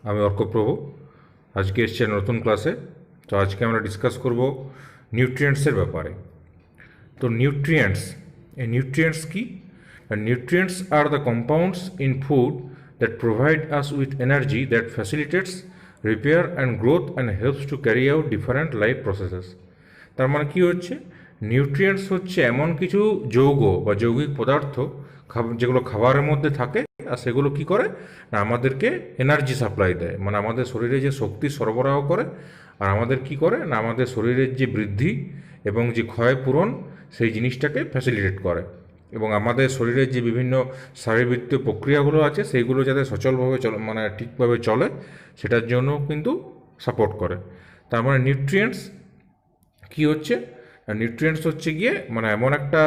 আমি অর্কপ্রভু। আজকে এসছি নতুন ক্লাসে। তো আজকে আমরা ডিসকাস করব নিউট্রিয়েন্টসের ব্যাপারে। তো নিউট্রিয়েন্টস কি? Nutrients are the compounds in food that provide us with energy that facilitates repair and growth and helps to carry out different life processes. তার মানে কী হচ্ছে, নিউট্রিয়েন্টস হচ্ছে এমন কিছু যৌগ বা যৌগিক পদার্থ যেগুলো খাবারের মধ্যে থাকে, আর সেগুলো কি করে না আমাদেরকে এনার্জি সাপ্লাই দেয়, মানে আমাদের শরীরে যে শক্তি সরবরাহ করে, আর আমাদের কি করে না আমাদের শরীরের যে বৃদ্ধি এবং যে ক্ষয় পূরণ সেই জিনিসটাকে ফ্যাসিলিটেট করে, এবং আমাদের শরীরের যে বিভিন্ন শারীরবৃত্তীয় প্রক্রিয়াগুলো আছে সেইগুলো যাতে সচলভাবে মানে ঠিকভাবে চলে সেটার জন্য কিন্তু সাপোর্ট করে। তার মানে নিউট্রিয়েন্টস কি হচ্ছে, নিউট্রিয়েন্টস হচ্ছে গিয়ে মানে এমন একটা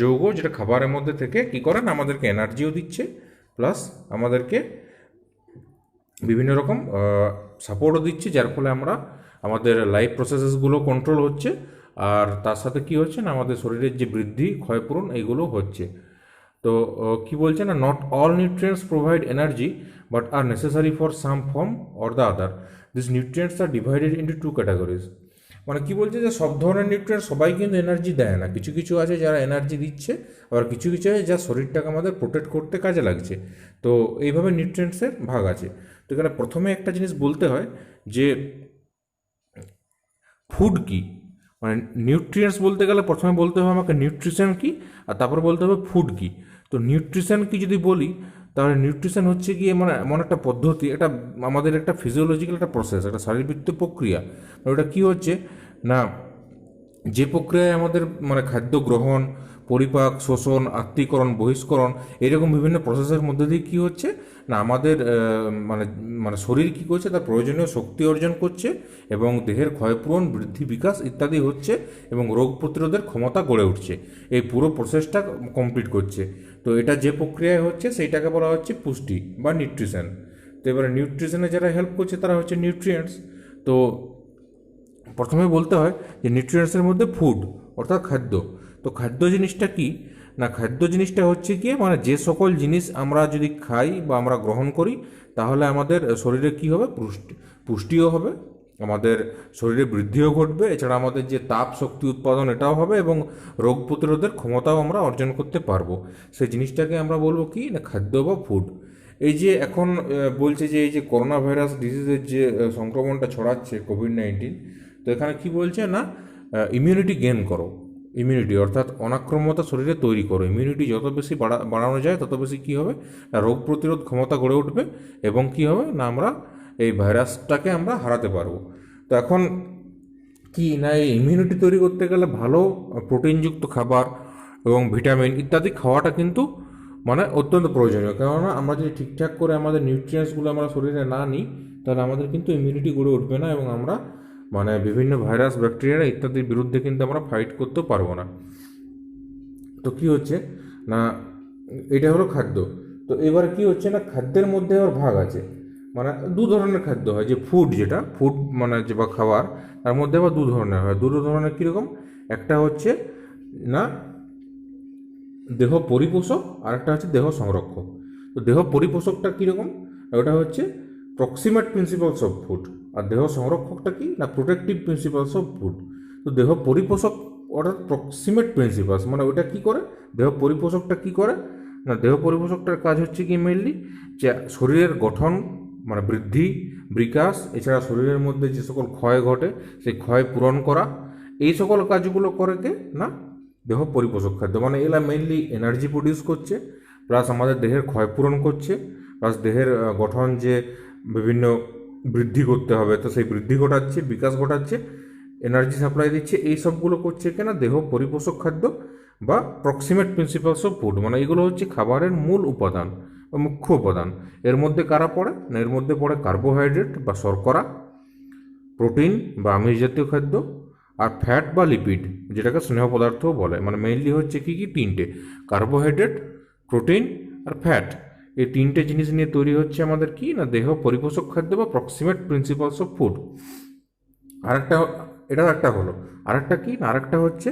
যৌগ যেটা খাবারের মধ্যে থেকে কি করে না আমাদেরকে এনার্জিও দিচ্ছে, প্লাস আমাদেরকে বিভিন্ন রকম সাপোর্টও দিচ্ছে, যার ফলে আমরা আমাদের লাইফ প্রসেসেসগুলো কন্ট্রোল হচ্ছে, আর তার সাথে কি হচ্ছে না আমাদের শরীরের যে বৃদ্ধি ক্ষয়পূরণ এইগুলো হচ্ছে। তো কি বলছে না, not all nutrients provide energy but are necessary for some form or the other. This nutrients are divided into two categories. মানে কি বলছে যে সব ধরনের নিউট্রিয়েন্ট সবাই কিন্তু এনার্জি দেয় না, কিছু কিছু আছে যারা এনার্জি দিচ্ছে, আবার কিছু কিছু আছে যা শরীরটাকে আমাদের প্রোটেক্ট করতে কাজে লাগছে। তো এইভাবে নিউট্রিয়েন্টসের ভাগ আছে। তো এখানে প্রথমে একটা জিনিস বলতে হয় যে ফুড কি, মানে নিউট্রিয়েন্টস বলতে গেলে প্রথমে বলতে হবে আমাকে নিউট্রিশন কি, আর তারপরে বলতে হবে ফুড কি। তো নিউট্রিশন কি যদি বলি, তাহলে নিউট্রিশন হচ্ছে গিয়ে মানে এমন একটা পদ্ধতি, এটা আমাদের একটা ফিজিওলজিক্যাল একটা প্রসেস, একটা শারীরবৃত্তীয় প্রক্রিয়া। ওটা কি হচ্ছে না, যে প্রক্রিয়ায় আমাদের মানে খাদ্য গ্রহণ, পরিপাক, শোষণ, আত্তীকরণ, বহিষ্করণ, এরকম বিভিন্ন প্রসেসের মধ্যে দিয়ে কী হচ্ছে না আমাদের মানে মানে শরীর কী করছে, তার প্রয়োজনীয় শক্তি অর্জন করছে, এবং দেহের ক্ষয়পূরণ, বৃদ্ধি, বিকাশ ইত্যাদি হচ্ছে, এবং রোগ প্রতিরোধের ক্ষমতা গড়ে উঠছে। এই পুরো প্রসেসটা কমপ্লিট করছে। তো এটা যে প্রক্রিয়ায় হচ্ছে সেইটাকে বলা হচ্ছে পুষ্টি বা নিউট্রিশন। তো এবারে নিউট্রিশনে যারা হেল্প করছে তারা হচ্ছে নিউট্রিয়েন্টস। তো প্রথমে বলতে হয় যে নিউট্রিয়েন্টসের মধ্যে ফুড অর্থাৎ খাদ্য। তো খাদ্য জিনিসটা কি না, খাদ্য জিনিসটা হচ্ছে কি মানে যে সকল জিনিস আমরা যদি খাই বা আমরা গ্রহণ করি, তাহলে আমাদের শরীরে কি হবে, পুষ্টিও হবে, আমাদের শরীরে বৃদ্ধিও ঘটবে, এছাড়া আমাদের যে তাপ শক্তি উৎপাদন এটাও হবে, এবং রোগ প্রতিরোধের ক্ষমতাও আমরা অর্জন করতে পারবো। সেই জিনিসটাকে আমরা বলবো কি না খাদ্য বা ফুড। এই যে এখন বলছে যে এই যে করোনা ভাইরাস ডিজিজের যে সংক্রমণটা ছড়াচ্ছে কোভিড-19, তো এখানে কি বলছে না ইমিউনিটি গেইন করো, ইমিউনিটি অর্থাৎ অনাক্রম্যতা শরীরে তৈরি করো। ইমিউনিটি যত বেশি বাড়ানো যায় তত বেশি কী হবে না রোগ প্রতিরোধ ক্ষমতা গড়ে উঠবে, এবং কী হবে না আমরা এই ভাইরাসটাকে আমরা হারাতে পারবো। তো এখন কি না এই ইমিউনিটি তৈরি করতে গেলে ভালো প্রোটিনযুক্ত খাবার এবং ভিটামিন ইত্যাদি খাওয়াটা কিন্তু মানে অত্যন্ত প্রয়োজনীয়, কেননা আমরা যদি ঠিকঠাক করে আমাদের নিউট্রিয়েন্টসগুলো আমরা শরীরে না নিই, তাহলে আমাদের কিন্তু ইমিউনিটি গড়ে উঠবে না, এবং আমরা মানে বিভিন্ন ভাইরাস, ব্যাকটেরিয়া ইত্যাদির বিরুদ্ধে কিন্তু আমরা ফাইট করতেও পারবো না। তো কি হচ্ছে না এটা হলো খাদ্য। তো এবার কি হচ্ছে না খাদ্যের মধ্যে আবার ভাগ আছে, মানে দু ধরনের খাদ্য হয়, যে ফুড, যেটা ফুড মানে যে বা খাবার, তার মধ্যে আবার দু ধরনের হয়। দু ধরনের কীরকম, একটা হচ্ছে না দেহ পরিপোষক, আর একটা হচ্ছে দেহ সংরক্ষক। তো দেহ পরিপোষকটা কীরকম, ওটা হচ্ছে প্রক্সিমেট প্রিন্সিপালস অফ ফুড, আর দেহ সংরক্ষকটা কি না প্রোটেক্টিভ প্রিন্সিপালস অফ ফুড। তো দেহ পরিপোষক অর্থাৎ প্রক্সিমেট প্রিন্সিপালস মানে ওটা কী করে, দেহ পরিপোষকটা কী করে না দেহ পরিপোষকটার কাজ হচ্ছে কি মেইনলি যে শরীরের গঠন মানে বৃদ্ধি, বিকাশ, এছাড়া শরীরের মধ্যে যে সকল ক্ষয় ঘটে সেই ক্ষয় পূরণ করা, এই সকল কাজগুলো করে কে না দেহ পরিপোষক খাদ্য। মানে এগুলা মেইনলি এনার্জি প্রডিউস করছে, প্লাস আমাদের দেহের ক্ষয়পূরণ করছে, প্লাস দেহের গঠন যে বিভিন্ন বৃদ্ধি করতে হবে তো সেই বৃদ্ধি ঘটাচ্ছে, বিকাশ ঘটাচ্ছে, এনার্জি সাপ্লাই দিচ্ছে, এই সবগুলো করছে কিনা দেহ পরিপোষক খাদ্য বা প্রক্সিমেট প্রিন্সিপালস অফ ফুড। মানে এগুলো হচ্ছে খাবারের মূল উপাদান বা মুখ্য উপাদান। এর মধ্যে কারা পড়ে না, এর মধ্যে পড়ে কার্বোহাইড্রেট বা শর্করা, প্রোটিন বা আমিষ জাতীয় খাদ্য, আর ফ্যাট বা লিপিড যেটাকে স্নেহ পদার্থও বলে। মানে মেইনলি হচ্ছে কি কি তিনটে, কার্বোহাইড্রেট, প্রোটিন আর ফ্যাট। এই তিনটে জিনিস নিয়ে তৈরি হচ্ছে আমাদের কি না দেহ পরিপোষক খাদ্য বা প্রক্সিমেট প্রিন্সিপালস অফ ফুড। আরেকটা এটা একটা হলো, আরেকটা কি না আরেকটা হচ্ছে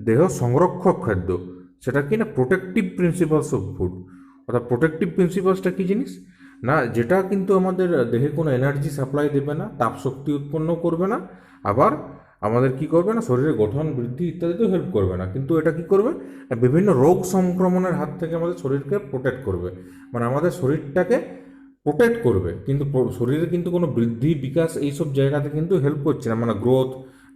দেহ সংরক্ষক খাদ্য, সেটা কি না প্রোটেক্টিভ প্রিন্সিপালস অফ ফুড। অর্থাৎ প্রোটেক্টিভ প্রিন্সিপালসটা কী জিনিস না, যেটা কিন্তু আমাদের দেহে কোনো এনার্জি সাপ্লাই দেবে না, তাপ শক্তি উৎপন্ন করবে না, আবার আমাদের কি করবে না, শরীরের গঠন বৃদ্ধি ইত্যাদিতেও হেল্প করবে না, কিন্তু এটা কি করবে, বিভিন্ন রোগ সংক্রমণের হাত থেকে আমাদের শরীরকে প্রোটেক্ট করবে। মানে আমাদের শরীরটাকে প্রোটেক্ট করবে, কিন্তু শরীরে কিন্তু কোনো বৃদ্ধি বিকাশ এইসব জায়গাতে কিন্তু হেল্প করছে না, মানে গ্রোথ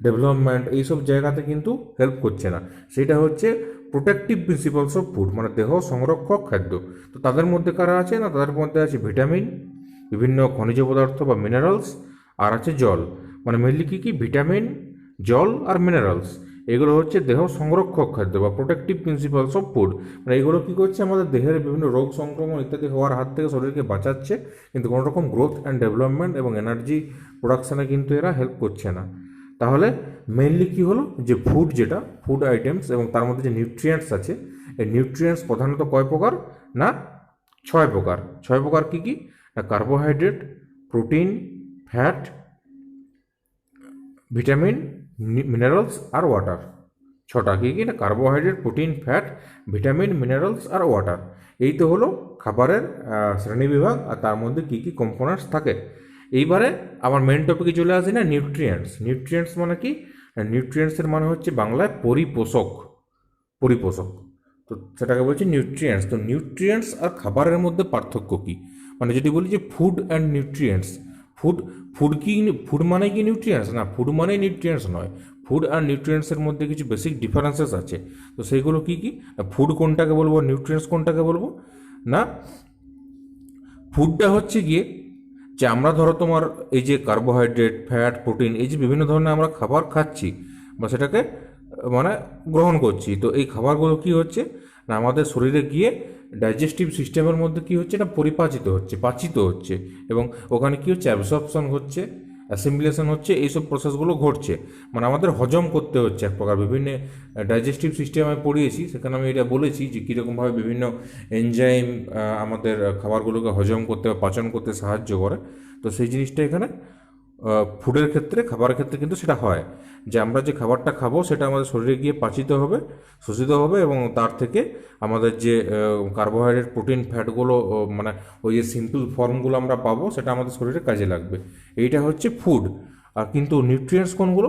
ডেভেলপমেন্ট এইসব জায়গাতে কিন্তু হেল্প করছে না। সেটা হচ্ছে প্রোটেক্টিভ প্রিন্সিপালস অফ ফুড, মানে দেহ সংরক্ষক খাদ্য। তো তাদের মধ্যে কারা আছে না, তাদের মধ্যে আছে ভিটামিন, বিভিন্ন খনিজ পদার্থ বা মিনারেলস, আর আছে জল। মানে মেনলি কী কী, ভিটামিন, জল আর মিনারেলস, এগুলো হচ্ছে দেহ সংরক্ষক খাদ্য বা প্রোটেক্টিভ প্রিন্সিপালস অফ ফুড। মানে এগুলো কী করছে, আমাদের দেহের বিভিন্ন রোগ সংক্রমণ ইত্যাদি হওয়ার হাত থেকে শরীরকে বাঁচাচ্ছে, কিন্তু কোনো রকম গ্রোথ অ্যান্ড ডেভেলপমেন্ট এবং এনার্জি প্রোডাকশানে কিন্তু এরা হেল্প করছে না। তাহলে মেনলি কী হলো, যে ফুড, যেটা ফুড আইটেমস এবং তার মধ্যে যে নিউট্রিয়েন্টস আছে, এই নিউট্রিয়েন্টস প্রধানত কয় প্রকার না, 6 প্রকার। 6 প্রকার কী কী না, carbohydrate, protein, fat, vitamin, minerals আর ওয়াটার। 6টা কী কী না, carbohydrate, protein, fat, vitamin, minerals আর ওয়াটার। এই তো হলো খাবারের শ্রেণীবিভাগ, আর তার মধ্যে কী কী কম্পোনেন্টস থাকে। এইবারে আমার মেন টপিকে চলে আসি না, নিউট্রিয়েন্টস। নিউট্রিয়েন্টস মানে কি, নিউট্রিয়েন্টসের মানে হচ্ছে বাংলায় পরিপোষক। পরিপোষক, তো সেটাকে বলছি নিউট্রিয়েন্টস। তো নিউট্রিয়েন্টস আর খাবারের মধ্যে পার্থক্য কী, মানে যদি বলি যে food and nutrients, food food কি, ফুড মানে কি নিউট্রিয়েন্টস না, ফুড মানেই নিউট্রিয়েন্টস নয়। ফুড আর নিউট্রিয়েন্টসের মধ্যে কিছু বেসিক ডিফারেন্সেস আছে। তো সেইগুলো কী কী, ফুড কোনটাকে বলবো, নিউট্রিয়েন্টস কোনটাকে বলবো না। ফুডটা হচ্ছে গিয়ে যে আমরা ধরো তোমার এই যে কার্বোহাইড্রেট, ফ্যাট, প্রোটিন, এই যে বিভিন্ন ধরনের আমরা খাবার খাচ্ছি বা সেটাকে মানে গ্রহণ করছি, তো এই খাবারগুলো কি হচ্ছে না, আমাদের শরীরে গিয়ে ডাইজেস্টিভ সিস্টেমের মধ্যে কি হচ্ছে না, পরিপাচিত হচ্ছে, পাচিত হচ্ছে, এবং ওখানে কি হচ্ছে, অ্যাবসর্পশন হচ্ছে, অ্যাসিমিলেশন হচ্ছে, এইসব প্রসেসগুলো ঘটছে। মানে আমাদের হজম করতে হচ্ছে এক প্রকার। বিভিন্ন ডাইজেস্টিভ সিস্টেম আমি পড়িয়েছি, সেখানে আমি এটা বলেছি যে কীরকমভাবে বিভিন্ন এনজাইম আমাদের খাবারগুলোকে হজম করতে বা পাচন করতে সাহায্য করে। তো সেই জিনিসটা এখানে ফুডের ক্ষেত্রে, খাবারের ক্ষেত্রে কিন্তু সেটা হয়, যে আমরা যে খাবারটা খাবো সেটা আমাদের শরীরে গিয়ে পাচিত হবে, শোষিত হবে, এবং তার থেকে আমাদের যে কার্বোহাইড্রেট, প্রোটিন, ফ্যাটগুলো মানে ওই যে সিম্পল ফর্মগুলো আমরা পাবো, সেটা আমাদের শরীরে কাজে লাগবে। এইটা হচ্ছে ফুড। আর কিন্তু নিউট্রিয়েন্টস কোনগুলো,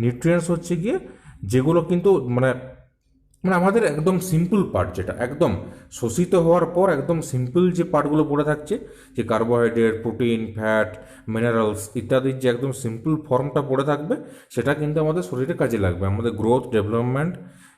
নিউট্রিয়েন্টস হচ্ছে গিয়ে যেগুলো কিন্তু মানে মানে আমাদের একদম সিম্পল পার্ট, যেটা একদম শোষিত হওয়ার পর একদম সিম্পল যে পার্টগুলো পড়ে থাকছে, যে কার্বোহাইড্রেট, প্রোটিন, ফ্যাট, মিনারেলস ইত্যাদির যে একদম সিম্পল ফর্মটা পড়ে থাকবে, সেটা কিন্তু আমাদের শরীরে কাজে লাগবে, আমাদের গ্রোথ, ডেভেলপমেন্ট,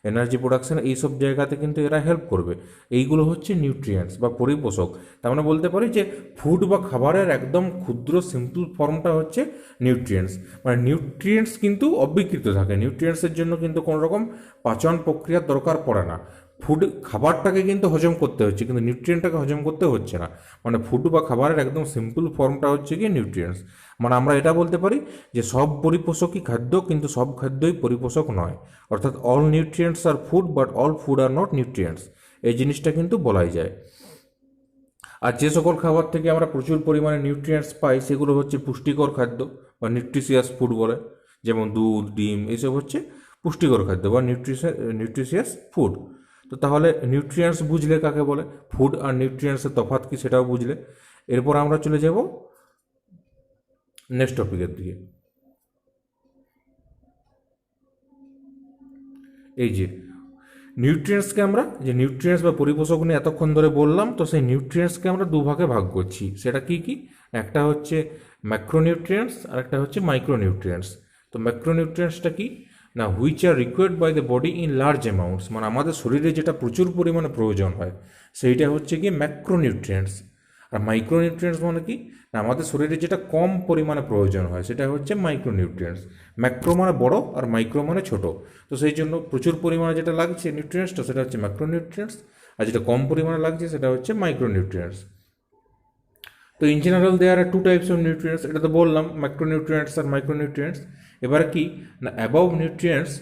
এনার্জি প্রোডাকশন এইসব জায়গাতে কিন্তু এরা হেল্প করবে। এইগুলো হচ্ছে নিউট্রিয়েন্টস বা পরিপোষক। তার মানে বলতে পারি যে ফুড বা খাবারের একদম ক্ষুদ্র সিম্পল ফর্মটা হচ্ছে নিউট্রিয়েন্টস। মানে নিউট্রিয়েন্টস কিন্তু অবিকৃত থাকে, নিউট্রিয়েন্টসের জন্য কিন্তু কোনো রকম পাচন প্রক্রিয়ার দরকার পড়ে না। ফুড, খাবারটাকে কিন্তু হজম করতে হচ্ছে, কিন্তু নিউট্রিয়েন্টটাকে হজম করতে হচ্ছে না। মানে ফুড বা খাবারের একদম সিম্পল ফর্মটা হচ্ছে গিয়ে নিউট্রিয়েন্টস। মানে আমরা এটা বলতে পারি যে সব পরিপোষকই খাদ্য, কিন্তু সব খাদ্যই পরিপোষক নয়। অর্থাৎ all nutrients are food, but all food are not nutrients, এই জিনিসটা কিন্তু বলাই যায়। আর যে সকল খাবার থেকে আমরা প্রচুর পরিমাণে নিউট্রিয়েন্টস পাই, সেগুলো হচ্ছে পুষ্টিকর খাদ্য বা নিউট্রিশিয়াস ফুড বলে, যেমন দুধ, ডিম, এইসব হচ্ছে পুষ্টিকর খাদ্য বা নিউট্রিশিয়াস ফুড। তো তাহলে নিউট্রিয়েন্টস বুঝলে কাকে বলে, ফুড আর নিউট্রিয়েন্টসের তফাৎ কি সেটাও বুঝলে। এরপর আমরা চলে যাব নেক্সট টপিকের দিকে। এই যে নিউট্রিয়েন্টসকে আমরা, যে নিউট্রিয়েন্টস বা পরিপোষক নিয়ে এতক্ষণ ধরে বললাম, তো সেই নিউট্রিয়েন্টসকে আমরা দুভাগে ভাগ করছি। সেটা কি কি, একটা হচ্ছে ম্যাক্রোনিউট্রিয়েন্টস আর একটা হচ্ছে মাইক্রোনিউট্রিয়েন্টস। তো ম্যাক্রোনিউট্রিয়েন্টসটা কি না, which are required by the body in large amounts, মানে আমাদের শরীরে যেটা প্রচুর পরিমাণে প্রয়োজন হয়, সেইটা হচ্ছে কি ম্যাক্রোনিউট্রিয়েন্টস। আর মাইক্রোনিউট্রিয়েন্টস মানে কি না, আমাদের শরীরে যেটা কম পরিমাণে প্রয়োজন হয়, সেটা হচ্ছে মাইক্রোনিউট্রিয়েন্টস। ম্যাক্রো মানে বড় আর মাইক্রো মানে ছোট। তো সেই জন্য প্রচুর পরিমাণে যেটা লাগছে নিউট্রিয়েন্টসটা, সেটা হচ্ছে ম্যাক্রোনিউট্রিয়েন্টস, আর যেটা কম পরিমাণে লাগছে সেটা হচ্ছে মাইক্রোনিউট্রিয়েন্টস। তো in general there are two types of nutrients, এটা তো বললাম ম্যাক্রোনিউট্রিয়েন্টস আর মাইক্রোনিউট্রিয়েন্টস। এবারে কি না, above nutrients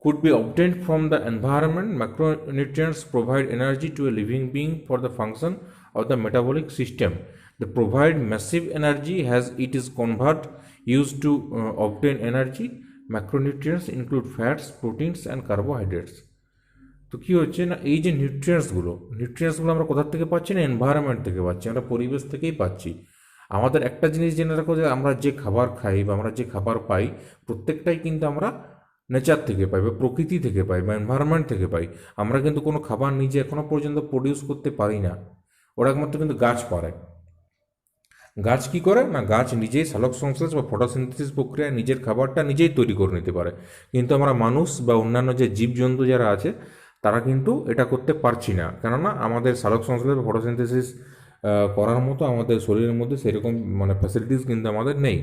could be obtained from the environment. Macronutrients provide energy to a living being for the function of the metabolic system. They provide massive energy as it is convert used to obtain energy. Macronutrients include fats, proteins and carbohydrates. তো কী হচ্ছে না, এই যে নিউট্রিয়েন্টসগুলো আমরা কোথা থেকে পাচ্ছি না, এনভায়রনমেন্ট থেকে পাচ্ছি, আমরা পরিবেশ থেকেই পাচ্ছি। আমাদের একটা জিনিস জেনে রাখো যে আমরা যে খাবার খাই বা আমরা যে খাবার পাই প্রত্যেকটাই কিন্তু আমরা নেচার থেকে পাই বা প্রকৃতি থেকে পাই বা এনভায়রনমেন্ট থেকে পাই। আমরা কিন্তু কোনো খাবার নিজে এখনো পর্যন্ত প্রডিউস করতে পারি না, ওরা একমাত্র কিন্তু গাছ পারে। গাছ কি করে না, গাছ নিজেই সালোক সংশ্লেষ বা ফটোসিনথেসিস প্রক্রিয়ায় নিজের খাবারটা নিজেই তৈরি করে নিতে পারে, কিন্তু আমরা মানুষ বা অন্যান্য যে জীবজন্তু যারা আছে তারা কিন্তু এটা করতে পারছি না, কেননা আমাদের সালোক সংশ্লেষ বা ফটোসিনথেসিস করার মতো আমাদের শরীরের মধ্যে সেরকম মানে ফ্যাসিলিটিস কিন্তু আমাদের নেই।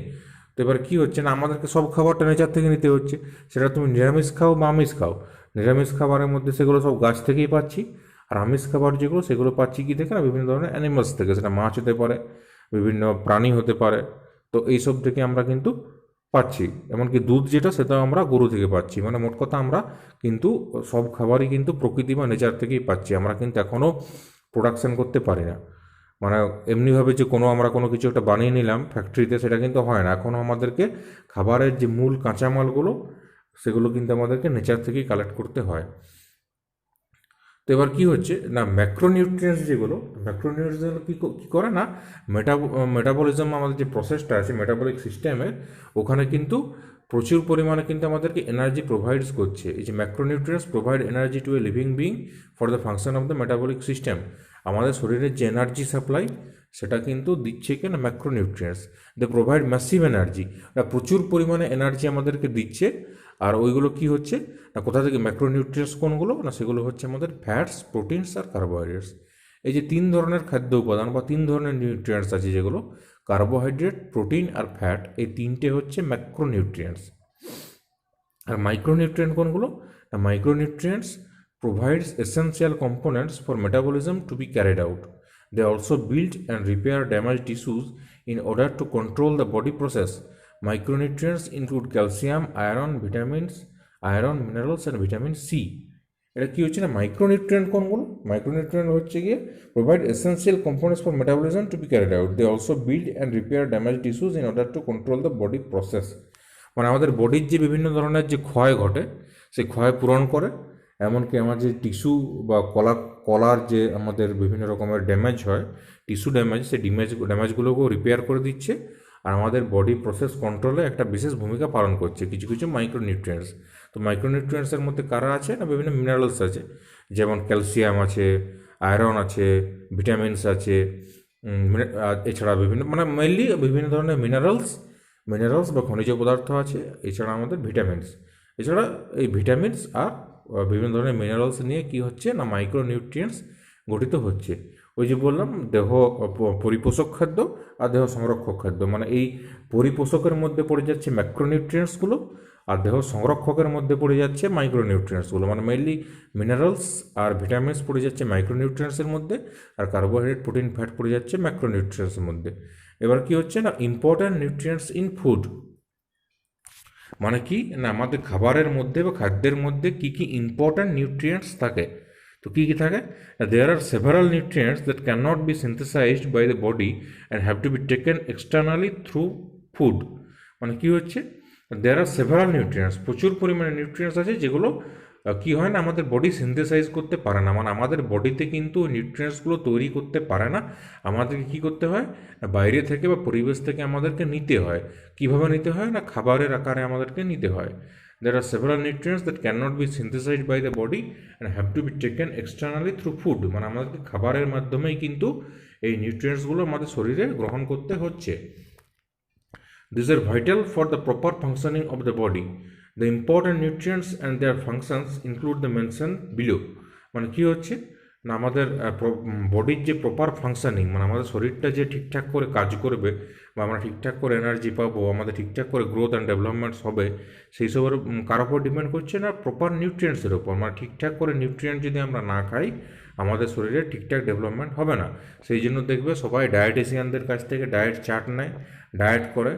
তো এবার কী হচ্ছে না, আমাদেরকে সব খাবারটা নেচার থেকে নিতে হচ্ছে, সেটা তুমি নিরামিষ খাও বা আমিষ খাও। নিরামিষ খাবারের মধ্যে সেগুলো সব গাছ থেকেই পাচ্ছি, আর আমিষ খাবার যেগুলো সেগুলো পাচ্ছি কি থেকে না, বিভিন্ন ধরনের অ্যানিমালস থেকে, সেটা মাছ হতে পারে, বিভিন্ন প্রাণী হতে পারে। তো এইসব থেকে আমরা কিন্তু পাচ্ছি, এমনকি দুধ যেটা সেটাও আমরা গরু থেকে পাচ্ছি। মানে মোট কথা আমরা কিন্তু সব খাবারই কিন্তু প্রকৃতি বা নেচার থেকেই পাচ্ছি, আমরা কিন্তু এখনও প্রোডাকশান করতে পারি না। মানে এমনিভাবে যে আমরা কোনো কিছু একটা বানিয়ে নিলাম ফ্যাক্টরিতে, সেটা কিন্তু হয় না। এখনও আমাদেরকে খাবারের যে মূল কাঁচামালগুলো সেগুলো কিন্তু আমাদেরকে নেচার থেকেই কালেক্ট করতে হয়। তো এবার কী হচ্ছে না, ম্যাক্রোনিউট্রিয়েন্টস যেগুলো কী করে না, মেটাবলিজম আমাদের যে প্রসেসটা আছে মেটাবলিক সিস্টেমের, ওখানে কিন্তু প্রচুর পরিমাণে কিন্তু আমাদেরকে এনার্জি প্রোভাইডস করছে। এই যে macronutrients provide energy to a living being for the function of the metabolic system. আমাদের শরীরের যে এনার্জি সাপ্লাই সেটা কিন্তু দিচ্ছে কেন macronutrients. They provide massive energy, প্রচুর পরিমাণে এনার্জি আমাদেরকে দিচ্ছে। আর ওইগুলো কি হচ্ছে না, কোথা থেকে ম্যাক্রোনিউট্রিয়েন্টস কোনগুলো না, সেগুলো হচ্ছে আমাদের ফ্যাটস, প্রোটিনস আর কার্বোহাইড্রেটস। এই যে তিন ধরনের খাদ্য উপাদান বা তিন ধরনের নিউট্রিয়েন্টস আছে, যেগুলো কার্বোহাইড্রেট, প্রোটিন আর ফ্যাট, এই তিনটে হচ্ছে ম্যাক্রোনিউট্রিয়েন্টস। আর মাইক্রোনিউট্রিয়েন্ট কোনগুলো না, micronutrients provides essential components for metabolism to be carried out. They also build and repair damaged tissues in order to control the body process. Micronutrients include calcium, iron, minerals and vitamin C. এটা কি হচ্ছে না, micronutrient কোনগুলো, micronutrient হচ্ছে গিয়ে provide essential components for metabolism to be carried out. They also build and repair damage tissues in order to control the body process. মানে আমাদের বডির যে বিভিন্ন ধরনের যে ক্ষয় ঘটে সেই ক্ষয় পূরণ করে, এমনকি আমার যে টিস্যু বা কলার যে আমাদের বিভিন্ন রকমের ড্যামেজ হয়, টিস্যু ড্যামেজ, সেই ড্যামেজগুলোকেও রিপেয়ার করে দিচ্ছে, আর আমাদের বডি প্রসেস কন্ট্রোলে একটা বিশেষ ভূমিকা পালন করছে কিছু কিছু মাইক্রোনিউট্রিয়েন্টস। তো মাইক্রোনিউট্রিয়েন্টসের মধ্যে কারা আছে না, বিভিন্ন মিনারেলস আছে, যেমন ক্যালসিয়াম আছে, আয়রন আছে, ভিটামিনস আছে, এছাড়া বিভিন্ন মানে মেনলি বিভিন্ন ধরনের মিনারেলস বা খনিজ পদার্থ আছে, এছাড়া আমাদের ভিটামিনস। এছাড়া এই ভিটামিনস আর বিভিন্ন ধরনের মিনারেলস নিয়ে কি হচ্ছে না, মাইক্রোনিউট্রিয়েন্টস গঠিত হচ্ছে। ওই যে বললাম দেহ পরিপোষক খাদ্য আর দেহ সংরক্ষক খাদ্য, মানে এই পরিপোষকের মধ্যে পড়ে যাচ্ছে ম্যাক্রোনিউট্রিয়েন্টসগুলো, আর দেহ সংরক্ষকের মধ্যে পড়ে যাচ্ছে মাইক্রোনিউট্রিয়েন্টসগুলো। মানে মেইনলি মিনারেলস আর ভিটামিনস পড়ে যাচ্ছে মাইক্রোনিউট্রিয়েন্টসের মধ্যে, আর কার্বোহাইড্রেট, প্রোটিন, ফ্যাট পড়ে যাচ্ছে ম্যাক্রোনিউট্রিয়েন্টসের মধ্যে। এবার কি হচ্ছে না, ইম্পর্ট্যান্ট নিউট্রিয়েন্টস ইন ফুড, মানে কি না আমাদের খাবারের মধ্যে বা খাদ্যের মধ্যে কি কি ইম্পর্ট্যান্ট নিউট্রিয়েন্টস থাকে। তো কী কী থাকে, there are several nutrients that cannot be synthesized by the body and have to be taken externally through food. মানে কী হচ্ছে, দেয়ার আর সেভারাল নিউট্রিয়েন্টস, প্রচুর পরিমাণে নিউট্রিয়েন্টস আছে যেগুলো কী হয় না আমাদের বডি সিনথেসাইজ করতে পারে না, মানে আমাদের বডিতে কিন্তু নিউট্রিয়েন্টসগুলো তৈরি করতে পারে না, আমাদেরকে কী করতে হয়, বাইরে থেকে বা পরিবেশ থেকে আমাদেরকে নিতে হয়। কীভাবে নিতে হয় না, খাবারের আকারে আমাদেরকে নিতে হয়। There are several nutrients that cannot be synthesized by the body and have to be taken externally through food. মানে আমাদেরকে খাবারের মাধ্যমেই কিন্তু এই নিউট্রিয়েন্টসগুলো আমাদের শরীরে গ্রহণ করতে হচ্ছে। These are vital for the proper functioning of the body. The important nutrients and their functions include the mentioned below. মানে কী হচ্ছে না, আমাদের বডির যে প্রপার ফাংশনিং, মানে আমাদের শরীরটা যে ঠিকঠাক করে কাজ করবে বা আমরা ঠিকঠাক করে এনার্জি পাবো, আমাদের ঠিকঠাক করে গ্রোথ অ্যান্ড ডেভেলপমেন্টস হবে, সেই সবের কার ওপর ডিপেন্ড করছে না, প্রপার নিউট্রিয়েন্টসের ওপর। মানে ঠিকঠাক করে নিউট্রিয়েন্ট যদি আমরা না খাই আমাদের শরীরে ঠিকঠাক ডেভেলপমেন্ট হবে না। সেই জন্য দেখবে সবাই ডায়েটিশিয়ানদের কাছ থেকে ডায়েট চার্ট নেয়, ডায়েট করে।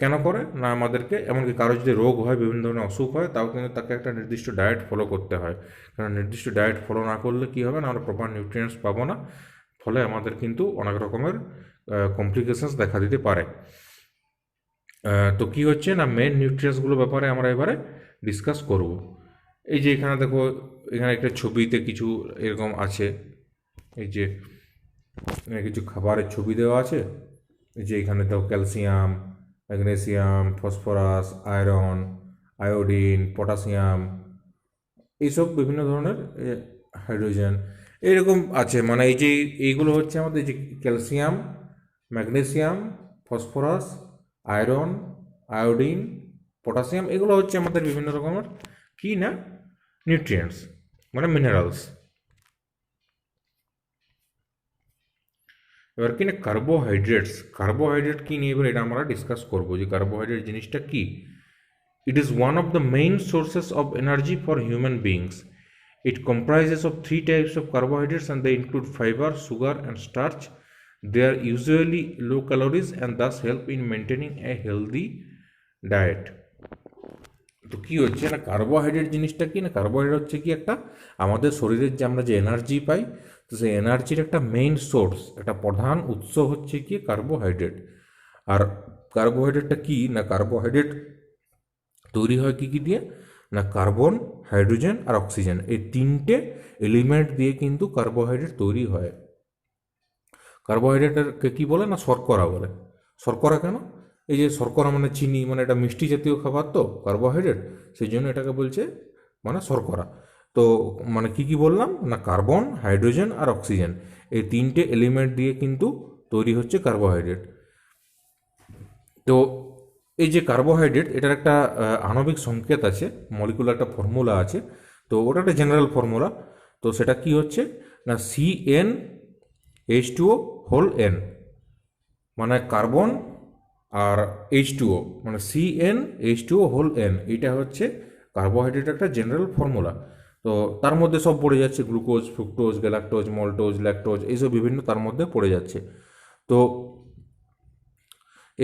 কেন করে না, আমাদেরকে এমনকি কারো যদি রোগ হয়, বিভিন্ন ধরনের অসুখ হয়, তাও কিন্তু তাকে একটা নির্দিষ্ট ডায়েট ফলো করতে হয়, কারণ নির্দিষ্ট ডায়েট ফলো না করলে কী হবে না, আমরা প্রপার নিউট্রিয়েন্টস পাবো না, ফলে আমাদের কিন্তু অনেক রকমের কমপ্লিকেশনস দেখা দিতে পারে। তো কী হচ্ছে না, মেন নিউট্রিয়েন্টসগুলোর ব্যাপারে আমরা এবারে ডিসকাস করব। এই যে এখানে দেখো, এখানে একটা ছবিতে কিছু এরকম আছে, এই যে এখানে কিছু খাবারের ছবি দেওয়া আছে, এই যে এখানে তো calcium, magnesium, phosphorus, iron, iodine, potassium, এইসব বিভিন্ন ধরনের হাইড্রোজেন এরকম আছে। মানে এই যে এইগুলো হচ্ছে আমাদের যে calcium, magnesium, phosphorus, iron, iodine, potassium, এগুলো হচ্ছে আমাদের বিভিন্ন রকমের কি না নিউট্রিয়েন্টস, মানে মিনারেলস। এবার কি না কার্বোহাইড্রেটস, কার্বোহাইড্রেট কি নিয়ে এবার এটা আমরা ডিসকাস করবো যে কার্বোহাইড্রেট জিনিসটা কি। It is one of the main sources of energy for human beings. It comprises of three types of carbohydrates and they include fiber, sugar and starch. They are usually low calories and thus help in maintaining a healthy diet. তো কি হচ্ছে না carbohydrate জিনিসটা কি না, carbohydrate হচ্ছে কি একটা আমাদের শরীরের যে আমরা যে এনার্জি পাই, তো সেই এনার্জির একটা মেইন সোর্স, একটা প্রধান উৎস হচ্ছে কি কার্বোহাইড্রেট। আর কার্বোহাইড্রেটটা কি না, কার্বোহাইড্রেট তৈরি হয় কী কী দিয়ে না, কার্বন, হাইড্রোজেন আর অক্সিজেন, এই তিনটে এলিমেন্ট দিয়ে কিন্তু কার্বোহাইড্রেট তৈরি হয়। কার্বোহাইড্রেটকে কী বলে না, শর্করা বলে। শর্করা কেন? এই যে শর্করা মানে চিনি, মানে এটা মিষ্টি জাতীয় খাবার, তো কার্বোহাইড্রেট, সেই জন্য এটাকে বলছে মানে শর্করা। তো মানে কি কি বললাম না, কার্বন, হাইড্রোজেন আর অক্সিজেন, এই তিনটে এলিমেন্ট দিয়ে কিন্তু তৈরি হচ্ছে কার্বোহাইড্রেট। তো এই যে কার্বোহাইড্রেট, এটার একটা আণবিক সংকেত আছে, মলিকুলার একটা ফর্মুলা আছে, তো ওটা একটা জেনারেল ফর্মুলা। তো সেটা কি হচ্ছে না, CnH2O হোল N, মানে কার্বন আর H2O, মানে CnH2O হোল N, এটা হচ্ছে কার্বোহাইড্রেট একটা জেনারেল ফর্মুলা। তো তার মধ্যে সব পড়ে যাচ্ছে, glucose, fructose, galactose, maltose, lactose, এইসব বিভিন্ন তার মধ্যে পড়ে যাচ্ছে। তো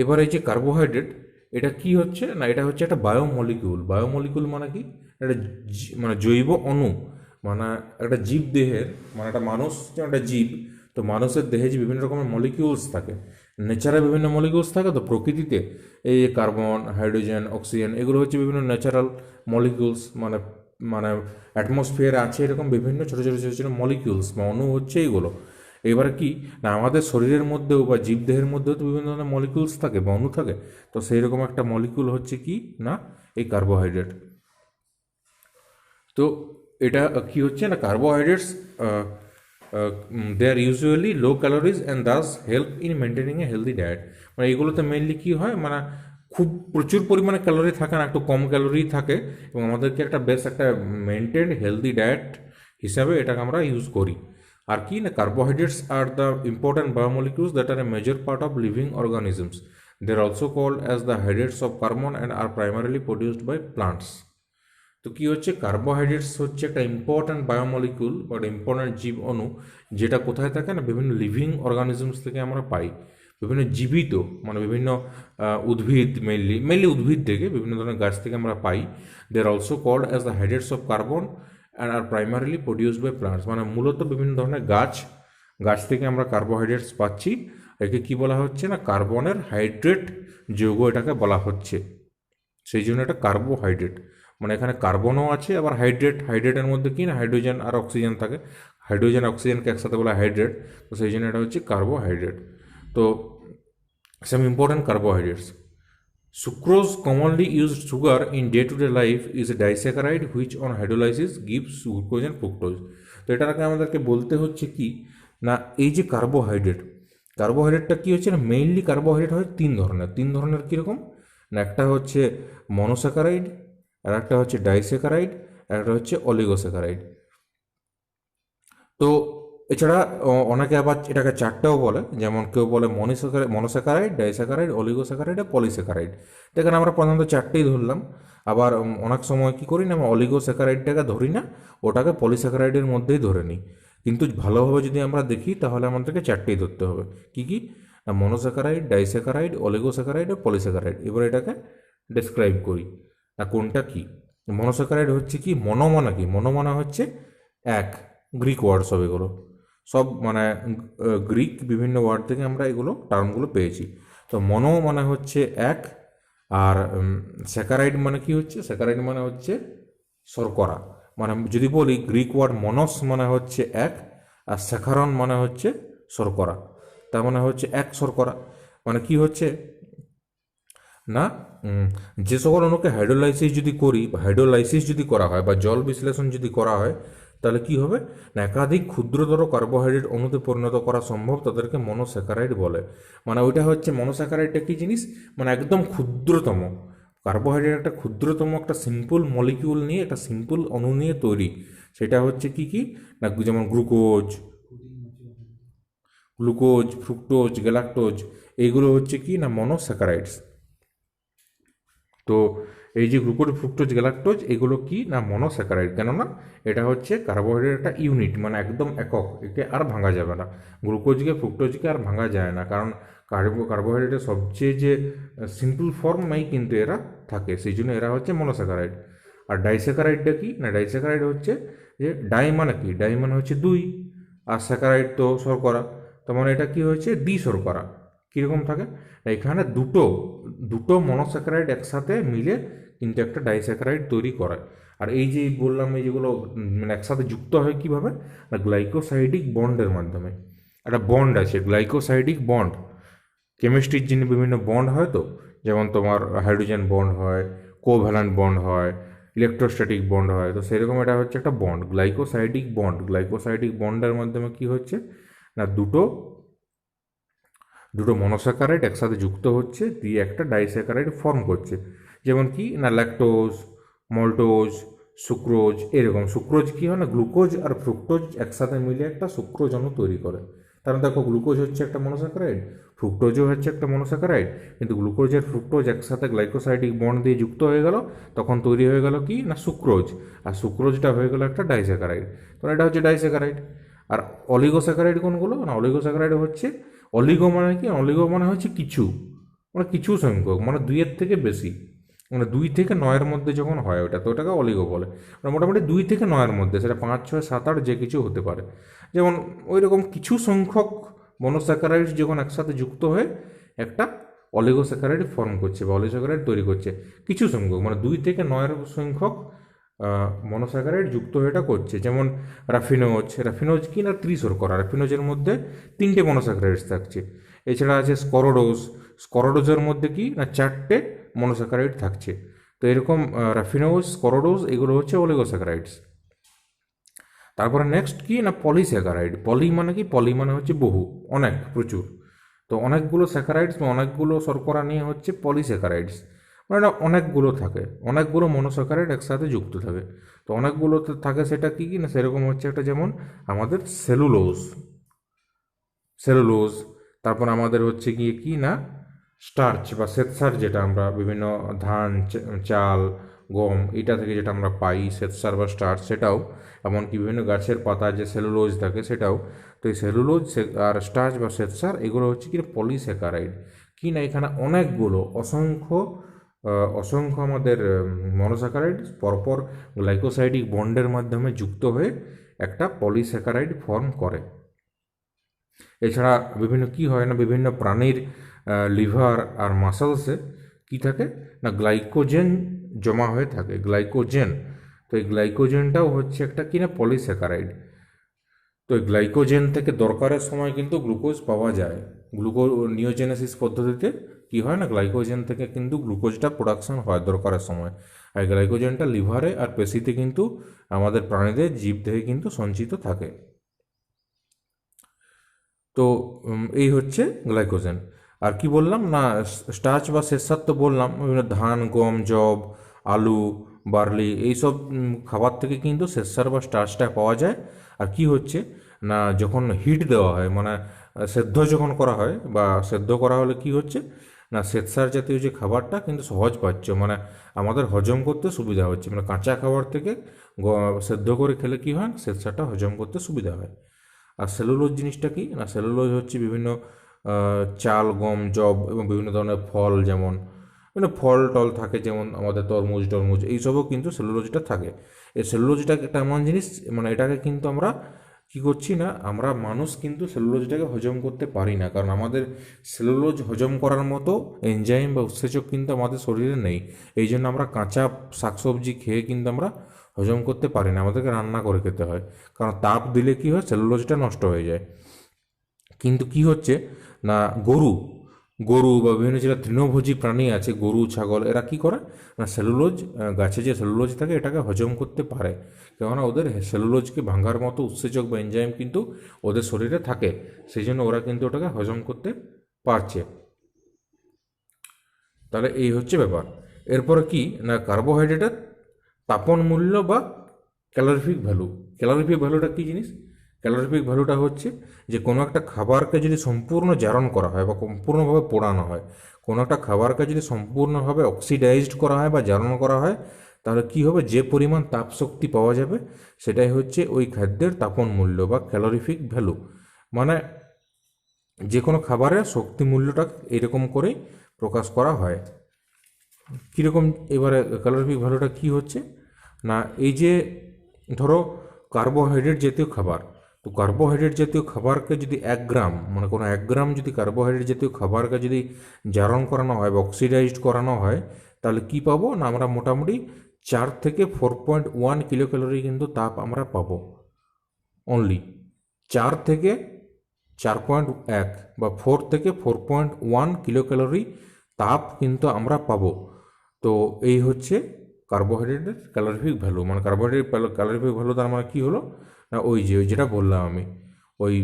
এবার এই যে কার্বোহাইড্রেট, এটা কি হচ্ছে না, এটা হচ্ছে একটা বায়োমলিকিউল। বায়োমলিকিউল মানে কি, একটা মানে জৈব অণু, মানে একটা জীব দেহের, মানে একটা মানুষ যেমন একটা জীব, তো মানুষের দেহে যে বিভিন্ন রকমের মলিকিউলস থাকে, নেচারে বিভিন্ন মলিকিউলস থাকে, তো প্রকৃতিতে এই যে কার্বন, হাইড্রোজেন, অক্সিজেন, এগুলো হচ্ছে বিভিন্ন ন্যাচারাল মলিকিউলস, মানে মানে অ্যাটমসফিয়ারে আছে এরকম বিভিন্ন ছোটো ছোটো ছোটো ছোটো মলিকিউলস বা অণু হচ্ছে এইগুলো। এবারে কি না, আমাদের শরীরের মধ্যেও বা জীবদেহের মধ্যেও তো বিভিন্ন ধরনের মলিকিউলস থাকে বা অণু থাকে, তো সেই রকম একটা মলিকিউল হচ্ছে কি না এই কার্বোহাইড্রেট। তো এটা কি হচ্ছে না, carbohydrates they are usually low calories and thus help in maintaining a healthy diet. মানে এগুলোতে মেনলি কী হয়, মানে খুব প্রচুর পরিমাণে ক্যালোরি থাকে না, একটু কম ক্যালোরি থাকে, এবং আমাদেরকে একটা বেশ একটা মেনটেন্ড হেলদি ডায়েট হিসাবে এটাকে আমরা ইউজ করি। আর কি না, carbohydrates are the important biomolecules that are a major part of living organisms. They are also called as the hydrates of carbon and are primarily produced by plants. তো কী হচ্ছে, কার্বোহাইড্রেটস হচ্ছে একটা ইম্পর্ট্যান্ট বায়োমলিকিউল বা ইম্পর্ট্যান্ট জীব অণু, যেটা কোথায় থাকে না, বিভিন্ন লিভিং অর্গানিজমস থেকে আমরা পাই, বিভিন্ন জীবিত, মানে বিভিন্ন উদ্ভিদ, মেনলি উদ্ভিদ থেকে, বিভিন্ন ধরনের গাছ থেকে আমরা পাই। They are also called as the hydrates of carbon and are primarily produced by plants. মানে মূলত বিভিন্ন ধরনের গাছ থেকে আমরা কার্বোহাইড্রেটস পাচ্ছি। একে কী বলা হচ্ছে না, কার্বনের হাইড্রেট যৌগ এটাকে বলা হচ্ছে, সেই জন্য এটা কার্বোহাইড্রেট। মানে এখানে কার্বনও আছে, আবার হাইড্রেটের মধ্যে কি না, হাইড্রোজেন আর অক্সিজেন থাকে, হাইড্রোজেন অক্সিজেনকে একসাথে বলা হাইড্রেট, তো সেই জন্য এটা হচ্ছে কার্বোহাইড্রেট। তো some important carbohydrates. Sucrose, commonly used sugar in day-to-day life, is a disaccharide which on hydrolysis gives glucose and fructose. তো এটার আগে আমাদেরকে বলতে হচ্ছে কি না, এই যে কার্বোহাইড্রেটটা কি হচ্ছে না, মেইনলি কার্বোহাইড্রেট হয় তিন ধরনের কীরকম না, একটা হচ্ছে মনোস্যাকারাইড, আর একটা হচ্ছে ডাইস্যাকারাইড, আর একটা হচ্ছে অলিগোস্যাকারাইড। তো এছাড়া অনেকে আবার এটাকে চারটাও বলে, যেমন কেউ বলে মনোস্যাকারাইড, ডাইস্যাকারাইড, অলিগোস্যাকারাইড আর পলিস্যাকারাইড। তো এখানে আমরা প্রধানত চারটেই ধরলাম। আবার অনেক সময় কী করি না, আমরা অলিগোস্যাকারাইডটাকে ধরি না, ওটাকে পলিস্যাকারাইডের মধ্যেই ধরে নিই। কিন্তু ভালোভাবে যদি আমরা দেখি তাহলে আমাদেরকে চারটেই ধরতে হবে। কী কী না, মনোস্যাকারাইড, ডাইস্যাকারাইড, অলিগোস্যাকারাইড আর পলিস্যাকারাইড। এবার এটাকে ডেসক্রাইব করি না কোনটা কি। মনোস্যাকারাইড হচ্ছে কি, মনো মানে হচ্ছে এক, গ্রিক ওয়ার্ড সব এগুলো, সব মানে গ্রিক বিভিন্ন ওয়ার্ড থেকে আমরা এগুলো টার্মগুলো পেয়েছি। তো মনো মানে হচ্ছে এক, আর স্যাকারাইড মানে কি হচ্ছে, স্যাকারাইড মানে হচ্ছে শর্করা, মানে যদি বলি গ্রিক ওয়ার্ড মনস মানে হচ্ছে এক, আর স্যাকারন মানে হচ্ছে শর্করা, তার মানে হচ্ছে এক শর্করা। মানে কি হচ্ছে না, যে সকল অণুকে হাইড্রোলাইসিস যদি করি বা হাইড্রোলাইসিস যদি করা হয় বা জল বিশ্লেষণ যদি করা হয়, তাহলে কি হবে না, একাধিক ক্ষুদ্রতর কার্বোহাইড্রেট অণুতে পরিণত করা সম্ভব, তাদেরকে মনোস্যাকারাইড বলে। মানে ওইটা হচ্ছে মনোস্যাকারাইডটা কি জিনিস, মানে একদম ক্ষুদ্রতম কার্বোহাইড্রেট, একটা ক্ষুদ্রতম একটা সিম্পল মলিকিউল নিয়ে, একটা সিম্পল অণু নিয়ে তৈরি। সেটা হচ্ছে কি কি না, যেমন গ্লুকোজ, ফ্রুক্টোজ, গ্যালাক্টোজ, এইগুলো হচ্ছে কি না মনোস্যাকারাইডস। তো এই যে গ্লুকোজ, ফ্রুক্টোজ, গ্যালাক্টোজ এগুলো কি না মনোস্যাকারাইড, কেননা এটা হচ্ছে কার্বোহাইড্রেট একটা ইউনিট, মানে একদম একক, একে আর ভাঙা যাবে না। গ্লুকোজকে, ফ্রুক্টোজকে আর ভাঙা যায় না, কারণ কার্বোহাইড্রেটের সবচেয়ে যে সিম্পল ফর্মই কিন্তু এরা থাকে, সেই জন্য এরা হচ্ছে মনোস্যাকারাইড। আর ডাইস্যাকারাইডটা কি না, ডাইস্যাকারাইড হচ্ছে যে ডাই মানে কি, ডাই মানে হচ্ছে দুই, আর স্যাকারাইড তো শর্করা, তার মানে এটা কি হচ্ছে দ্বি শর্করা। কীরকম থাকে, এখানে দুটো দুটো মনোস্যাকারাইড একসাথে মিলে কিন্তু একটা ডাইস্যাকারাইড তৈরি করে। আর এই যে বললাম এই যেগুলো মানে একসাথে যুক্ত হয় কীভাবে না, গ্লাইকোসাইডিক বন্ডের মাধ্যমে। একটা বন্ড আছে গ্লাইকোসাইডিক বন্ড, কেমিস্ট্রির জন্য বিভিন্ন বন্ড হয়, তো যেমন তোমার হাইড্রোজেন বন্ড হয়, কোভ্যালেন্ট বন্ড হয়, ইলেকট্রোস্ট্যাটিক বন্ড হয়, তো সেরকম এটা হচ্ছে একটা বন্ড, গ্লাইকোসাইডিক বন্ড। গ্লাইকোসাইডিক বন্ডের মাধ্যমে কি হচ্ছে না, দুটো দুটো মনোস্যাকারাইড একসাথে যুক্ত হচ্ছে, দিয়ে একটা ডাইস্যাকারাইড ফর্ম করছে। যেমন কি না ল্যাকটোজ, মল্টোজ, সুক্রোজ, এরকম। সুক্রোজ কি হয় না, গ্লুকোজ আর ফ্রুক্টোজ একসাথে মিলে একটা সুক্রোজ অণু তৈরি করে। কারণ দেখো গ্লুকোজ হচ্ছে একটা মনোস্যাকারাইড, ফ্রুক্টোজও হচ্ছে একটা মনোস্যাকারাইড, কিন্তু গ্লুকোজ আর ফ্রুক্টোজ একসাথে গ্লাইকোসাইডিক বন্ড দিয়ে যুক্ত হয়ে গেল, তখন তৈরি হয়ে গেল কি না সুক্রোজ, আর সুক্রোজটা হয়ে গেল একটা ডাইস্যাকারাইড। তো এটা হচ্ছে ডাইস্যাকারাইড। আর অলিগোস্যাকারাইড কোনগুলো না, অলিগোস্যাকারাইড হচ্ছে, অলিগো মানে কি, অলিগো মানে হচ্ছে কিছু, মানে কিছু সংখ্যক, মানে দুইয়ের থেকে বেশি, মানে 2 থেকে 9-এর মধ্যে যখন হয় ওটা, তো ওটাকে অলিগো বলে। মানে মোটামুটি 2 থেকে 9-এর মধ্যে, সেটা 5, 6, 7, 8 যে কিছু হতে পারে। যেমন ওই রকম কিছু সংখ্যক মনোস্যাকারাইড যখন একসাথে যুক্ত হয়ে একটা অলিগোস্যাকারাইড ফর্ম করছে বা অলিগোস্যাকারাইড তৈরি করছে, কিছু সংখ্যক মানে 2 থেকে 9 সংখ্যক মনোস্যাকারাইড যুক্ত হয়ে এটা করছে। যেমন রাফিনোজ, রাফিনোজ কি না ত্রিশর্করা, রাফিনোজের মধ্যে 3টে মনোস্যাকারাইডস থাকছে। এছাড়া আছে স্করোডোজ, স্করোডোজের মধ্যে কি না 4টে মনোস্যাকারাইড থাকছে। তো এরকম রাফিনোজ, স্করোডোজ এগুলো হচ্ছে অলিগোস্যাকারাইডস। তারপরে নেক্সট কি না পলিস্যাকারাইড। পলি মানে কি, পলি মানে হচ্ছে বহু, অনেক, প্রচুর। তো অনেকগুলো স্যাকারাইডস বা অনেকগুলো শর্করা নিয়ে হচ্ছে পলিস্যাকারাইডস। মানে অনেকগুলো থাকে, অনেকগুলো মনোস্যাকারাইড একসাথে যুক্ত থাকে। তো অনেকগুলো থাকে, সেটা কি কি না সেরকম হচ্ছে একটা, যেমন আমাদের সেলুলোজ, সেলুলোজ। তারপর আমাদের হচ্ছে গিয়ে কি না স্টার্চ বা শ্বেতসার, যেটা আমরা বিভিন্ন ধান, চাল, গম এটা থেকে যেটা আমরা পাই শ্বেতসার বা স্টার্চ, সেটাও। এমনকি বিভিন্ন গাছের পাতা যে সেলুলোজ থাকে সেটাও। তো এই সেলুলোজ আর স্টার্চ বা শ্বেতসার এগুলো হচ্ছে কি পলিস্যাকারাইড। কি না এখানে অনেকগুলো অসংখ্য আমাদের মনোস্যাকারাইড পরপর গ্লাইকোসাইডিক বন্ডের মাধ্যমে যুক্ত হয়ে একটা পলিস্যাকারাইড ফর্ম করে। এছাড়া বিভিন্ন কি হয় না, বিভিন্ন প্রাণীর লিভার আর মাসেলসে কি থাকে না গ্লাইকোজেন জমা হয়ে থাকে, গ্লাইকোজেন। তো এই গ্লাইকোজেনটাও হচ্ছে একটা কি না পলিস্যাকারাইড। তো এই গ্লাইকোজেন থেকে দরকারের সময় কিন্তু গ্লুকোজ পাওয়া যায়। নিওজেনেসিস পদ্ধতিতে কি হয় না, গ্লাইকোজেন থেকে কিন্তু গ্লুকোজটা প্রোডাকশন হয় দরকারের সময়। আর গ্লাইকোজেনটা লিভারে আর পেশিতে কিন্তু আমাদের প্রাণীদের জীবদেহে কিন্তু সঞ্চিত থাকে। তো এই হচ্ছে গ্লাইকোজেন। আর কি বললাম না, স্টার্চ বা শ্বেতসার তো বললাম, বিভিন্ন ধান, গম, যব, আলু, বার্লি এইসব খাবার থেকে কিন্তু শ্বেতসার বা স্টার্চটা পাওয়া যায়। আর কি হচ্ছে না, যখন হিট দেওয়া হয় মানে সেদ্ধ যখন করা হয় বা সেদ্ধ করা হলে কি হচ্ছে না, শ্বেতসার জাতীয় যে খাবারটা কিন্তু সহজ পাচ্ছ, মানে আমাদের হজম করতে সুবিধা হচ্ছে। মানে কাঁচা খাবার থেকে সেদ্ধ করে খেলে কি হয়, শ্বেতসারটা হজম করতে সুবিধা হয়। আর সেলুলোজ জিনিসটা কি না, সেলুলোজ হচ্ছে বিভিন্ন চাল, গম, যব এবং বিভিন্ন ধরনের ফল, যেমন বিভিন্ন ফল টল থাকে, যেমন আমাদের তরমুজ টরমুজ, এইসবও কিন্তু সেলুলোজটা থাকে। এই সেলুলোজটা একটা এমন জিনিস, মানে এটাকে কিন্তু আমরা কি করছি না, আমরা মানুষ কিন্তু সেলুলোজটাকে হজম করতে পারি না, কারণ আমাদের সেলুলোজ হজম করার মতো এনজাইম বা উৎসেচক কিন্তু আমাদের শরীরে নেই। এই জন্য আমরা কাঁচা শাকসবজি খেয়ে কিন্তু আমরা হজম করতে পারি না, আমাদেরকে রান্না করে খেতে হয়, কারণ তাপ দিলে কি হয়, সেলুলোজটা নষ্ট হয়ে যায়। কিন্তু কি হচ্ছে না, গরু গরু বা বিভিন্ন যেটা তৃণভোজী প্রাণী আছে, গরু ছাগল, এরা কি করে না, সেলুলোজ, গাছে যে সেলুলোজ থাকে এটাকে হজম করতে পারে, কেননা ওদের সেলুলোজকে ভাঙার মতো উৎসেচক বা এনজাইম কিন্তু ওদের শরীরে থাকে, সেই জন্য ওরা কিন্তু ওটাকে হজম করতে পারছে। তাহলে এই হচ্ছে ব্যাপার। এরপরে কি না, কার্বোহাইড্রেটের তাপন মূল্য বা ক্যালোরিফিক ভ্যালু। ক্যালোরিফিক ভ্যালুটা কী জিনিস? ক্যালোরিফিক ভ্যালুটা হচ্ছে যে কোনো একটা খাবারকে যদি সম্পূর্ণ জারণ করা হয় বা সম্পূর্ণভাবে পোড়ানো হয়, কোনো একটা খাবারকে যদি সম্পূর্ণভাবে অক্সিডাইজড করা হয় বা জারণ করা হয়, তাহলে কি হবে, যে পরিমাণ তাপ শক্তি পাওয়া যাবে সেটাই হচ্ছে ওই খাদ্যের তাপন মূল্য বা ক্যালোরিফিক ভ্যালু। মানে যে কোনো খাবারের শক্তি মূল্যটা এরকম করেই প্রকাশ করা হয়। কীরকম এবারে ক্যালোরিফিক ভ্যালুটা কী হচ্ছে না, এই যে ধরো কার্বোহাইড্রেট জাতীয় খাবার, তো কার্বোহাইড্রেট জাতীয় খাবারকে যদি 1 গ্রাম, মানে কোনো 1 গ্রাম যদি কার্বোহাইড্রেট জাতীয় খাবারকে যদি জারণ করানো হয় বা অক্সিডাইজড করানো হয়, তাহলে কি পাবো না, আমরা মোটামুটি 4 থেকে 4.1 কিলো ক্যালোরি কিন্তু তাপ আমরা পাবো। অনলি 4 থেকে 4.1 বা 4 থেকে 4.1 কিলো ক্যালোরি তাপ কিন্তু আমরা পাবো। তো এই হচ্ছে কার্বোহাইড্রেটের ক্যালোরিফিক ভ্যালু, মানে কার্বোহাইড্রেট ক্যালোরিফিক ভ্যালু তার মানে কী হলো না, ওই যেটা বললাম আমি, ওই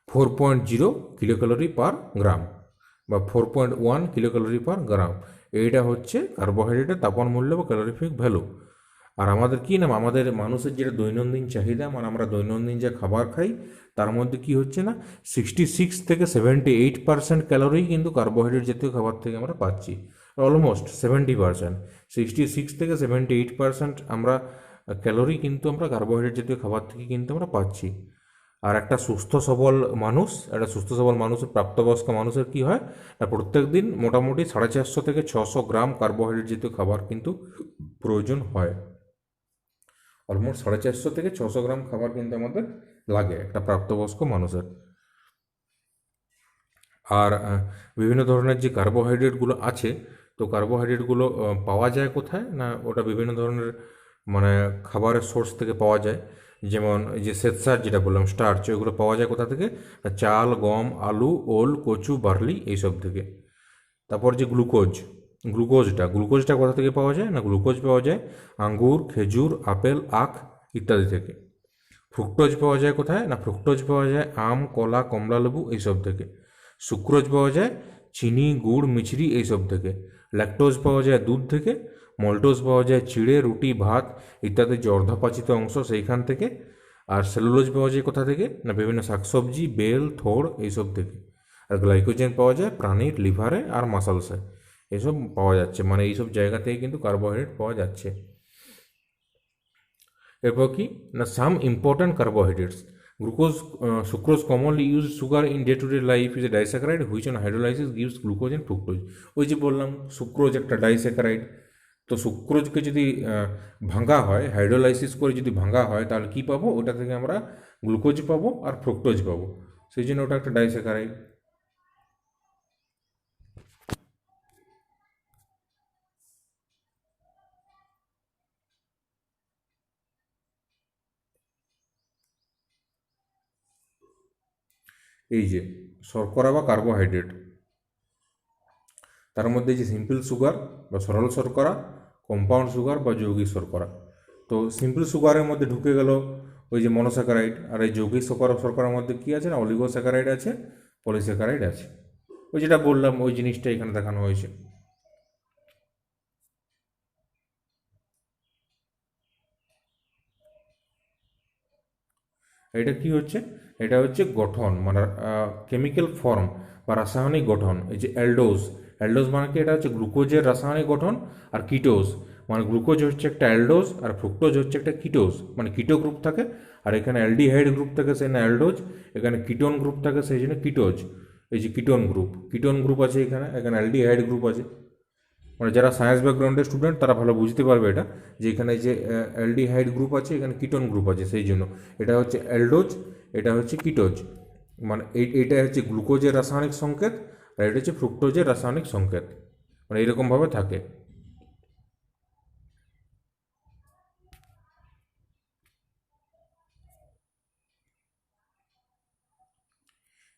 4.0 কিলো ক্যালোরি পার গ্রাম বা 4.1 কিলো ক্যালোরি পার গ্রাম, এইটা হচ্ছে কার্বোহাইড্রেটের তাপন মূল্য বা ক্যালোরিফিক ভ্যালু। আর আমাদের কি না, আমাদের মানুষের যেটা দৈনন্দিন চাহিদা, মানে আমরা দৈনন্দিন যে খাবার খাই তার মধ্যে কি হচ্ছে না, 66 থেকে 78% ক্যালোরি কিন্তু কার্বোহাইড্রেট জাতীয় খাবার থেকে আমরা পাচ্ছি। অলমোস্ট 70%, 66 থেকে 78% আমরা ক্যালোরি কিন্তু আমরা কার্বোহাইড্রেট জাতীয় খাবার থেকে কিন্তু আমরা পাচ্ছি। আর একটা সুস্থ সবল মানুষ, একটা সুস্থ সবল মানুষের, প্রাপ্তবয়স্ক মানুষের কি হয় না, প্রত্যেক দিন মোটামুটি 450 থেকে 600 গ্রাম কার্বোহাইড্রেট জাতীয় খাবার কিন্তু প্রয়োজন হয়। অলমোস্ট 450 থেকে 600 গ্রাম খাবার কিন্তু আমাদের লাগে একটা প্রাপ্তবয়স্ক মানুষের। আর বিভিন্ন ধরনের যে কার্বোহাইড্রেটগুলো আছে, তো কার্বোহাইড্রেটগুলো পাওয়া যায় কোথায় না, ওটা বিভিন্ন ধরনের মানে খাবারের সোর্স থেকে পাওয়া যায়। যেমন এই যে শ্বেতসার যেটা বললাম, স্টার্চ, ওইগুলো পাওয়া যায় কোথা থেকে না, চাল, গম, আলু, ওল, কচু, বার্লি এইসব থেকে। তারপর যে গ্লুকোজটা কোথা থেকে পাওয়া যায় না, গ্লুকোজ পাওয়া যায় আঙ্গুর, খেজুর, আপেল, আখ ইত্যাদি থেকে। ফ্রুক্টোজ পাওয়া যায় কোথায় না, ফ্রুক্টোজ পাওয়া যায় আম, কলা, কমলালেবু এইসব থেকে। সুক্রোজ পাওয়া যায় চিনি, গুড়, মিছরি এইসব থেকে। ল্যাকটোজ পাওয়া যায় দুধ থেকে। মল্টোজ পাওয়া যায় চিড়ে, রুটি, ভাত ইত্যাদি যে অর্ধপাচিত অংশ সেইখান থেকে। আর সেলুলোজ পাওয়া যায় কোথা থেকে না, বিভিন্ন শাকসবজি, বেল, থোড় এইসব থেকে। আর গ্লাইকোজেন পাওয়া যায় প্রাণীর লিভারে আর মাসলসে, এসব পাওয়া যাচ্ছে, মানে এইসব জায়গা থেকে কিন্তু কার্বোহাইড্রেট পাওয়া যাচ্ছে। এরপর কি না, some important carbohydrates, glucose, sucrose commonly use sugar in day to day life is a disaccharide which on hydrolysis gives glucose and fructose. ওই যে বললাম সুক্রোজ একটা ডাইস্যাকারাইড, তো সুক্রোজকে যদি ভাঙা হয়, হাইড্রোলাইসিস করে যদি ভাঙা হয়, তাহলে কি পাবো, ওটা থেকে আমরা গ্লুকোজ পাবো আর ফ্রুক্টোজ পাবো, সেই জন্য ওটা একটা ডাইস্যাকারাইড। এই যে শর্করা বা কার্বোহাইড্রেট, তার মধ্যে যে সিম্পল সুগার বা সরল শর্করা, কম্পাউন্ড সুগার বা যৌগিক শর্করা। তো সিম্পল সুগারের মধ্যে ঢুকে গেল ওই যে মনোস্যাকারাইড, আর এই যৌগিক শর্করার মধ্যে কী আছে না, অলিগোস্যাকারাইড আছে, পলিস্যাকারাইড আছে। ওই যেটা বললাম ওই জিনিসটা এখানে দেখানো হয়েছে। এটা কি হচ্ছে, এটা হচ্ছে গঠন, মানে কেমিক্যাল ফর্ম বা রাসায়নিক গঠন। এই যে অ্যালডোজ, অ্যালডোজ মানে কি, এটা হচ্ছে গ্লুকোজের রাসায়নিক গঠন। আর কিটোজ মানে গ্লুকোজ হচ্ছে একটা অ্যালডোজ আর ফ্রুক্টোজ হচ্ছে একটা কিটোজ, মানে কিটো গ্রুপ থাকে। আর এখানে অ্যালডিহাইড গ্রুপ থাকে সেই জন্য অ্যালডোজ, এখানে কিটোন গ্রুপ থাকে সেই জন্য কিটোজ। এই যে কিটোন গ্রুপ আছে এখানে, এখানে অ্যালডিহাইড গ্রুপ আছে। মানে যারা সায়েন্স ব্যাকগ্রাউন্ডের স্টুডেন্ট তারা ভালো বুঝতে পারবে এটা, যে এখানে যে অ্যালডিহাইড গ্রুপ আছে, এখানে কিটোন গ্রুপ আছে, সেই জন্য এটা হচ্ছে অ্যালডোজ, এটা হচ্ছে কিটোজ। মানে এইটা হচ্ছে গ্লুকোজের রাসায়নিক সংকেত, আর এটা হচ্ছে ফ্রুক্টোজের রাসায়নিক সংকেত, মানে এইরকমভাবে থাকে।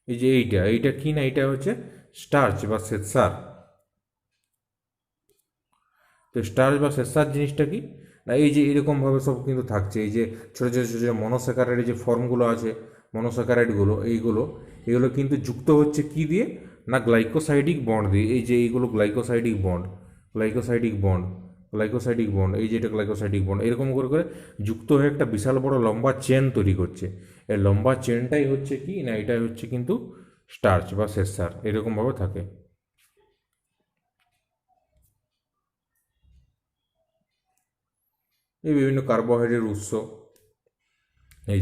এই যে এইটা কি না, এইটা হচ্ছে স্টার্চ বা শ্বেতসার। তো স্টার্চ বা শ্বেতসার জিনিসটা কি না, এই যে এরকমভাবে সব কিন্তু থাকছে, এই যে ছোটো ছোটো ছোটো ছোটো মনোস্যাকারাইডের যে ফর্মগুলো আছে, মনোস্যাকারাইডগুলো এইগুলো কিন্তু যুক্ত হচ্ছে কি দিয়ে না, গ্লাইকোসাইডিক বন্ড দিয়ে। এই যে এইগুলো glycosidic bond, glycosidic bond, glycosidic bond, এই যে এটা গ্লাইকোসাইডিক বন্ড, এরকম করে করে যুক্ত হয়ে একটা বিশাল বড় লম্বা চেন তৈরি করছে। এই লম্বা চেনটাই হচ্ছে কি না, এটাই হচ্ছে কিন্তু স্টার্চ বা শ্বেতসার, এরকমভাবে থাকে। এই বিভিন্ন কার্বোহাইড্রেট উৎস, এই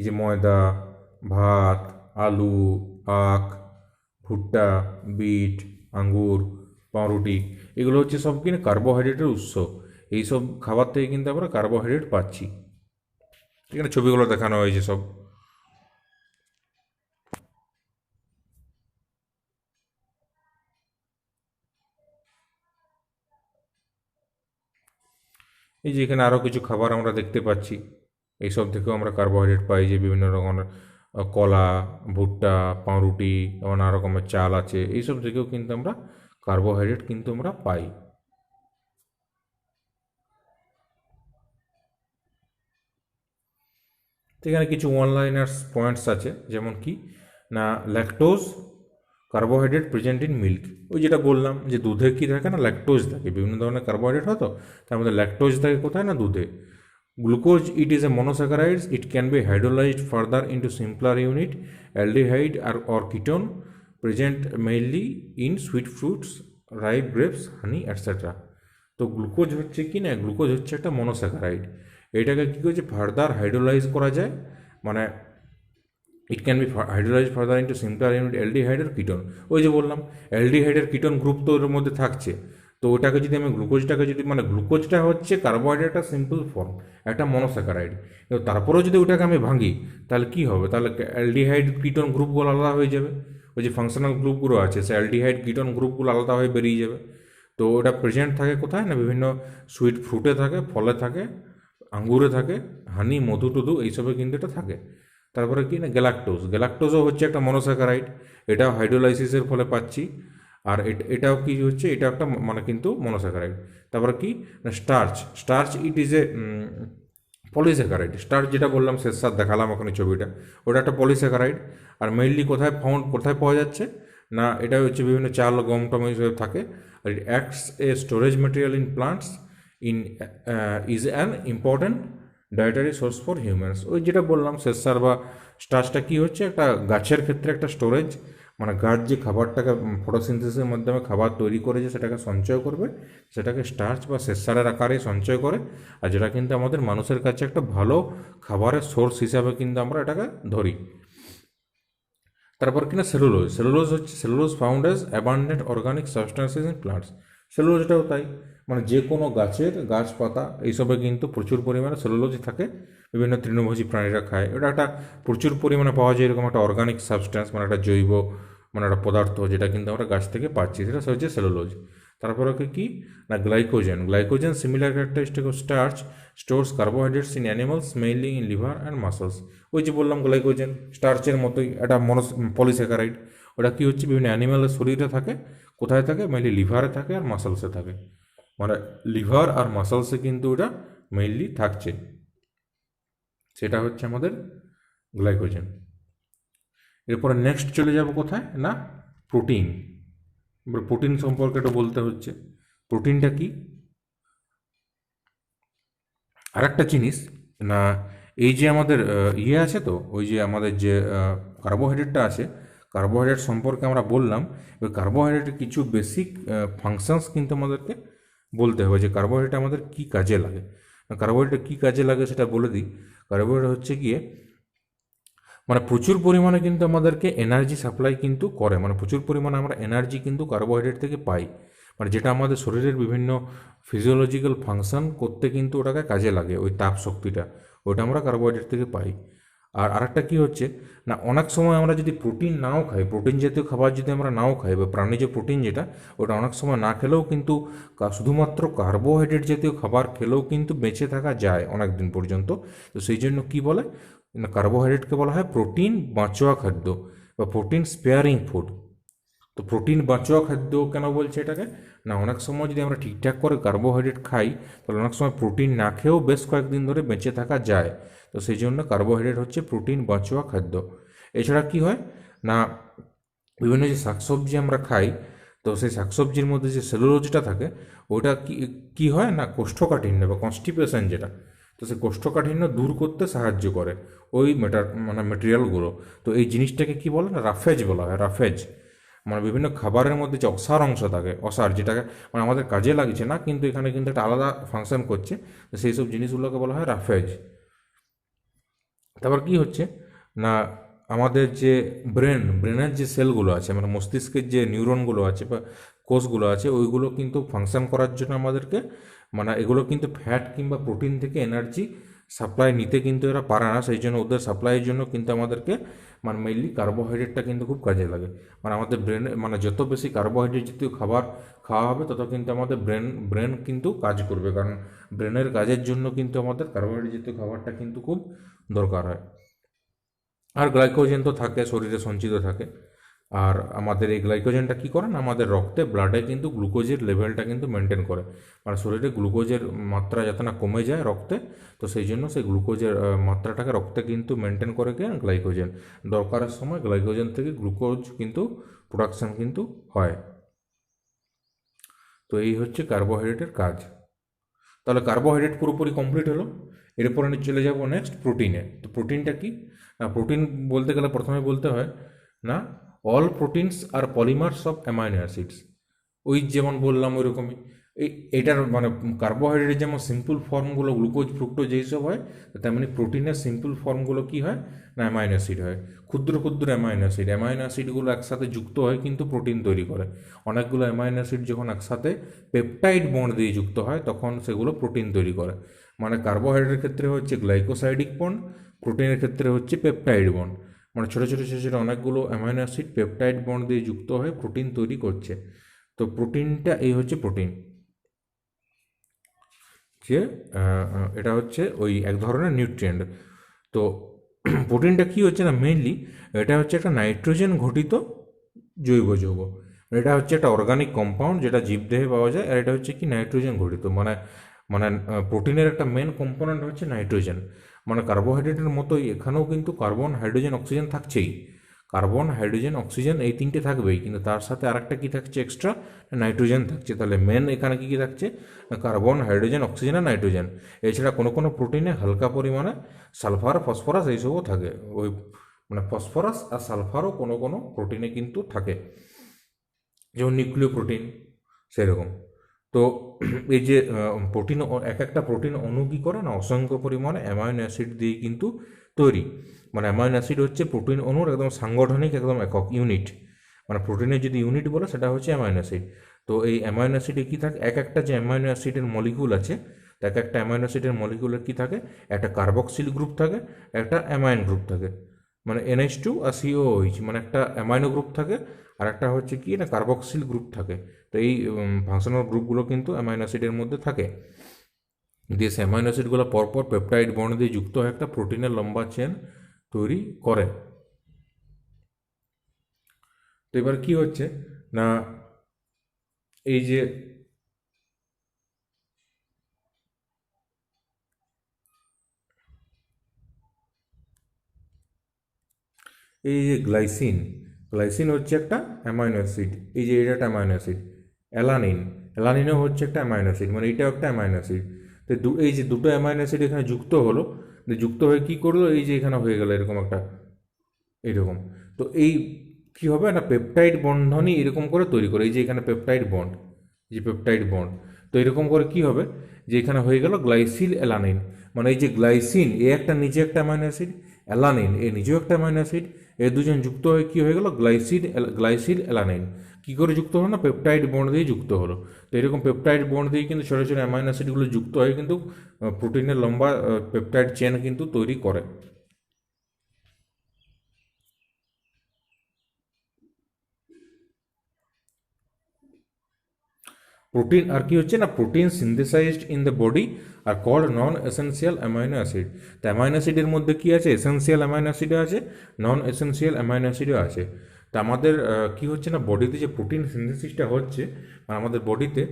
যে ময়দা, ভাত, আলু, আখ, ভুট্টা, বিট, আঙ্গুর, পাউরুটি, এগুলো হচ্ছে সব কিনা কার্বোহাইড্রেটের উৎস। এইসব খাবার থেকে কিন্তু আমরা কার্বোহাইড্রেট পাচ্ছি। এখানে ছবিগুলো দেখানো হয়েছে সব। এই যে এখানে আরও কিছু খাবার আমরা দেখতে পাচ্ছি, এইসব থেকেও আমরা কার্বোহাইড্রেট পাই, যে বিভিন্ন রকমের কলা, ভুট্টা, পাউরুটি, এবং নানা রকমের চাল আছে, এইসব থেকেও কিন্তু আমরা কার্বোহাইড্রেট কিন্তু আমরা পাই। তো এখানে কিছু ওয়ান লাইনার্স পয়েন্টস আছে, যেমন কি না, lactose carbohydrate present in milk. ওই যেটা বললাম যে দুধে কি থাকে না, ল্যাকটোজ থাকে, বিভিন্ন ধরনের কার্বোহাইড্রেট হয়, তো তার মধ্যে ল্যাকটোজ থাকে কোথায় না, দুধে। Glucose, it is a monosaccharides, it can be hydrolyzed further into simpler unit, aldehyde or ketone, present mainly in sweet fruits, ripe grapes, honey, etc. তো গ্লুকোজ হচ্ছে কি না, গ্লুকোজ হচ্ছে একটা মনোস্যাকারাইড। এটাকে কী করছে, ফার্দার হাইড্রোলাইজ করা যায়, মানে it can be hydrolyse further into simpler unit aldehyde আর কিটোন। ওই যে বললাম অ্যালডিহাইড আর কিটোন গ্রুপ তো ওর মধ্যে থাকছে। তো ওটাকে যদি আমি গ্লুকোজটাকে যদি, মানে গ্লুকোজটা হচ্ছে কার্বোহাইড্রেটের সিম্পল ফর্ম, একটা মনোস্যাকারাইড, কিন্তু তারপরেও যদি ওটাকে আমি ভাঙি, তাহলে কি হবে, তাহলে অ্যালডিহাইড কিটোন গ্রুপগুলো আলাদা হয়ে যাবে। ওই যে ফাংশনাল গ্রুপগুলো আছে, সে অ্যালডিহাইড কিটোন গ্রুপগুলো আলাদা হয়ে বেরিয়ে যাবে। তো ওটা প্রেজেন্ট থাকে কোথায় না, বিভিন্ন সুইট ফ্রুটে থাকে, ফলে থাকে, আঙ্গুরে থাকে, হানি, মধু টধু, এইসবে কিন্তু এটা থাকে। তারপরে কি না, গ্যালাক্টোজও হচ্ছে একটা মনোস্যাকারাইড, এটাও হাইড্রোলাইসিসের ফলে পাচ্ছি। আর এটাও কি হচ্ছে, এটা একটা মানে কিন্তু মনোস্যাকারাইড। তারপরে কি না, starch it is a polysaccharide. Starch যেটা বললাম, শেষ দেখালাম ওখানে ছবিটা, ওটা একটা পলিস্যাকারাইড। আর মেইনলি কোথায় পাওয়া যাচ্ছে না, এটা হচ্ছে বিভিন্ন চাল, গম টম এইসব থাকে। আর it acts a storage material in plants, in is an important dietary source for humans. ওই যেটা বললাম, শেষসার বা স্টার্চটা কী হচ্ছে, একটা গাছের ক্ষেত্রে একটা স্টোরেজ, মানে গাছ যে খাবারটাকে ফটোসিনথেসিসের মাধ্যমে খাবার তৈরি করে যে সেটাকে সঞ্চয় করবে, সেটাকে স্টার্চ বা শেষসারের আকারে সঞ্চয় করে। আর যেটা কিন্তু আমাদের মানুষের কাছে একটা ভালো খাবারের সোর্স হিসাবে কিন্তু আমরা এটাকে ধরি। তারপর কিনা cellulose found as abundant organic substances in plants. সেলুলোজটাও তাই, মানে যে কোনো গাছপাতা এইসবে কিন্তু প্রচুর পরিমাণে সেলুলোজ থাকে, বিভিন্ন তৃণভোজী প্রাণীরা খায়। এটা একটা প্রচুর পরিমাণে পাওয়া যায় এরকম একটা অর্গানিক সাবস্টেন্স, মানে একটা জৈব, মানে একটা পদার্থ যেটা কিন্তু আমরা গাছ থেকে পাচ্ছি, সেটা হচ্ছে সেলুলোজ। তারপরে কি না, glycogen similar characteristic of starch, stores carbohydrates in animals mainly in liver and muscles. ওই যে বললাম গ্লাইকোজেন স্টার্চের মতোই একটা পলিস্যাকারাইড। ওটা কি হচ্ছে, বিভিন্ন অ্যানিমালের শরীরে থাকে, কোথায় থাকে, মেইনলি লিভারে থাকে আর মাসলসে থাকে, মানে লিভার আর মাসলসে কিন্তু ওটা মেইনলি থাকছে। সেটা হচ্ছে আমাদের গ্লাইকোজেন। এরপরে নেক্সট চলে যাব কোথায় না, প্রোটিন। প্রোটিন সম্পর্কে একটু বলতে হচ্ছে, প্রোটিনটা কি। আর একটা জিনিস না, এই যে আমাদের ইয়ে আছে, তো ওই যে আমাদের যে কার্বোহাইড্রেটটা আছে, কার্বোহাইড্রেট সম্পর্কে আমরা বললাম, ওই কার্বোহাইড্রেটের কিছু বেসিক ফাংশনস কিন্তু আমাদেরকে বলতে হবে, যে কার্বোহাইড্রেট আমাদের কী কাজে লাগে। কার্বোহাইড্রেট কী কাজে লাগে সেটা বলে দিই। কার্বোহাইড্রেট হচ্ছে গিয়ে, মানে প্রচুর পরিমাণে কিন্তু আমাদেরকে এনার্জি সাপ্লাই কিন্তু করে, মানে প্রচুর পরিমাণে আমরা এনার্জি কিন্তু কার্বোহাইড্রেট থেকে পাই, মানে যেটা আমাদের শরীরের বিভিন্ন ফিজিওলজিক্যাল ফাংশন করতে কিন্তু ওটাকে কাজে লাগে, ওই তাপ শক্তিটা, ওটা আমরা কার্বোহাইড্রেট থেকে পাই। আর আরেকটা কী হচ্ছে না, অনেক সময় আমরা যদি প্রোটিন নাও খাই, প্রোটিন জাতীয় খাবার যদি আমরা নাও খাই বা প্রাণীজ প্রোটিন যেটা, ওটা অনেক সময় না খেলেও কিন্তু শুধুমাত্র কার্বোহাইড্রেট জাতীয় খাবার খেলেও কিন্তু বেঁচে থাকা যায় অনেক দিন পর্যন্ত। তো সেই জন্য কী বলে না, কার্বোহাইড্রেটকে বলা হয় প্রোটিন বাঁচোয়া খাদ্য বা প্রোটিন স্পেয়ারিং ফুড। তো প্রোটিন বাঁচোয়া খাদ্য কেন বলছে এটাকে না, অনেক সময় যদি আমরা ঠিকঠাক করে কার্বোহাইড্রেট খাই তাহলে অনেক সময় প্রোটিন না খেয়েও বেশ কয়েকদিন ধরে বেঁচে থাকা যায়। তো সেই জন্য কার্বোহাইড্রেট হচ্ছে প্রোটিন বাঁচোয়া খাদ্য। এছাড়া কি হয় না, বিভিন্ন যে শাকসবজি আমরা খাই, তো সেই শাকসবজির মধ্যে যে সেলুলোজটা থাকে ওটা কি হয় না, কোষ্ঠকাঠিন্য বা কনস্টিপেশন যেটা, তো সেই কোষ্ঠকাঠিন্য দূর করতে সাহায্য করে ওই মেটেরিয়ালগুলো। তো এই জিনিসটাকে কি বলে না, রাফেজ বলা হয়, রাফেজ। মানে বিভিন্ন খাবারের মধ্যে যে অসার অংশ থাকে, অসার যেটাকে মানে আমাদের কাজে লাগছে না কিন্তু এখানে কিন্তু একটা আলাদা ফাংশন করছে, তো সেই সব জিনিসগুলোকে বলা হয় রাফেজ। তারপর কি হচ্ছে না, আমাদের যে ব্রেনের যে সেলগুলো আছে, মানে মস্তিষ্কের যে নিউরনগুলো আছে বা কোষগুলো আছে, ওইগুলো কিন্তু ফাংশন করার জন্য আমাদেরকে মানে এগুলো কিন্তু ফ্যাট কিংবা প্রোটিন থেকে এনার্জি সাপ্লাই নিতে কিন্তু এরা পারে না, সেই জন্য ওদের সাপ্লাইয়ের জন্য কিন্তু আমাদেরকে মানে মেইনলি কার্বোহাইড্রেটটা কিন্তু খুব কাজে লাগে। মানে আমাদের ব্রেনে মানে যত বেশি কার্বোহাইড্রেট জাতীয় খাবার খাওয়া হবে তত কিন্তু আমাদের ব্রেন কিন্তু কাজ করবে, কারণ ব্রেনের কাজের জন্য কিন্তু আমাদের কার্বোহাইড্রেট জাতীয় খাবারটা কিন্তু খুব দরকার হয়। আর গ্লাইকোজেন তো থাকে, শরীরে সঞ্চিত থাকে। আর আমাদের এই গ্লাইকোজেনটা কী করে না, আমাদের রক্তে ব্লাডে কিন্তু গ্লুকোজের লেভেলটা কিন্তু মেনটেন করে, মানে শরীরে গ্লুকোজের মাত্রা যাতে না কমে যায় রক্তে, তো সেই জন্য সেই গ্লুকোজের মাত্রাটাকে রক্তে কিন্তু মেনটেন করে কে গ্লাইকোজেন। দরকারের সময় গ্লাইকোজেন থেকে গ্লুকোজ কিন্তু প্রোডাকশান কিন্তু হয়। তো এই হচ্ছে কার্বোহাইড্রেটের কাজ। তাহলে কার্বোহাইড্রেট পুরোপুরি কমপ্লিট হলো। এরপর আমি চলে যাব নেক্সট প্রোটিনে। তো প্রোটিনটা কি না, প্রোটিন বলতে গেলে প্রথমে বলতে হয় না, all proteins are polymers of amino acids. ওই যেমন বললাম ওই রকমই এটার মানে কার্বোহাইড্রেটের যেমন সিম্পল ফর্মগুলো গ্লুকোজ ফ্রুক্টোজ যেইসব হয়, তেমনি প্রোটিনের সিম্পল ফর্মগুলো কি হয় না, অ্যামাইনো অ্যাসিড হয়। ক্ষুদ্র ক্ষুদ্র অ্যামাইনো অ্যাসিডগুলো একসাথে যুক্ত হয় কিন্তু প্রোটিন তৈরি করে। অনেকগুলো অ্যামাইনো অ্যাসিড যখন একসাথে পেপটাইড বন্ড দিয়ে যুক্ত হয় তখন সেগুলো প্রোটিন তৈরি করে। মানে কার্বোহাইড্রেটের ক্ষেত্রে হচ্ছে গ্লাইকোসাইডিক বন্ড, প্রোটিনের ক্ষেত্রে হচ্ছে পেপটাইড বন্ড। মানে ছোটো ছোটো ছোটো ছোটো অনেকগুলো অ্যামাইনো অ্যাসিড পেপটাইড বন্ড দিয়ে যুক্ত হয়ে প্রোটিন তৈরি করছে। তো প্রোটিনটা এই হচ্ছে প্রোটিন, যে এটা হচ্ছে ওই এক ধরনের নিউট্রিয়েন্ট। তো প্রোটিনটা কি হচ্ছে না, মেইনলি এটা হচ্ছে একটা নাইট্রোজেন ঘটিত জৈব যৌগ। এটা হচ্ছে একটা অর্গানিক কম্পাউন্ড যেটা জীবদেহে পাওয়া যায়, আর এটা হচ্ছে কি নাইট্রোজেন ঘটিত। মানে মানে প্রোটিনের একটা মেন কম্পোনেন্ট হচ্ছে নাইট্রোজেন। মানে কার্বোহাইড্রেটের মতোই এখানেও কিন্তু কার্বন হাইড্রোজেন অক্সিজেন থাকছেই। কার্বন হাইড্রোজেন অক্সিজেন এই তিনটে থাকবেই, কিন্তু তার সাথে আরেকটা কী থাকছে এক্সট্রা, নাইট্রোজেন থাকছে। তাহলে মেন এখানে কী কী থাকছে, কার্বন হাইড্রোজেন অক্সিজেন আর নাইট্রোজেন। এছাড়া কোনো কোনো প্রোটিনে হালকা পরিমাণে সালফার ফসফরাস এইসবও থাকে। ওই মানে ফসফরাস আর সালফারও কোনো কোনো প্রোটিনে কিন্তু থাকে, যেমন নিউক্লিয় প্রোটিন সেরকম। তো এই যে প্রোটিন, এক একটা প্রোটিন অণু কী করে না, অসংখ্য পরিমাণে অ্যামাইনো অ্যাসিড দিয়ে কিন্তু তৈরি। মানে অ্যামাইনো অ্যাসিড হচ্ছে প্রোটিন অণুর একদম সাংগঠনিক একদম একক ইউনিট। মানে প্রোটিনের যদি ইউনিট বলে সেটা হচ্ছে অ্যামাইনো অ্যাসিড। তো এই অ্যামাইনো অ্যাসিডে কী থাকে, এক একটা যে অ্যামাইনো অ্যাসিডের মলিকুল আছে, তো এক একটা অ্যামাইনো অ্যাসিডের মলিকুলের কী থাকে, একটা কার্বক্সিল গ্রুপ থাকে, একটা অ্যামাইন গ্রুপ থাকে। মানে NH2 আর COOH, মানে একটা অ্যামাইনো গ্রুপ থাকে আর একটা হচ্ছে কি না কার্বক্সিল গ্রুপ থাকে। তো এই ফাংশনাল গ্রুপগুলো কিন্তু অ্যামাইনো অ্যাসিডের মধ্যে থাকে। দিয়ে সে অ্যামাইনো অ্যাসিডগুলো পরপর পেপটাইড বন্ড দিয়ে যুক্ত হয়ে একটা প্রোটিনের লম্বা চেন তৈরি করে। তো এবার কি হচ্ছে না, এই যে এই যে গ্লাইসিন, গ্লাইসিন হচ্ছে একটা অ্যামাইনো অ্যাসিড। এই যে এটা একটা অ্যামাইনো অ্যাসিড। অ্যালানিন, অ্যালানিনও হচ্ছে একটা অ্যামাইনো অ্যাসিড, মানে এটাও একটা অ্যামাইনো অ্যাসিড। তো এই যে দুটো অ্যামাইনো অ্যাসিড এখানে যুক্ত হলো, যুক্ত হয়ে কী করলো, এই যে এখানে হয়ে গেল এরকম একটা এইরকম। তো এই কী হবে না, পেপটাইড বন্ধনই এরকম করে তৈরি করে। এই যে এখানে পেপটাইড বন্ড, এই যে পেপটাইড বন্ড, তো এরকম করে কি হবে যে এখানে হয়ে গেল গ্লাইসিল অ্যালানিন। মানে এই যে গ্লাইসিন এ একটা নিজে একটা অ্যামাইনো অ্যাসিড, অ্যালানিন এ নিজেও একটা অ্যামাইনো অ্যাসিড, এ দুজন যুক্ত হয়ে কী হয়ে গেল গ্লাইসিল অ্যালানিন। কী করে যুক্ত হলো না, পেপটাইড বন্ড দিয়ে যুক্ত হলো। তো এরকম পেপটাইড বন্ড দিয়ে কিন্তু ছোটো ছোটো অ্যামাইনো অ্যাসিডগুলো যুক্ত হয়ে কিন্তু প্রোটিনের লম্বা পেপটাইড চেন কিন্তু তৈরি করে। প্রোটিন আর কি হচ্ছে না, protein synthesised in the body are called non essential amino acid. তো অ্যামাইনো অ্যাসিডের মধ্যে কি আছে, এসেন্সিয়াল অ্যামাইনো অ্যাসিডও আছে, নন এসেন্সিয়াল অ্যামাইনো অ্যাসিডও আছে। তা আমাদের কি হচ্ছে না, বডিতে যে প্রোটিন সিনথেসিসটা হচ্ছে আমাদের বডিতে,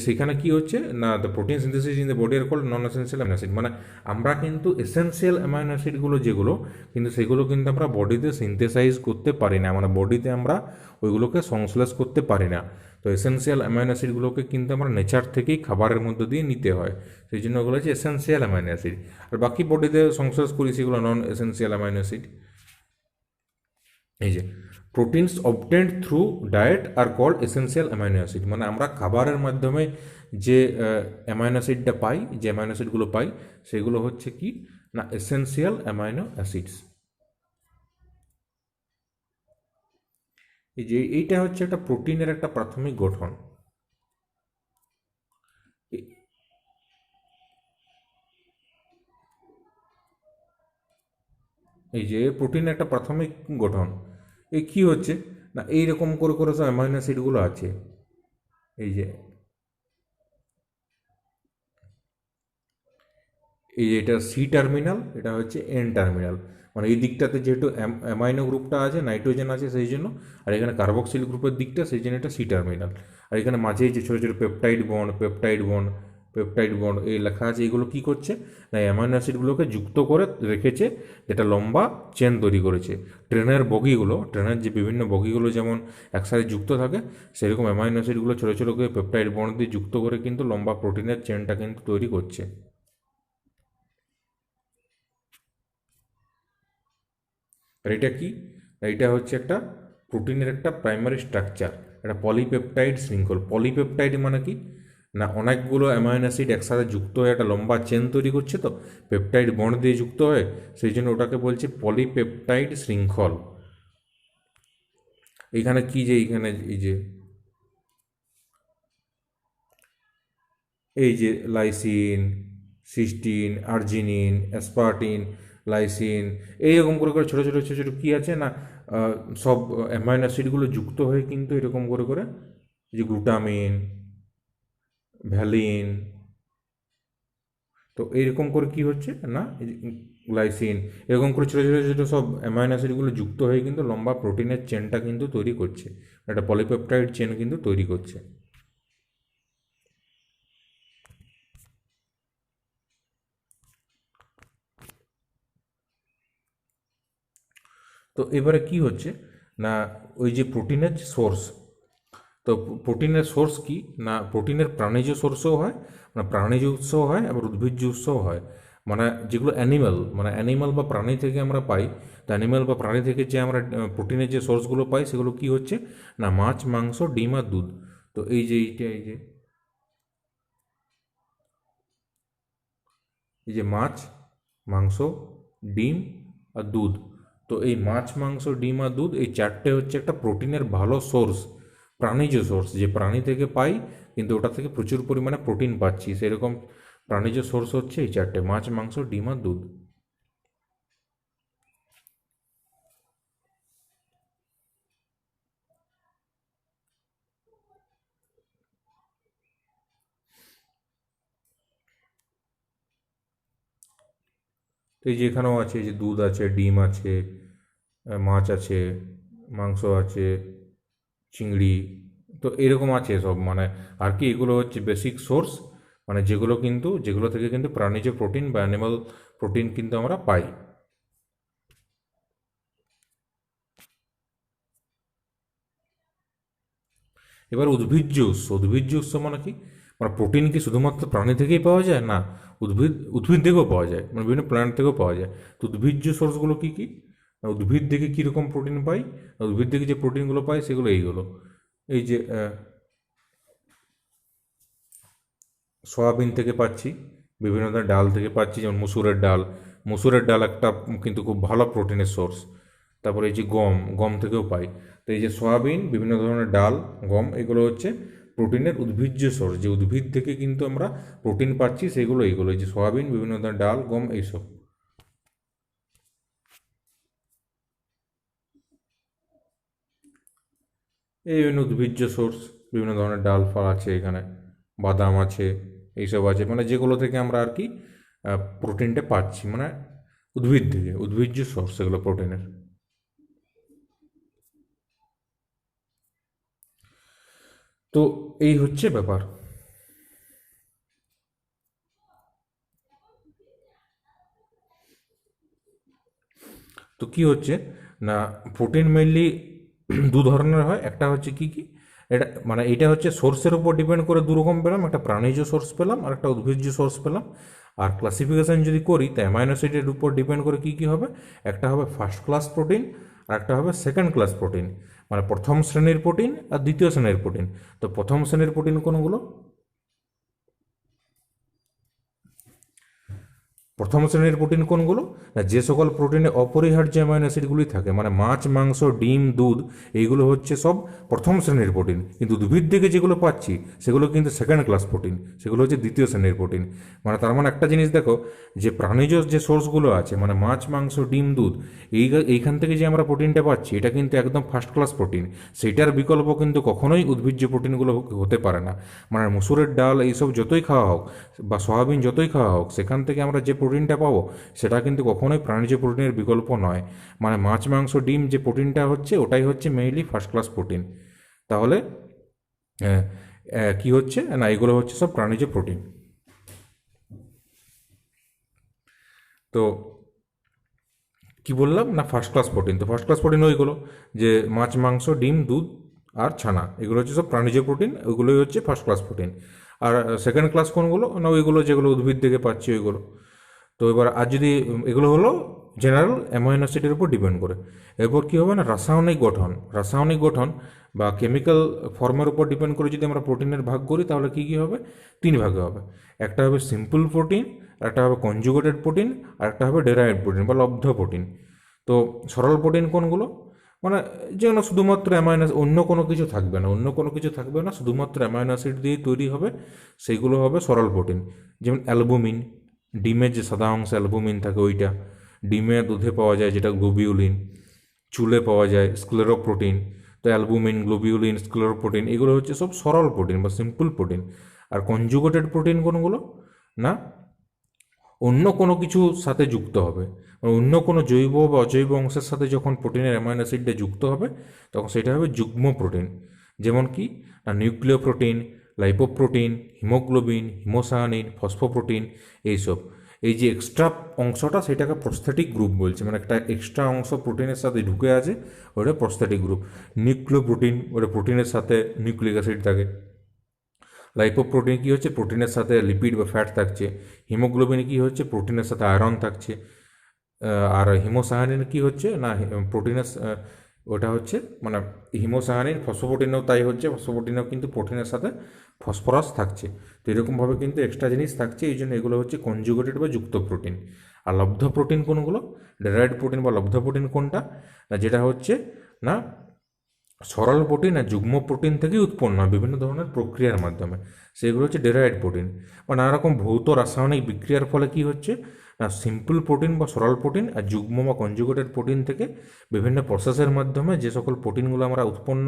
সেখানে কি হচ্ছে না, the protein synthesis in the body are called non essential amino acid. মানে আমরা কিন্তু এসেন্সিয়াল অ্যামাইনো অ্যাসিডগুলো যেগুলো, কিন্তু সেগুলো কিন্তু আমরা বডিতে সিনথেসাইজ করতে পারি না, মানে বডিতে আমরা ওইগুলোকে সংশ্লেষ করতে পারি না। তো এসেন্সিয়াল অ্যামাইনো অ্যাসিডগুলোকে কিন্তু আমরা নেচার থেকেই খাবারের মধ্যে দিয়ে নিতে হয়, সেই জন্য ওগুলো হচ্ছে এসেন্সিয়াল অ্যামাইনো অ্যাসিড। আর বাকি বডিতে সংশ্লেষ করি সেগুলো নন এসেন্সিয়াল অ্যামাইনো অ্যাসিড। এই যে proteins obtained through diet are called essential amino acid, মানে আমরা খাবারের মাধ্যমে যে অ্যামাইনো অ্যাসিডটা পাই, যে অ্যামাইনো অ্যাসিডগুলো পাই, সেগুলো হচ্ছে কি না এসেন্সিয়াল অ্যামাইনো অ্যাসিডস। এই যে এইটা হচ্ছে একটা প্রোটিনের একটা প্রাথমিক গঠন। এ- এই যে প্রোটিনের একটা প্রাথমিক গঠন, এই কি হচ্ছে না, এইরকম করে করে সব অ্যামাইনো অ্যাসিডগুলো আছে। এই যে এই যে এটা সি টার্মিনাল, এটা হচ্ছে এন টার্মিনাল, মানে এই দিকটাতে যেহেতু অ্যামাইনো গ্রুপটা আছে, নাইট্রোজেন আছে সেই জন্য, আর এখানে কার্বক্সিল গ্রুপের দিকটা সেই জন্য এটা সি টার্মিনাল। আর এখানে মাঝে যে ছোটো ছোটো peptide bond, peptide bond, peptide bond এই লেখা আছে, এগুলো কী করছে না অ্যামাইনো অ্যাসিডগুলোকে যুক্ত করে রেখেছে, যেটা লম্বা চেন তৈরি করেছে। ট্রেনের বগিগুলো, ট্রেনের যে বিভিন্ন বগিগুলো যেমন একসাথে যুক্ত থাকে, সেরকম অ্যামাইনো অ্যাসিডগুলো ছোটো ছোটো করে পেপটাইড বন্ড দিয়ে যুক্ত করে কিন্তু লম্বা প্রোটিনের চেনটা কিন্তু তৈরি করছে। আর এটা কি, এটা হচ্ছে একটা প্রোটিনের একটা প্রাইমারি স্ট্রাকচার, একটা পলিপেপটাইড শৃঙ্খল। পলিপেপটাইড মানে কি না, অনেকগুলো অ্যামাইনো অ্যাসিড একসাথে যুক্ত হয়ে একটা লম্বা চেন তৈরি করছে, তো পেপটাইড বন্ড দিয়ে যুক্ত হয়ে, সেই জন্য ওটাকে বলছে পলিপেপটাইড শৃঙ্খল। এইখানে কি যে এইখানে এই যে লাইসিন, সিস্টিন, আর্জিনিন, অ্যাসপার্টিন, লাইসিন, এইরকম করে করে ছোটো ছোটো ছোটো ছোটো কী আছে না, সব অ্যামাইনো অ্যাসিডগুলো যুক্ত হয়ে কিন্তু এরকম করে করে এই যে গ্লুটামিন, ভ্যালিন, তো এইরকম করে কি হচ্ছে না এই যে গ্লাইসিন, এরকম করে ছোটো ছোটো ছোটো সব অ্যামাইনো অ্যাসিডগুলো যুক্ত হয়ে কিন্তু লম্বা প্রোটিনের চেনটা কিন্তু তৈরি করছে, একটা পলিপেপটাইড চেন কিন্তু তৈরি করছে। তো এবারে কি হচ্ছে না, ওই যে প্রোটিনের যে সোর্স, তো প্রোটিনের সোর্স কি না, প্রোটিনের প্রাণীজ সোর্সও হয়, মানে প্রাণীজ উৎসও হয়, আবার উদ্ভিজ্জ উৎসও হয়। মানে যেগুলো অ্যানিম্যাল, মানে অ্যানিম্যাল বা প্রাণী থেকে আমরা পাই, তো অ্যানিম্যাল বা প্রাণী থেকে যে আমরা প্রোটিনের যে সোর্সগুলো পাই, সেগুলো কি হচ্ছে না মাছ, মাংস, ডিম আর দুধ। তো এই যে এই যে মাছ, মাংস, ডিম আর দুধ, তো এই মাছ, মাংস, ডিম আর দুধ এই চারটে হচ্ছে একটা প্রোটিনের ভালো সোর্স, প্রাণীজ সোর্স, যে প্রাণী থেকে পাই কিন্তু ওটা থেকে প্রচুর পরিমাণে প্রোটিন পাচ্ছি, সেরকম প্রাণীজ সোর্স হচ্ছে এই চারটে মাছ, মাংস, ডিম আর দুধ। তো এই যে এখানেও আছে, এই যে দুধ আছে, ডিম আছে, মাছ আছে, মাংস আছে, চিংড়ি, তো এরকম আছে সব, মানে আর কি এগুলো হচ্ছে বেসিক সোর্স, মানে যেগুলো থেকে কিন্তু প্রাণীজ প্রোটিন বা অ্যানিমাল প্রোটিন কিন্তু আমরা পাই। এবার উদ্ভিজ্জ উৎস মানে কি, মানে প্রোটিন কি শুধুমাত্র প্রাণী থেকেই পাওয়া যায় না, উদ্ভিদ থেকেও পাওয়া যায়, মানে বিভিন্ন প্ল্যান্ট থেকেও পাওয়া যায়। তো উদ্ভিজ্জ সোর্সগুলো কি কি, উদ্ভিদ থেকে কীরকম প্রোটিন পাই, উদ্ভিদ থেকে যে প্রোটিনগুলো পাই সেগুলো এইগুলো, এই যে সয়াবিন থেকে পাচ্ছি, বিভিন্ন ধরনের ডাল থেকে পাচ্ছি, যেমন মুসুরের ডাল একটা কিন্তু খুব ভালো প্রোটিনের সোর্স। তারপরে এই যে গম থেকেও পাই। তো এই যে সয়াবিন, বিভিন্ন ধরনের ডাল, গম, এগুলো হচ্ছে প্রোটিনের উদ্ভিজ্জ সোর্স, যে উদ্ভিদ থেকে কিন্তু আমরা প্রোটিন পাচ্ছি সেগুলো এইগুলো, এই যে সয়াবিন, বিভিন্ন ধরনের ডাল, গম, এইসব। এই বিভিন্ন উদ্ভিজ্জ সোর্স, বিভিন্ন ধরনের ডাল ফাল আছে, এখানে বাদাম আছে, এইসব আছে, মানে যেগুলো থেকে আমরা আর কি প্রোটিনটা পাচ্ছি, মানে উদ্ভিদ থেকে, উদ্ভিজ্জ সোর্স এগুলো প্রোটিনের। তো এই হচ্ছে ব্যাপার। তো কি হচ্ছে না, প্রোটিন মেইনলি দু ধরনের হয়। একটা হচ্ছে কি কি, এটা মানে এটা হচ্ছে সোর্সের উপর ডিপেন্ড করে দু রকম পেলাম, একটা প্রাণীজ সোর্স পেলাম আর একটা উদ্ভিজ্জ সোর্স পেলাম। আর ক্লাসিফিকেশন যদি করি তো অ্যামাইনো অ্যাসিডের উপর ডিপেন্ড করে কি কি হবে, একটা হবে ফার্স্ট ক্লাস প্রোটিন আর একটা হবে সেকেন্ড ক্লাস প্রোটিন, মানে প্রথম শ্রেণীর প্রোটিন আর দ্বিতীয় শ্রেণীর প্রোটিন। তো প্রথম শ্রেণীর প্রোটিন কোনগুলো? প্রথম শ্রেণীর প্রোটিন কোনগুলো? না, যে সকল প্রোটিনে অপরিহার্য অ্যামাইনো অ্যাসিডগুলি থাকে, মানে মাছ, মাংস, ডিম, দুধ, এইগুলো হচ্ছে সব প্রথম শ্রেণীর প্রোটিন। কিন্তু উদ্ভিদ থেকে যেগুলো পাচ্ছি সেগুলো কিন্তু সেকেন্ড ক্লাস প্রোটিন, সেগুলো হচ্ছে দ্বিতীয় শ্রেণীর প্রোটিন। মানে তার মানে একটা জিনিস দেখো, যে প্রাণীজ যে সোর্সগুলো আছে, মানে মাছ, মাংস, ডিম, দুধ, এইখান থেকে যে আমরা প্রোটিনটা পাচ্ছি এটা কিন্তু একদম ফার্স্ট ক্লাস প্রোটিন। সেইটার বিকল্প কিন্তু কখনোই উদ্ভিজ্জ প্রোটিনগুলো হতে পারে না। মানে মুসুরের ডাল এইসব যতই খাওয়া হোক বা সয়াবিন যতই খাওয়া হোক, সেখান থেকে আমরা যে প্রোটিনটা পাবো সেটা কিন্তু কখনোই প্রাণীজ প্রোটিনের বিকল্প নয়। মানে মাছ, মাংস, ডিম যে প্রোটিনটা হচ্ছে ওটাই হচ্ছে মেইনলি ফার্স্ট ক্লাস প্রোটিন। তাহলে কি হচ্ছে না, এগুলো হচ্ছে সব প্রাণীজ প্রোটিন। তো কি বললাম না, ফার্স্ট ক্লাস প্রোটিন। তো ফার্স্ট ক্লাস প্রোটিন ওইগুলো যে মাছ, মাংস, ডিম, দুধ আর ছানা, এগুলো হচ্ছে সব প্রাণীজ প্রোটিন, ওইগুলোই হচ্ছে ফার্স্ট ক্লাস প্রোটিন। আর সেকেন্ড ক্লাস কোনগুলো না, ওইগুলো যেগুলো উদ্ভিদ থেকে পাচ্ছি ওইগুলো। তো এবার আর যদি এগুলো হলো জেনারেল অ্যামাইনো অ্যাসিডের উপর ডিপেন্ড করে। এরপর কী হবে না, রাসায়নিক গঠন, রাসায়নিক গঠন বা কেমিক্যাল ফর্মের উপর ডিপেন্ড করে যদি আমরা প্রোটিনের ভাগ করি তাহলে কী কী হবে, তিন ভাগে হবে। একটা হবে সিম্পল প্রোটিন, একটা হবে কনজুগেটেড প্রোটিন, আর একটা হবে ডেরাইভড প্রোটিন বা লব্ধ প্রোটিন। তো সরল প্রোটিন কোনগুলো, মানে যেন শুধুমাত্র অ্যামাইনো, অন্য কোনো কিছু থাকবে না, অন্য কোনো কিছু থাকবে না, শুধুমাত্র অ্যামাইনো অ্যাসিড দিয়ে তৈরি হবে, সেইগুলো হবে সরল প্রোটিন। যেমন অ্যালবুমিন, ডিমের যে সাদা অংশ অ্যালবুমিন থাকে ওইটা, ডিমে দুধে পাওয়া যায় যেটা গ্লোবিউলিন, চুলে পাওয়া যায় স্ক্লেরোপ্রোটিন। তো অ্যালবুমিন, গ্লোবিউলিন, স্ক্লেরোপ্রোটিন এগুলো হচ্ছে সব সরল প্রোটিন বা সিম্পল প্রোটিন। আর কনজুগেটেড প্রোটিন কোনগুলো না, অন্য কোনো কিছুর সাথে যুক্ত হবে, অন্য কোনো জৈব বা অজৈব অংশের সাথে যখন প্রোটিনের অ্যামাইনো অ্যাসিডটা যুক্ত হবে তখন সেটা হবে যুগ্ম প্রোটিন। যেমন কি না, নিউক্লিয় protein, lipoprotein, haemoglobin, haemocyanin, phosphoprotein, এইসব। এই যে এক্সট্রা অংশটা সেটাকে প্রস্থেটিক গ্রুপ বলছে, মানে একটা এক্সট্রা অংশ প্রোটিনের সাথে ঢুকে আছে ওটা প্রস্থেটিক গ্রুপ। নিউক্লিয় প্রোটিন, ওটা প্রোটিনের সাথে নিউক্লিক অ্যাসিড থাকে। লাইপোপ্রোটিন কী হচ্ছে, প্রোটিনের সাথে লিপিড বা ফ্যাট থাকছে। হিমোগ্লোবিন কী হচ্ছে, প্রোটিনের সাথে আয়রন থাকছে। আর হিমোসায়ানিন কী হচ্ছে না, প্রোটিনের ওটা হচ্ছে মানে হিমোসায়ানিন, ফসফোপ্রোটিনও তাই হচ্ছে, ফসফোপ্রোটিনও কিন্তু প্রোটিনের সাথে ফসফরাস থাকছে। তো এরকমভাবে কিন্তু এক্সট্রা জিনিস থাকছে, এই জন্য এগুলো হচ্ছে কনজুগেটেড বা যুক্ত প্রোটিন। আর লব্ধ প্রোটিন কোনগুলো, ডেরাইভড প্রোটিন বা লব্ধ প্রোটিন কোনটা না, যেটা হচ্ছে না সরল প্রোটিন আর যুগ্ম প্রোটিন থেকেই উৎপন্ন হয় বিভিন্ন ধরনের প্রক্রিয়ার মাধ্যমে, সেগুলো হচ্ছে ডেরাইভড প্রোটিন। বা নানা রকম ভৌত রাসায়নিক বিক্রিয়ার ফলে কি হচ্ছে না, সিম্পল প্রোটিন বা সরল প্রোটিন আর যুগ্ম বা কনজুগেটেড প্রোটিন থেকে বিভিন্ন প্রসেসের মাধ্যমে যে সকল প্রোটিনগুলো আমরা উৎপন্ন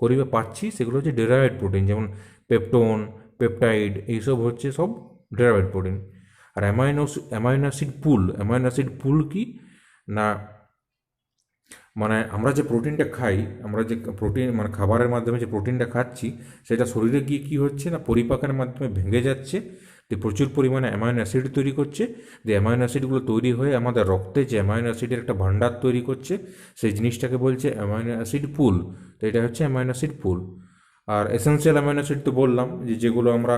করি বা পাচ্ছি সেগুলো হচ্ছে ডেরাইভড প্রোটিন। যেমন পেপটোন, পেপটাইড, এইসব হচ্ছে সব ডেরাইভড প্রোটিন। আর অ্যামাইনো অ্যাসিড পুল, অ্যামাইনো অ্যাসিড পুল কি না, মানে আমরা যে প্রোটিনটা খাই, আমরা যে প্রোটিন মানে খাবারের মাধ্যমে যে প্রোটিনটা খাচ্ছি সেটা শরীরে গিয়ে কী হচ্ছে না, পরিপাকের মাধ্যমে ভেঙে যাচ্ছে, তো প্রচুর পরিমাণে অ্যামাইনো অ্যাসিড তৈরি করছে। যে অ্যামাইনো অ্যাসিডগুলো তৈরি হয়ে আমাদের রক্তে যে অ্যামাইনো অ্যাসিডের একটা ভাণ্ডার তৈরি করছে, সেই জিনিসটাকে বলছে অ্যামাইনো অ্যাসিড পুল। তো এটা হচ্ছে অ্যামাইনো অ্যাসিড পুল। আর এসেনশিয়াল অ্যামাইনো অ্যাসিড তো বললাম যে যেগুলো আমরা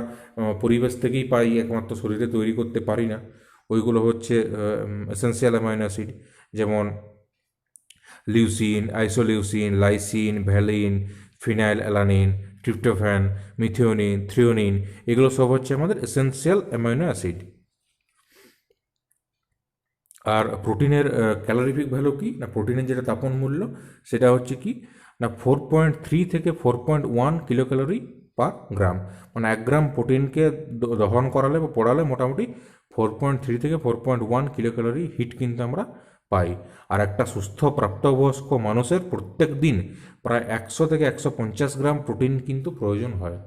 পরিবেশ থেকেই পাই, একমাত্র শরীরে তৈরি করতে পারি না, ওইগুলো হচ্ছে এসেনশিয়াল অ্যামাইনো অ্যাসিড। যেমন leucine, isoleucine, lysine, valine, phenyl alanine, tryptophan, methionine, threonine, এগুলো সব হচ্ছে আমাদের এসেনশিয়াল অ্যামাইনো অ্যাসিড। আর প্রোটিনের ক্যালোরিফিক ভ্যালু কি না, প্রোটিনের যেটা তাপন মূল্য সেটা হচ্ছে কি না 4.3 থেকে 4.1 কিলো ক্যালোরি পার গ্রাম। মানে 1 গ্রাম প্রোটিনকে দহন করালে বা পোড়ালে মোটামুটি 4.3 থেকে 4.1 কিলো ক্যালোরি হিট কিন্তু আমরা পাই। আর একটা সুস্থ প্রাপ্তবয়স্ক মানুষের প্রত্যেক দিন প্রায় 100 থেকে 150 গ্রাম প্রোটিন কিন্তু প্রয়োজন হয়।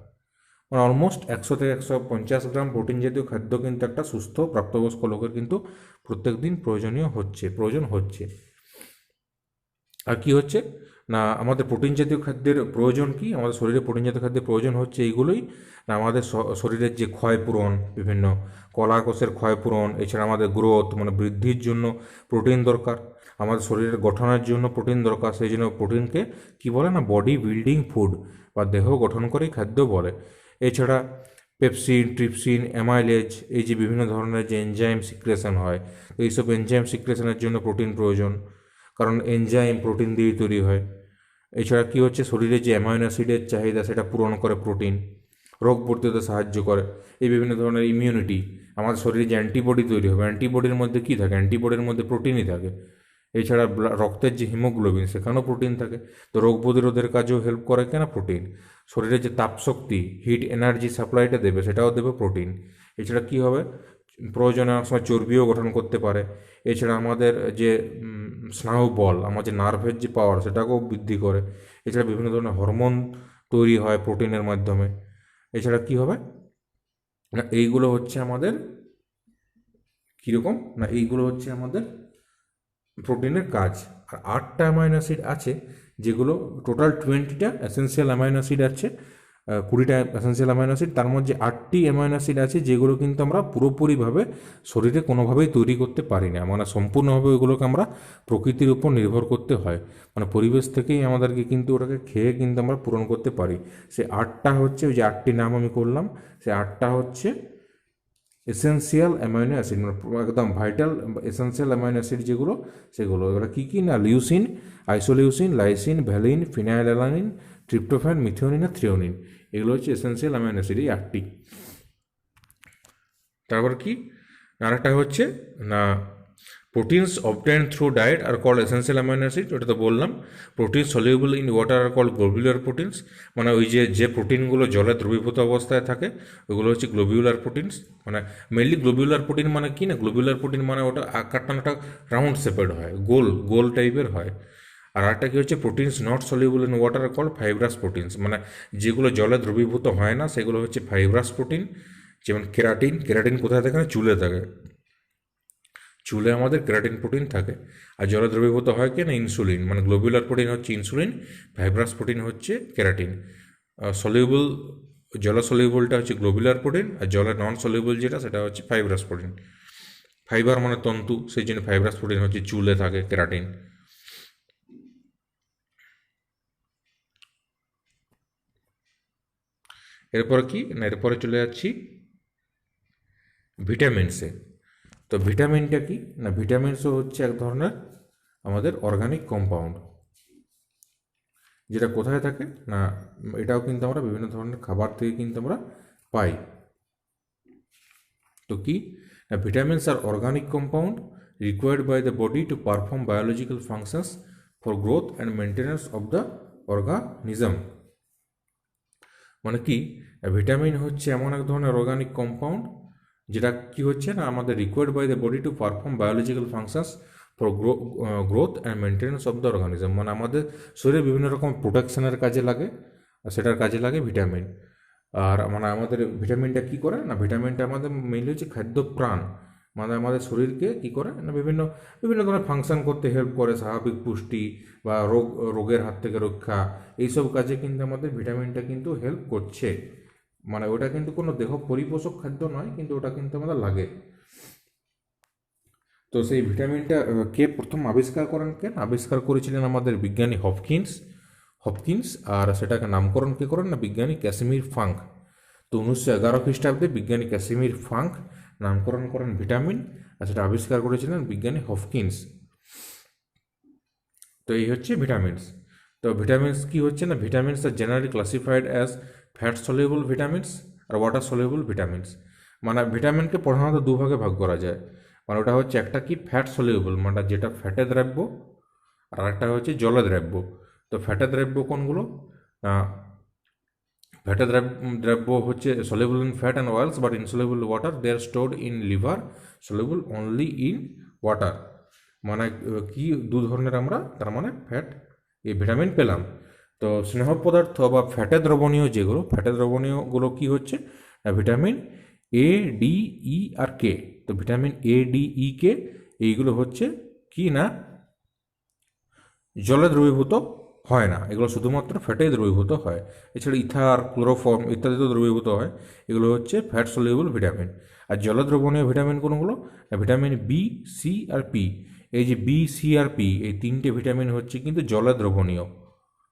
মানে অলমোস্ট 100 থেকে 150 গ্রাম প্রোটিন জাতীয় খাদ্য কিন্তু একটা সুস্থ প্রাপ্তবয়স্ক লোকের কিন্তু প্রত্যেক দিন প্রয়োজন হচ্ছে। আর কি হচ্ছে না, আমাদের প্রোটিন জাতীয় খাদ্যের প্রয়োজন কি, আমাদের শরীরে প্রোটিন জাতীয় খাদ্যের প্রয়োজন হচ্ছে এইগুলোই না, আমাদের শরীরের যে ক্ষয়পূরণ, বিভিন্ন কলাকোষের ক্ষয়পূরণ, এছাড়া আমাদের গ্রোথ মানে বৃদ্ধির জন্য প্রোটিন দরকার, আমাদের শরীরের গঠনের জন্য প্রোটিন দরকার। সেই জন্য প্রোটিনকে কি বলে না, বডি বিল্ডিং ফুড বা দেহ গঠনকারী খাদ্য বলে। এছাড়া পেপসিন, ট্রিপসিন, অ্যামাইলেজ, এই যে বিভিন্ন ধরনের যে এনজাইম সিক্রেশন হয়, তো এইসব এনজাইম সিক্রেশনের জন্য প্রোটিন প্রয়োজন, কারণ এনজাইম প্রোটিন দিয়েই তৈরি হয়। এছাড়া কি হচ্ছে, শরীরে যে অ্যামাইনো অ্যাসিডের চাহিদা সেটা পূরণ করে প্রোটিন, রোগ প্রতিরোধে সাহায্য করে। এই বিভিন্ন ধরনের ইমিউনিটি, আমাদের শরীরে যে অ্যান্টিবডি তৈরি হবে, অ্যান্টিবডির মধ্যে কী থাকে, অ্যান্টিবডির মধ্যে প্রোটিনই থাকে। এছাড়া রক্তের যে হিমোগ্লোবিন সেখানেও প্রোটিন থাকে, তো রোগ প্রতিরোধের কাজেও হেল্প করে কেন প্রোটিন। শরীরে যে তাপশক্তি, হিট এনার্জি সাপ্লাইটা দেবে সেটাও দেবে প্রোটিন। এছাড়া কি হবে, প্রয়োজনে অনেক সময় চর্বিও গঠন করতে পারে। এছাড়া আমাদের যে স্নায়ু বল, আমার যে নার্ভের যে পাওয়ার সেটাকেও বৃদ্ধি করে। এছাড়া বিভিন্ন ধরনের হরমোন তৈরি হয় প্রোটিনের মাধ্যমে। এছাড়া কি হবে না, এইগুলো হচ্ছে আমাদের কীরকম না, এইগুলো হচ্ছে আমাদের প্রোটিনের কাজ। আর 8টা অ্যামাইনো অ্যাসিড আছে, যেগুলো টোটাল 20টা এসেন্সিয়াল অ্যামাইনো অ্যাসিড আছে, 20টা এসেন্সিয়াল অ্যামাইনো অ্যাসিড, তার মধ্যে 8টি অ্যামাইনো অ্যাসিড আছে যেগুলো কিন্তু আমরা পুরোপুরিভাবে শরীরে কোনোভাবেই তৈরি করতে পারি না, মানে সম্পূর্ণভাবে ওইগুলোকে আমরা প্রকৃতির উপর নির্ভর করতে হয়, মানে পরিবেশ থেকেই আমাদেরকে কিন্তু ওটাকে খেয়ে কিন্তু আমরা পূরণ করতে পারি। সে 8টা হচ্ছে, ওই যে 8টি নাম আমি করলাম, সে 8টা হচ্ছে এসেন্সিয়াল অ্যামাইনো অ্যাসিড, মানে একদম ভাইটাল এসেন্সিয়াল অ্যামাইনো অ্যাসিড যেগুলো, সেগুলো এগুলো কী কী না, leucine, isoleucine, lysine, valine, phenylalanine, tryptophan, methionine আর থ্রিওনিন, এগুলো হচ্ছে এসেন্সিয়াল অ্যামাইনো অ্যাসিড, এই 8টি। তারপর কি আরেকটা হচ্ছে না, proteins obtain through diet are called essential amino acid, ওটা তো বললাম। Protein soluble in water are called globular proteins, মানে ওই যে প্রোটিনগুলো জলে দ্রবীভূত অবস্থায় থাকে ওগুলো হচ্ছে গ্লোবিউলার প্রোটিনস। মানে মেনলি গ্লোবিউলার প্রোটিন মানে কি না, গ্লোবিউলার প্রোটিন মানে ওটা আকারটা একটা রাউন্ড শেপেড হয়, গোল গোল টাইপের হয়। আর একটা কি হচ্ছে, proteins not soluble in water are called fibrous proteins, মানে যেগুলো জলে দ্রবীভূত হয় না সেগুলো হচ্ছে ফাইব্রাস প্রোটিন। যেমন কেরাটিন, কেরাটিন কোথায় থাকে না, চুলে থাকে, চুলে আমাদের কেরাটিন প্রোটিন থাকে। আর জলে দ্রবীভূত হয় কি না, ইনসুলিন, মানে গ্লোবুলার প্রোটিন হচ্ছে ইনসুলিন, ফাইব্রাস প্রোটিন হচ্ছে কেরাটিন। সলিউবল, জল সলিউবলটা হচ্ছে গ্লোবুলার প্রোটিন, আর জলে নন সলিউবল যেটা সেটা হচ্ছে ফাইব্রাস প্রোটিন। ফাইবার মানে তন্তু, সেই জন্য ফাইব্রাস প্রোটিন হচ্ছে চুলে থাকে, কেরাটিন। এরপরে কি না, এরপরে চলে যাচ্ছি ভিটামিনসে। তো ভিটামিনটা কি না, ভিটামিনসও হচ্ছে এক ধরনের আমাদের অর্গানিক কম্পাউন্ড, যেটা কোথায় থাকে না, এটাও কিন্তু আমরা বিভিন্ন ধরনের খাবার থেকে কিন্তু আমরা পাই। তো কি না, vitamins are organic compound required by the body to perform biological functions for growth and maintenance of the organism. মানে কি, ভিটামিন হচ্ছে এমন এক ধরনের অর্গানিক কম্পাউন্ড যেটা কি হচ্ছে না, আমাদের required by the body to perform biological functions for growth and maintenance of the organism, মানে আমাদের শরীরে বিভিন্ন রকম প্রোটেকশনের কাজে লাগে, আর সেটার কাজে লাগে ভিটামিন। আর মানে আমাদের ভিটামিনটা কি করে না, ভিটামিনটা আমাদের মেইনলি হচ্ছে খাদ্য প্রাণ, মানে আমাদের শরীরকে কি করে না, বিভিন্ন বিভিন্ন ধরনের ফাংশন করতে হেল্প করে, স্বাভাবিক পুষ্টি বা রোগের হাত থেকে রক্ষা, এইসব কাজে কিন্তু আমাদের ভিটামিনটা কিন্তু হেল্প করছে। মানে ওটা কিন্তু কোনো দেহ পরিপোষক খাদ্য নয়, কিন্তু ওটা কিন্তু আমাদের লাগে। তো সেই ভিটামিনটা কে প্রথম আবিষ্কার করেন, আবিষ্কার করেছিলেন আমাদের বিজ্ঞানী হপকিন্স, আর সেটাকে নামকরণ কে করেন না, বিজ্ঞানী ক্যাসিমির ফাঙ্ক। তো 1911 খ্রিস্টাব্দে বিজ্ঞানী ক্যাসিমির ফাঙ্ক নামকরণ করেন ভিটামিন, আর সেটা আবিষ্কার করেছিলেন বিজ্ঞানী হপকিন্স। তো এই হচ্ছে ভিটামিনস। তো ভিটামিনস কি হচ্ছে না, vitamins are generally classified as fat soluble vitamins are water soluble vitamins. মানে ভিটামিনকে প্রধানত দুভাগে ভাগ করা যায়, মানে ওটা হচ্ছে একটা কি ফ্যাট সলিউবল, মানে যেটা ফ্যাটে দ্রাব্য, আর একটা হচ্ছে জলে দ্রাব্য। তো ফ্যাটে দ্রাব্য কোনগুলো, ফ্যাটে দ্রব্য হচ্ছে soluble in fat and oils but insoluble water, they are stored in liver, soluble only in water. মানে কি দু ধরনের আমরা তার মানে ফ্যাট এই ভিটামিন পেলাম। তো স্নেহ পদার্থ বা ফ্যাটে দ্রবণীয় যেগুলো, ফ্যাটে দ্রবণীয়গুলো কি হচ্ছে না ভিটামিন এ, ডি, ই আর কে। তো ভিটামিন এ, ডি, ই, কে এইগুলো হচ্ছে কি না জলে দ্রবীভূত হয় না, এগুলো শুধুমাত্র ফ্যাটে দ্রবীভূত হয়। এছাড়া ইথার, ক্লোরোফর্ম ইত্যাদিতেও দ্রবীভূত হয়। এগুলো হচ্ছে ফ্যাট সলিউবল ভিটামিন। আর জলে দ্রবণীয় ভিটামিন কোনগুলো? ভিটামিন বি, সি আর পি। এই যে বি, সি আর পি এই তিনটে ভিটামিন হচ্ছে কিন্তু জলে দ্রবণীয়,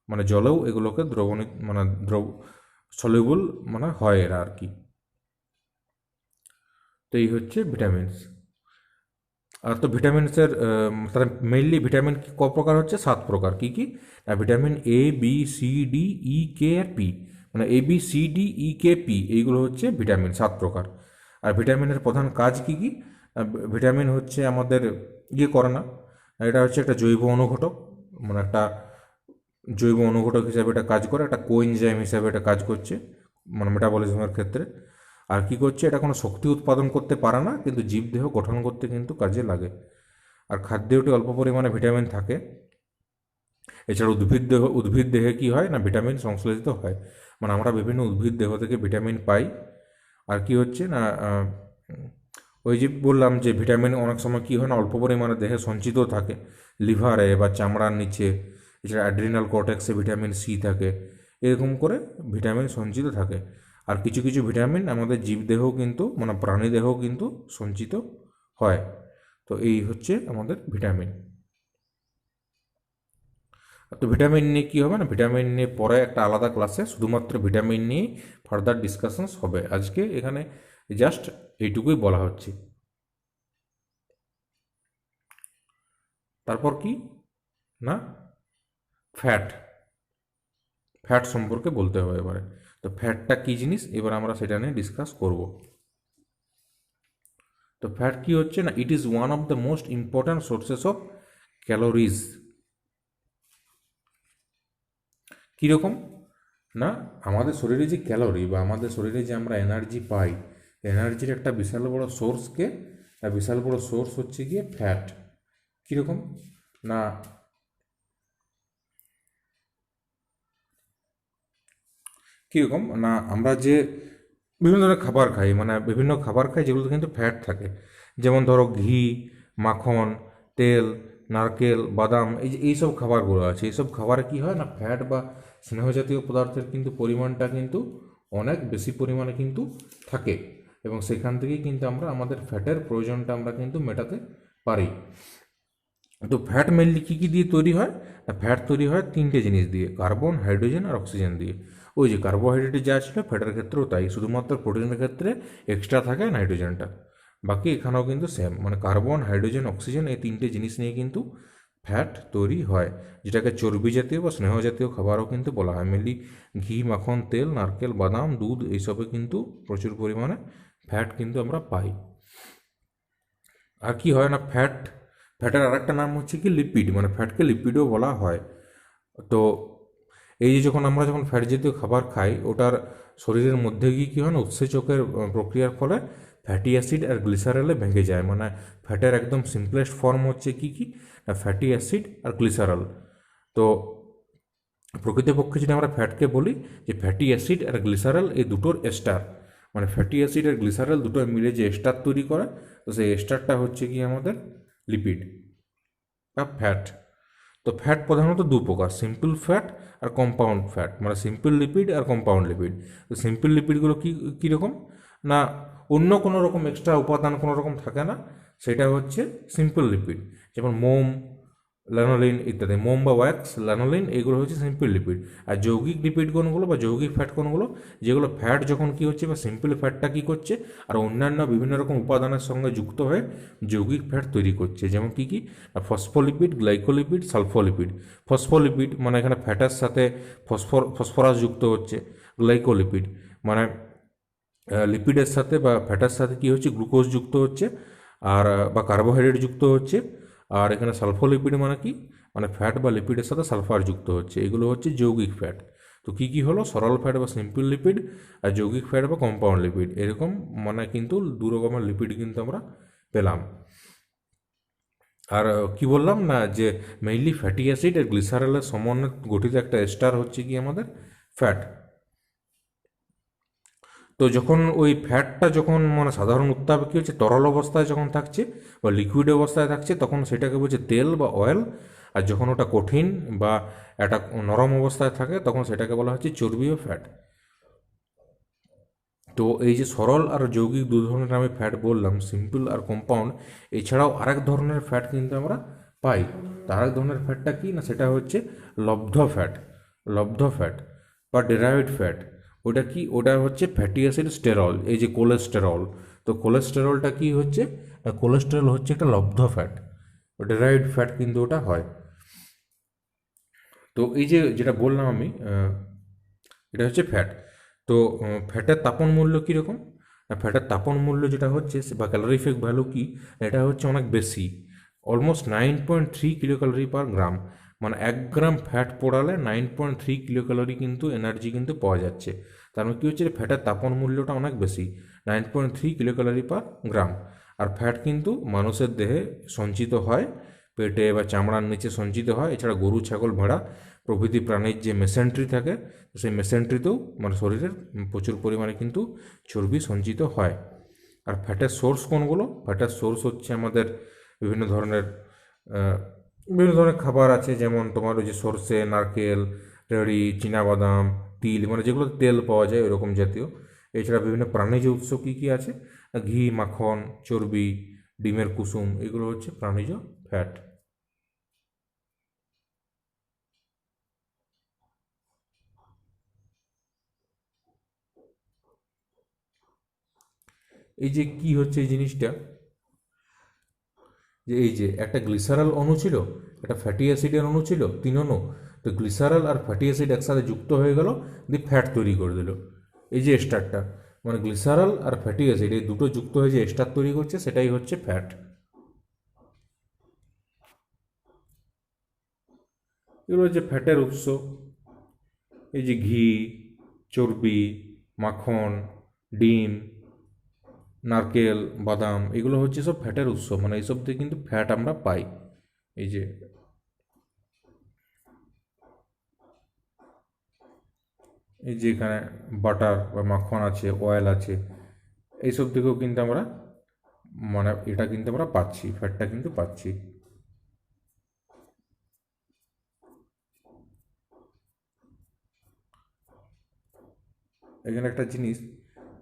মানে জলেও এগুলোকে দ্রবণী মানে সলিউবল মানে হয় এরা আর কি। তো এই হচ্ছে ভিটামিনস। আর তো ভিটামিনসের তার মেইনলি ভিটামিন ক প্রকার হচ্ছে 7 প্রকার। কি কি? Vitamin A, B, C, D, E, K আর পি। মানে A, B, C, D, E, K, P এইগুলো হচ্ছে ভিটামিন 7 প্রকার। আর ভিটামিনের প্রধান কাজ কি কি? ভিটামিন হচ্ছে আমাদের করে না, এটা হচ্ছে একটা জৈব অনুঘটক, মানে একটা জৈব অনুঘটক হিসাবে এটা কাজ করে, একটা কোএনজাইম হিসাবে এটা কাজ করছে মানে মেটাবলিজমের ক্ষেত্রে। আর কি করছে, এটা কোনো শক্তি উৎপাদন করতে পারে না, কিন্তু জীবদেহ গঠন করতে কিন্তু কাজে লাগে। আর খাদ্যটি অল্প পরিমাণে ভিটামিন থাকে। এছাড়া উদ্ভিদ দেহে কি হয় না ভিটামিন সংশ্লেষিত হয়, মানে আমরা বিভিন্ন উদ্ভিদ দেহ থেকে ভিটামিন পাই। আর কি হচ্ছে না ওই যে বললাম যে ভিটামিন অনেক সময় কি হয় না অল্প পরিমাণে দেহে সঞ্চিত থাকে, লিভারে বা চামড়ার নিচে। এছাড়া অ্যাড্রিনাল কর্টেক্সে ভিটামিন সি থাকে, এরকম করে ভিটামিন সঞ্চিত থাকে। আর কিছু কিছু ভিটামিন আমাদের জীবদেহ কিন্তু মানে প্রাণীদেহ কিন্তু সঞ্চিত হয়। তো এই হচ্ছে আমাদের ভিটামিন। তো ভিটামিন নিয়ে কী হবে না, ভিটামিন নিয়ে পরে একটা আলাদা ক্লাসে শুধুমাত্র ভিটামিন নিয়ে ফার্দার ডিসকাশনস হবে। আজকে এখানে জাস্ট এইটুকুই বলা হচ্ছে। তারপর কি না ফ্যাট, ফ্যাট সম্পর্কে বলতে হবে এবারে। তো ফ্যাটটা কী জিনিস এবার আমরা সেটা নিয়ে ডিসকাস করব। তো ফ্যাট কি হচ্ছে না, it is one of the most important sources of calories. কীরকম না, আমাদের শরীরে যে ক্যালোরি বা আমাদের শরীরে যে আমরা এনার্জি পাই, এনার্জির একটা বিশাল বড় সোর্সকে, বিশাল বড় সোর্স হচ্ছে গিয়ে ফ্যাট। কীরকম না কীরকম না আমরা যে বিভিন্ন ধরনের খাবার খাই, মানে বিভিন্ন খাবার খাই যেগুলোতে কিন্তু ফ্যাট থাকে। যেমন ধরো ঘি, মাখন, তেল, নারকেল, বাদাম, এই যে এইসব খাবারগুলো আছে, এইসব খাবারে কী হয় না ফ্যাট বা স্নেহ জাতীয় পদার্থের কিন্তু পরিমাণটা কিন্তু অনেক বেশি পরিমাণে কিন্তু থাকে, এবং সেখান থেকেই কিন্তু আমরা আমাদের ফ্যাটের প্রয়োজনটা আমরা কিন্তু মেটাতে পারি। তো ফ্যাট মেনলি কী কী দিয়ে তৈরি হয় না, ফ্যাট তৈরি হয় তিনটে জিনিস দিয়ে, কার্বন, হাইড্রোজেন আর অক্সিজেন দিয়ে। ওই যে কার্বোহাইড্রেট যা ছিল ফ্যাটের ক্ষেত্রেও তাই, শুধুমাত্র প্রোটিনের ক্ষেত্রে এক্সট্রা থাকে নাইট্রোজেনটা, বাকি এখানেও কিন্তু সেম, মানে কার্বন, হাইড্রোজেন, অক্সিজেন এই তিনটে জিনিস নিয়ে কিন্তু ফ্যাট তৈরি হয়, যেটাকে চর্বি জাতীয় বা স্নেহ জাতীয় খাবারও কিন্তু বলা হয়। মেনলি ঘি, মাখন, তেল, নারকেল, বাদাম, দুধ এইসবে কিন্তু প্রচুর পরিমাণে ফ্যাট কিন্তু আমরা পাই। আর কি হয় না ফ্যাটের আর একটা নাম হচ্ছে কি লিপিড, মানে ফ্যাটকে লিপিডও বলা হয়। তো এই যে যখন ফ্যাট জাতীয় খাবার খাই, ওটার শরীরের মধ্যে গিয়ে কী হয় না উৎসেচকের প্রক্রিয়ার ফলে ফ্যাটি অ্যাসিড আর গ্লিসারলে ভেঙে যায়। মানে ফ্যাটের একদম সিম্পলেস্ট ফর্ম হচ্ছে কি কি না ফ্যাটি অ্যাসিড আর গ্লিসারল। তো প্রকৃতপক্ষে যদি আমরা ফ্যাটকে বলি যে ফ্যাটি অ্যাসিড আর গ্লিসারল এই দুটোর এস্টার, মানে ফ্যাটি অ্যাসিড আর গ্লিসারল দুটো মিলে যে এস্টার তৈরি করে, তো সেই এস্টারটা হচ্ছে কি আমাদের লিপিড বা ফ্যাট। তো ফ্যাট প্রধানত দু প্রকার, সিম্পল ফ্যাট আর কম্পাউন্ড ফ্যাট, মানে সিম্পল লিপিড আর কম্পাউন্ড লিপিড। তো সিম্পল লিপিডগুলো কীরকম না অন্য কোনো রকম এক্সট্রা উপাদান কোনো রকম থাকে না, সেটা হচ্ছে সিম্পল লিপিড। যেমন মোম, ল্যানোলিন ইত্যাদি, মোম বা ওয়্যাক্স, ল্যানোলিন এগুলো হচ্ছে সিম্পল লিপিড। আর যৌগিক লিপিড কোনগুলো বা যৌগিক ফ্যাট কোনগুলো, যেগুলো ফ্যাট যখন কী হচ্ছে বা সিম্পল ফ্যাটটা কী করছে আর অন্যান্য বিভিন্ন রকম উপাদানের সঙ্গে যুক্ত হয়ে যৌগিক ফ্যাট তৈরি করছে। যেমন কী কী, ফসফোলিপিড, গ্লাইকোলিপিড, সালফোলিপিড। ফসফোলিপিড মানে এখানে ফ্যাটের সাথে ফসফরাস যুক্ত হচ্ছে। গ্লাইকোলিপিড মানে লিপিডের সাথে বা ফ্যাটের সাথে কী হচ্ছে গ্লুকোজ যুক্ত হচ্ছে আর বা কার্বোহাইড্রেট যুক্ত হচ্ছে। আর এখানে সালফোলিপিড মানে কি, মানে ফ্যাট বা লিপিডের সাথে সালফার যুক্ত হচ্ছে। এগুলো হচ্ছে যৌগিক ফ্যাট। তো কী কী হলো, সরল ফ্যাট বা সিম্পল লিপিড আর যৌগিক ফ্যাট বা কম্পাউন্ড লিপিড, এরকম মানে কিন্তু দু রকমের লিপিড কিন্তু আমরা পেলাম। আর কি বললাম না যে মেইনলি ফ্যাটি অ্যাসিড আর গ্লিসারলের সমন্বয়ে গঠিত একটা এস্টার হচ্ছে কি আমাদের ফ্যাট। তো যখন ওই ফ্যাটটা যখন মানে সাধারণ উত্তাপে কী হচ্ছে, তরল অবস্থায় যখন থাকছে বা লিকুইড অবস্থায় থাকছে তখন সেটাকে বলছে তেল বা অয়েল। আর যখন ওটা কঠিন বা একটা নরম অবস্থায় থাকে তখন সেটাকে বলা হচ্ছে চর্বি ও ফ্যাট। তো এই যে সরল আর যৌগিক দু ধরনের আমি ফ্যাট বললাম, সিম্পল আর কম্পাউন্ড, এছাড়াও আরেক ধরনের ফ্যাট কিন্তু আমরা পাই। তো আরেক ধরনের ফ্যাটটা কি না, সেটা হচ্ছে লব্ধ ফ্যাট। লব্ধ ফ্যাট বা ডেরাইভড ফ্যাট, ওটা কি, ওটা হচ্ছে ফ্যাটি অ্যাসিড স্টেরল, এই যে কোলেস্টেরল। তো কোলেস্টেরলটা কি হচ্ছে, কোলেস্টেরল হচ্ছে একটা লব্ধ ফ্যাট, ডেরাইভড ফ্যাট কিন্তু ওটা হয়। তো এই যে যেটা বললাম আমি, এটা হচ্ছে ফ্যাট। তো ফ্যাটের তাপন মূল্য কীরকম, ফ্যাটের তাপন মূল্য যেটা হচ্ছে বা ক্যালোরিফিক ভ্যালু কি, এটা হচ্ছে অনেক বেশি, অলমোস্ট 9.3 কিলো ক্যালোরি পার গ্রাম। মানে 1 গ্রাম ফ্যাট পোড়ালে 9.3 কিলো ক্যালোরি কিন্তু এনার্জি কিন্তু পাওয়া যাচ্ছে। তার মানে কী হচ্ছে, ফ্যাটের তাপন মূল্যটা অনেক বেশি, 9.3 কিলো ক্যালোরি পার গ্রাম। আর ফ্যাট কিন্তু মানুষের দেহে সঞ্চিত হয়, পেটে বা চামড়ার নিচে সঞ্চিত হয়। এছাড়া গরু, ছাগল, ভেড়া প্রভৃতি প্রাণীর যে মেসেন্ট্রি থাকে, সেই মেসেন্ট্রিতেও মানে শরীরের প্রচুর পরিমাণে কিন্তু চর্বি সঞ্চিত হয়। আর ফ্যাটের সোর্স কোনগুলো, ফ্যাটের সোর্স হচ্ছে আমাদের বিভিন্ন ধরনের বিভিন্ন ধরনের খাবার আছে, যেমন তোমার ওই যে সর্ষে, নারকেল, রেড়ি, চীনাবাদাম, তিল, মানে যেগুলো তেল পাওয়া যায় ওরকম জাতীয়। এছাড়া বিভিন্ন প্রাণীজ উৎস কী কী আছে, ঘি, মাখন, চর্বি, ডিমের কুসুম, এগুলো হচ্ছে প্রাণীজ ফ্যাট। এই যে কি হচ্ছে এই জিনিসটা, যে এই যে একটা গ্লিসারল অণু ছিল, একটা ফ্যাটি অ্যাসিডের অণু ছিল, 3 অণু। তো গ্লিসারল আর ফ্যাটি অ্যাসিড একসাথে যুক্ত হয়ে গেল, দিয়ে ফ্যাট তৈরি করে দিল। এই যে এস্টারটা, মানে গ্লিসারল আর ফ্যাটি অ্যাসিড এই দুটো যুক্ত হয়ে যে এস্টার তৈরি করছে, সেটাই হচ্ছে ফ্যাট। এগুলো হচ্ছে ফ্যাটের উৎস। এই যে ঘি, চর্বি, মাখন, ডিম, নারকেল, বাদাম, এগুলো হচ্ছে সব ফ্যাটের উৎস, মানে এইসব থেকে কিন্তু ফ্যাট আমরা পাই। এই যে এই যে এখানে বাটার বা মাখন আছে, অয়েল আছে, এইসব থেকেও কিন্তু আমরা মানে এটা কিন্তু আমরা পাচ্ছি, ফ্যাটটা কিন্তু পাচ্ছি। এখানে একটা জিনিস,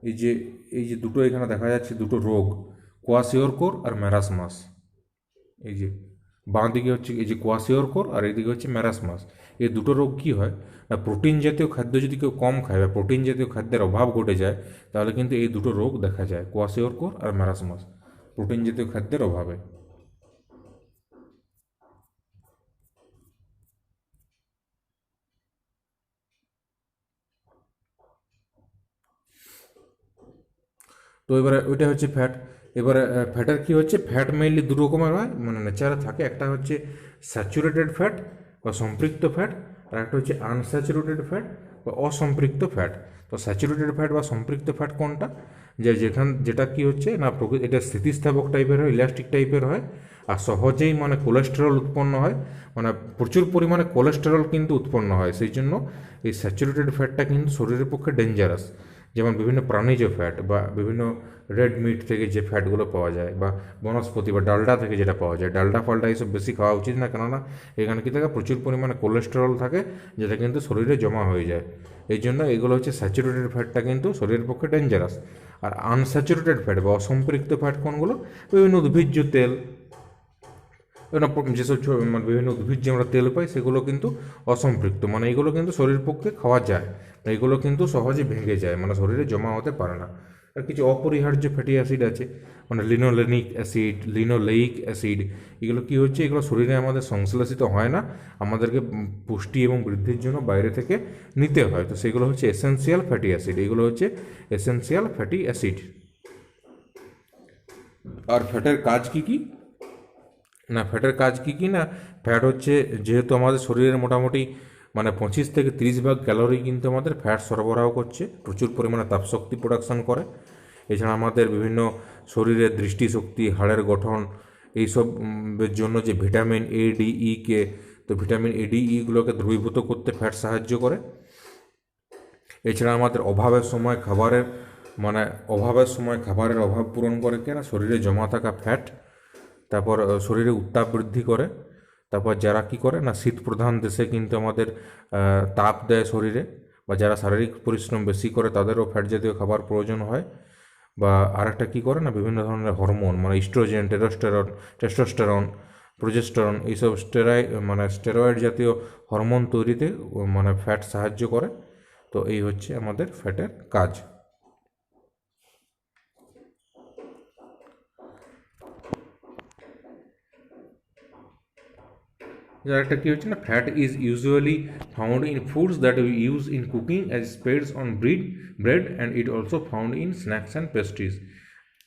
এই যে এই যে দুটো এখানে দেখা যাচ্ছে দুটো রোগ, কোয়াশিওরকর আর ম্যারাসমাস। এই যে বাঁ দিকে হচ্ছে এই যে কোয়াশিওরকর আর এইদিকে হচ্ছে ম্যারাসমাস। এই দুটো রোগ কী হয় না, প্রোটিন জাতীয় খাদ্য যদি কেউ কম খায় বা প্রোটিন জাতীয় খাদ্যের অভাব ঘটে যায়, তাহলে কিন্তু এই দুটো রোগ দেখা যায়, কোয়াশিওরকর আর ম্যারাসমাস, প্রোটিন জাতীয় খাদ্যের অভাবে। তো এবারে ওইটা হচ্ছে ফ্যাট। এবারে ফ্যাটের কী হচ্ছে, ফ্যাট মেইনলি দু রকমের হয়, মানে নেচারে থাকে। একটা হচ্ছে স্যাচুরেটেড ফ্যাট বা সম্পৃক্ত ফ্যাট, আর একটা হচ্ছে আনস্যাচুরেটেড ফ্যাট বা অসম্পৃক্ত ফ্যাট। তো স্যাচুরেটেড ফ্যাট বা সম্পৃক্ত ফ্যাট কোনটা, যে যেটা কি হচ্ছে না, এটা স্থিতিস্থাপক টাইপের হয়, ইলাস্টিক টাইপের হয়, আর সহজেই মানে কোলেস্টেরল উৎপন্ন হয়, মানে প্রচুর পরিমাণে কোলেস্টেরল কিন্তু উৎপন্ন হয়। সেই জন্য এই স্যাচুরেটেড ফ্যাটটা কিন্তু শরীরের পক্ষে ডেঞ্জারাস। যেমন বিভিন্ন প্রাণীজ ফ্যাট বা বিভিন্ন রেড মিট থেকে যে ফ্যাটগুলো পাওয়া যায়, বা বনস্পতি বা ডালডা থেকে যেটা পাওয়া যায়, ডালডা ফালডা এইসব বেশি খাওয়া উচিত না, কেননা এখানে কি থাকে, প্রচুর পরিমাণে কোলেস্টেরল থাকে, যেটা কিন্তু শরীরে জমা হয়ে যায়। এই জন্য এগুলো হচ্ছে স্যাচুরেটেড ফ্যাটটা কিন্তু শরীরের পক্ষে ডেঞ্জারাস। আর আনস্যাচুরেটেড ফ্যাট বা অসম্পৃক্ত ফ্যাট কোনগুলো, বিভিন্ন উদ্ভিজ্জ তেল, যেসব মানে বিভিন্ন উদ্ভিদ যে আমরা তেল পাই, সেগুলো কিন্তু অসম্পৃক্ত, মানে এগুলো কিন্তু শরীর পক্ষে খাওয়া যায়, এগুলো কিন্তু সহজে ভেঙে যায়, মানে শরীরে জমা হতে পারে না। আর কিছু অপরিহার্য ফ্যাটি অ্যাসিড আছে, মানে লিনোলেনিক অ্যাসিড, লিনোলেইক অ্যাসিড, এগুলো কি হচ্ছে, এগুলো শরীরে আমাদের সংশ্লেষিত হয় না, আমাদেরকে পুষ্টি এবং বৃদ্ধির জন্য বাইরে থেকে নিতে হয়। তো সেগুলো হচ্ছে এসেন্সিয়াল ফ্যাটি অ্যাসিড, এগুলো হচ্ছে এসেন্সিয়াল ফ্যাটি অ্যাসিড। আর ফ্যাটের কাজ কি কি না, ফ্যাটের কাজ কি কি না, ফ্যাট হচ্ছে, যেহেতু আমাদের শরীরের মোটামুটি মানে 25 থেকে 30 ভাগ ক্যালোরি কিন্তু আমাদের ফ্যাট সরবরাহ করছে, প্রচুর পরিমাণে তাপশক্তি প্রোডাকশন করে। এছাড়া আমাদের বিভিন্ন শরীরের দৃষ্টিশক্তি, হাড়ের গঠন, এইসব এর জন্য যে ভিটামিন এ ডি ই কে, তো ভিটামিন এ ডি ইগুলোকে দ্রবীভূত করতে ফ্যাট সাহায্য করে। এছাড়া আমাদের অভাবের সময় খাবারের অভাব পূরণ করে কেনা শরীরে জমা থাকা ফ্যাট। তারপর শরীরে উত্তাপ বৃদ্ধি করে। তারপর যারা কি করে না শীত প্রধান দেশে কিন্তু আমাদের তাপ দেয় শরীরে, বা যারা শারীরিক পরিশ্রম বেশি করে তাদেরও ফ্যাট জাতীয় খাবার প্রয়োজন হয়। বা আরেকটা কী করে না বিভিন্ন ধরনের হরমোন মানে ইস্ট্রোজেন, টেস্টোস্টেরন, প্রোজেস্টেরন এইসব স্টেরয়েড জাতীয় হরমোন তৈরিতে মানে ফ্যাট সাহায্য করে। তো এই হচ্ছে আমাদের ফ্যাটের কাজ। আরেকটা কী হচ্ছে না fat is usually found in foods that we use in cooking as spreads on bread and it also found in snacks and pastries.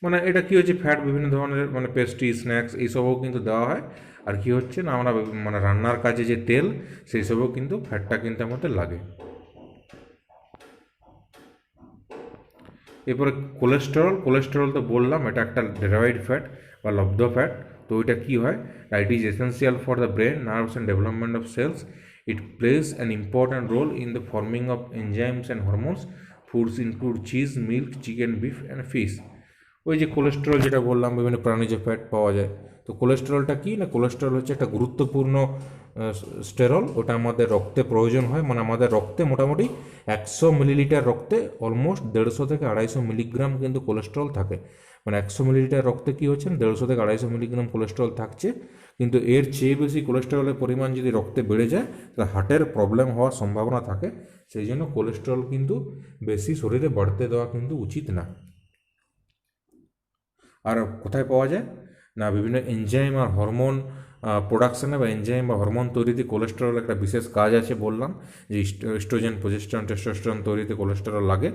মানে এটা কী হচ্ছে ফ্যাট বিভিন্ন ধরনের মানে পেস্ট্রি, স্ন্যাক্স এইসবও কিন্তু দেওয়া হয়। আর কি হচ্ছে না আমরা মানে রান্নার কাজে যে তেল সেই সবেও কিন্তু ফ্যাটটা কিন্তু আমাদের লাগে। এরপরে কোলেস্টেরল তো বললাম এটা একটা ডেরাইভড ফ্যাট বা লব্ধ ফ্যাট। তো ওইটা কী হয় না it is essential for the brain, nerves and development of cells. It plays an important role in the forming of enzymes and hormones. Foods include cheese, milk, chicken, beef and fish. ওই যে cholesterol যেটা বললাম বিভিন্ন প্রাণীজ fat পাওয়া যায়। তো কোলেস্টেরলটা কী না কোলেস্টেরল হচ্ছে একটা গুরুত্বপূর্ণ স্টেরল। ওটা আমাদের রক্তে প্রয়োজন হয়, মানে আমাদের রক্তে মোটামুটি 100 মিলিলিটার রক্তে অলমোস্ট 150 থেকে 250 মিলিগ্রাম কিন্তু কোলেস্টেরল থাকে। মানে 100 মিলিলিটার রক্তে কী হচ্ছে 150 থেকে 250 মিলিগ্রাম কোলেস্টেরল থাকছে। কিন্তু এর চেয়ে বেশি কোলেস্টেরলের পরিমাণ যদি রক্তে বেড়ে যায় তাহলে হার্টের প্রবলেম হওয়ার সম্ভাবনা থাকে। সেই জন্য কোলেস্টেরল কিন্তু বেশি শরীরে বাড়তে দেওয়া কিন্তু উচিত না। আর কোথায় পাওয়া যায় না বিভিন্ন এনজাইম আর হরমোন প্রোডাকশানে বা এনজাইম বা হরমোন তৈরিতে কোলেস্টেরল একটা বিশেষ কাজ আছে বললাম, যে ইস্ট্রোজেন, প্রোজেস্টেরন, টেস্টোস্টেরন তৈরিতে কোলেস্টেরল লাগে।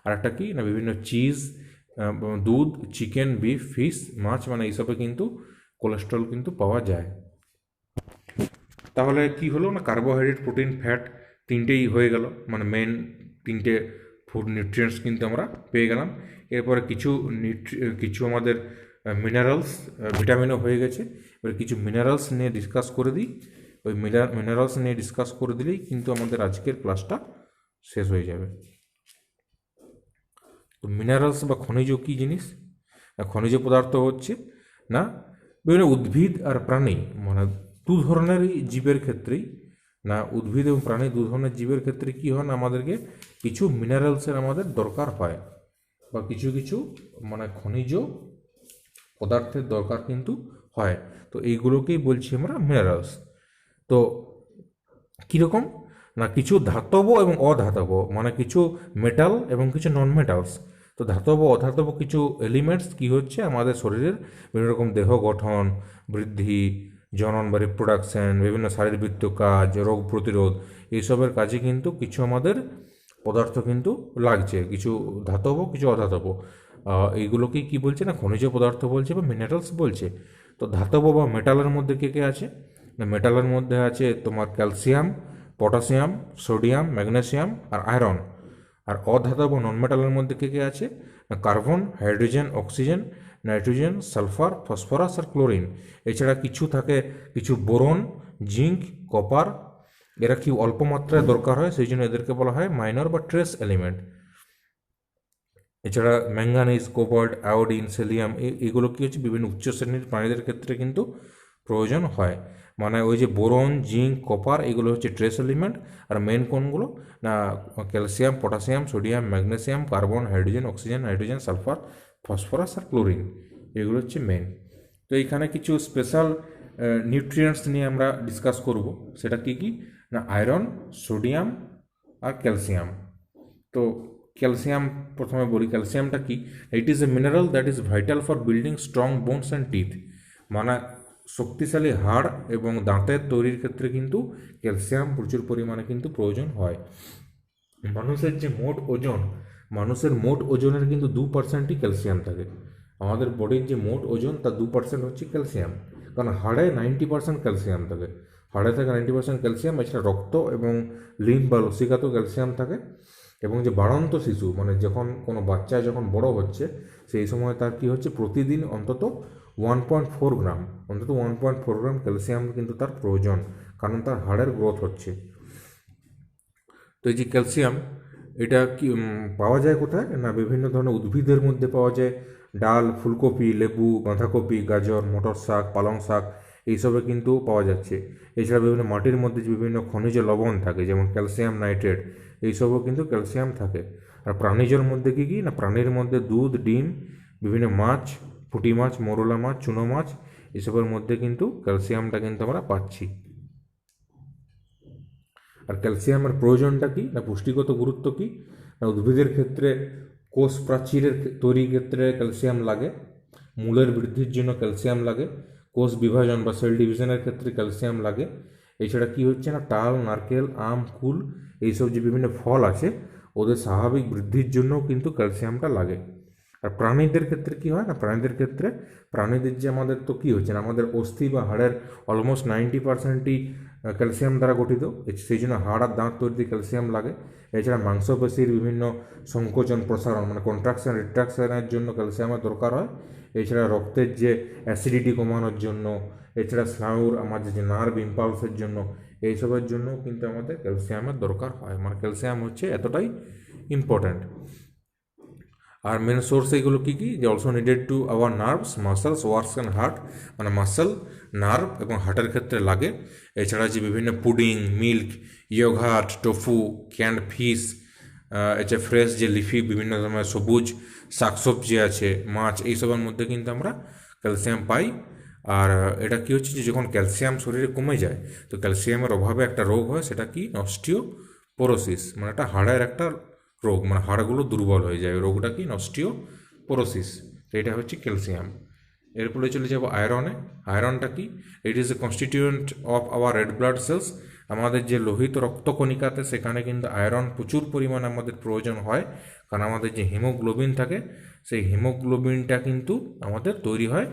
আর একটা কি না বিভিন্ন চিজ, দুধ, চিকেন, বিফ, ফিশ, মাছ মানে এইসবে কিন্তু কোলেস্টেরল কিন্তু পাওয়া যায়। তাহলে কি হলো না কার্বোহাইড্রেট, প্রোটিন, ফ্যাট তিনটেই হয়ে গেল, মানে মেন তিনটে ফুড নিউট্রিয়েন্টস কিন্তু আমরা পেয়ে গেলাম। এরপরে কিছু আমাদের মিনারেলস, ভিটামিনও হয়ে গেছে। এবার কিছু মিনারেলস নিয়ে ডিসকাস করে দিই। ওই মিনারেলস নিয়ে ডিসকাস করে দিলেই কিন্তু আমাদের আজকের ক্লাসটা শেষ হয়ে যাবে। তো মিনারেলস বা খনিজ কী জিনিস? খনিজ পদার্থ হচ্ছে না বিভিন্ন উদ্ভিদ আর প্রাণী মানে দু ধরনেরই জীবের ক্ষেত্রেই না উদ্ভিদ এবং প্রাণী দু ধরনের জীবের ক্ষেত্রে কী হয় না আমাদেরকে কিছু মিনারেলসের আমাদের দরকার হয়, বা কিছু কিছু মানে খনিজ পদার্থের দরকার কিন্তু হয়। তো এইগুলোকেই বলছি আমরা মিনারেলস। তো কীরকম না কিছু ধাতব এবং অধাতব, মানে কিছু মেটাল এবং কিছু নন মেটালস। তো ধাতব অধাতব কিছু এলিমেন্টস কী হচ্ছে আমাদের শরীরের বিভিন্ন রকম দেহ গঠন, বৃদ্ধি, জনন বা রিপ্রোডাকশন, বিভিন্ন শারীরবৃত্তীয় কাজ, রোগ প্রতিরোধ এইসবের কাজে কিন্তু কিছু আমাদের পদার্থ কিন্তু লাগছে, কিছু ধাতব কিছু অধাতব। এইগুলোকেই কী বলছে না খনিজ পদার্থ বলছে বা মিনারেলস বলছে। তো ধাতব বা মেটালের মধ্যে কে কে আছে না মেটালের মধ্যে আছে তোমার ক্যালসিয়াম, পটাশিয়াম, সোডিয়াম, ম্যাগনেসিয়াম আর আয়রন। আর অধাতব নন মেটালের মধ্যে কে কে আছে না carbon, hydrogen, oxygen, nitrogen, sulphur, phosphorus আর ক্লোরিন। এছাড়া কিছু থাকে কিছু বোরন, জিঙ্ক, কপার, এরা কি অল্প মাত্রায় দরকার হয় সেই জন্য এদেরকে বলা হয় মাইনর বা ট্রেস এলিমেন্ট। এছাড়া ম্যাঙ্গানিজ, কোবাল্ট, আয়োডিন, সেলিয়াম এগুলো কী হচ্ছে বিভিন্ন উচ্চ শ্রেণীর প্রাণীদের ক্ষেত্রে কিন্তু প্রয়োজন হয়। মানে ওই যে বোরন, জিঙ্ক, কপার এগুলো হচ্ছে ট্রেস এলিমেন্ট। আর মেন কোনগুলো না calcium, potassium, sodium, magnesium, carbon, hydrogen, oxygen, nitrogen, sulphur, phosphorus আর ক্লোরিন এগুলো হচ্ছে মেন। তো এইখানে কিছু স্পেশাল নিউট্রিয়েন্টস নিয়ে আমরা ডিসকাস করব। সেটা কি কি না আয়রন, সোডিয়াম আর ক্যালসিয়াম। তো ক্যালসিয়াম প্রথমে বলি, ক্যালসিয়ামটা কি? It is a mineral that is vital for building strong bones and teeth. মানে শক্তিশালী হাড় এবং দাঁতের তৈরির ক্ষেত্রে কিন্তু ক্যালসিয়াম প্রচুর পরিমাণে কিন্তু প্রয়োজন হয়। মানুষের যে মানুষের মোট ওজনের কিন্তু 2%ই ক্যালসিয়াম থাকে। আমাদের বডির যে মোট ওজন তার 2% হচ্ছে ক্যালসিয়াম, কারণ হাড়ে 90% ক্যালসিয়াম থাকে। হাড়ে থাকে 90% ক্যালসিয়াম। এছাড়া রক্ত এবং লিম্ফ বা লসিকাতেও ক্যালসিয়াম থাকে। এবং যে বাড়ন্ত শিশু মানে যখন কোনো বাচ্চা যখন বড় হচ্ছে সেই সময় তার কি হচ্ছে প্রতিদিন অন্তত 1.4 গ্রাম, অন্তত 1.4 গ্রাম ক্যালসিয়াম কিন্তু তার প্রয়োজন, কারণ তার হাড়ের গ্রোথ হচ্ছে। তো এই যে ক্যালসিয়াম, এটা কি পাওয়া যায় কোথায় না, বিভিন্ন ধরনের উদ্ভিদের মধ্যে পাওয়া যায়। ডাল, ফুলকপি, লেবু, বাঁধাকপি, গাজর, মটর শাক, পালং শাক, এইসবে কিন্তু পাওয়া যাচ্ছে। এছাড়া বিভিন্ন মাটির মধ্যে যে বিভিন্ন খনিজ লবণ থাকে, যেমন ক্যালসিয়াম নাইট্রেট, এইসবও কিন্তু ক্যালসিয়াম থাকে। আর প্রাণীজের মধ্যে কী কী না, প্রাণীর মধ্যে দুধ, ডিম, বিভিন্ন মাছ, পুঁটি মাছ, মোরলা মাছ, চুনো মাছ, এসবের মধ্যে কিন্তু ক্যালসিয়ামটা কিন্তু আমরা পাচ্ছি। আর ক্যালসিয়ামের প্রয়োজনটা কী না, পুষ্টিগত গুরুত্ব কী না, উদ্ভিদের ক্ষেত্রে কোষ প্রাচীরের তৈরির ক্ষেত্রে ক্যালসিয়াম লাগে, মূলের বৃদ্ধির জন্য ক্যালসিয়াম লাগে, কোষ বিভাজন বা সেল ডিভিশনের ক্ষেত্রে ক্যালসিয়াম লাগে। এছাড়া কী হচ্ছে না, তাল, নারকেল, আম, কুল, এইসব যে বিভিন্ন ফল আছে, ওদের স্বাভাবিক বৃদ্ধির জন্যও কিন্তু ক্যালসিয়ামটা লাগে। আর প্রাণীদের ক্ষেত্রে কী হয় না, প্রাণীদের যে আমাদের তো কী হচ্ছে না, আমাদের অস্থি বা হাড়ের অলমোস্ট 90%ই ক্যালসিয়াম দ্বারা গঠিত, সেই জন্য হাড় আর দাঁত তৈরিতে ক্যালসিয়াম লাগে। এছাড়া মাংসপেশির বিভিন্ন সংকোচন প্রসারণ মানে কন্ট্রাকশন রিট্রাকশনের জন্য ক্যালসিয়ামের দরকার হয়। এছাড়া রক্তের যে অ্যাসিডিটি কমানোর জন্য, এছাড়া স্নায়ুর আমাদের যে নার্ভ ইম্পালসের জন্য, এইসবের জন্য কিন্তু আমাদের ক্যালসিয়ামের দরকার হয়। মানে ক্যালসিয়াম হচ্ছে এতটাই ইম্পর্ট্যান্ট। আর মেন সোর্স এইগুলো কী কী, যে also needed to our nerves, muscles, works and heart, মানে মাসেল, নার্ভ এবং হার্টের ক্ষেত্রে লাগে। এছাড়া যে বিভিন্ন pudding, milk, yogurt, tofu, ক্যান্ড fish, এছাড়া ফ্রেশ যে লিফি বিভিন্ন ধরনের সবুজ শাকসবজি আছে, মাছ, এইসবের মধ্যে কিন্তু আমরা ক্যালসিয়াম পাই। আর এটা কী হচ্ছে যে যখন ক্যালসিয়াম শরীরে কমে যায়, তো ক্যালসিয়ামের অভাবে একটা রোগ হয়, সেটা কি অস্টিওপোরোসিস, মানে একটা হাড়ের একটা রোগ, মানে হাড়গুলো দুর্বল হয়ে যায়, রোগটা কি অস্টিওপোরোসিস। তো এটা হচ্ছে ক্যালসিয়াম। এরপরে চলে যাব আয়রনে। আয়রনটা কি, it is a constituent of our red blood cells. আমাদের যে লোহিত রক্তকণিকাতে, সেখানে কিন্তু আয়রন প্রচুর পরিমাণে আমাদের প্রয়োজন হয়, কারণ আমাদের যে হিমোগ্লোবিন থাকে, সেই হিমোগ্লোবিনটা কিন্তু আমাদের তৈরি হয়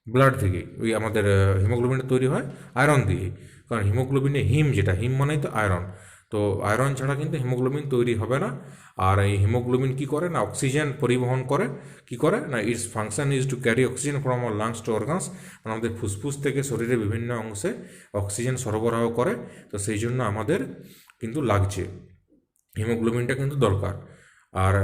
ব্লাড থেকে। ওই আমাদের হিমোগ্লোবিনটা তৈরি হয় আয়রন দিয়ে, কারণ হিমোগ্লোবিনে যেটা হিম মানেই তো আয়রন। তো আয়রন ছাড়া কিন্তু হিমোগ্লোবিন তৈরি হবে না। আর এই হিমোগ্লোবিন কী করে না, অক্সিজেন পরিবহন করে। কী করে না, its function is to carry oxygen from our lungs to organs, মানে আমাদের ফুসফুস থেকে শরীরের বিভিন্ন অংশে অক্সিজেন সরবরাহ করে। তো সেই জন্য আমাদের কিন্তু লাগছে, হিমোগ্লোবিনটা কিন্তু দরকার। আর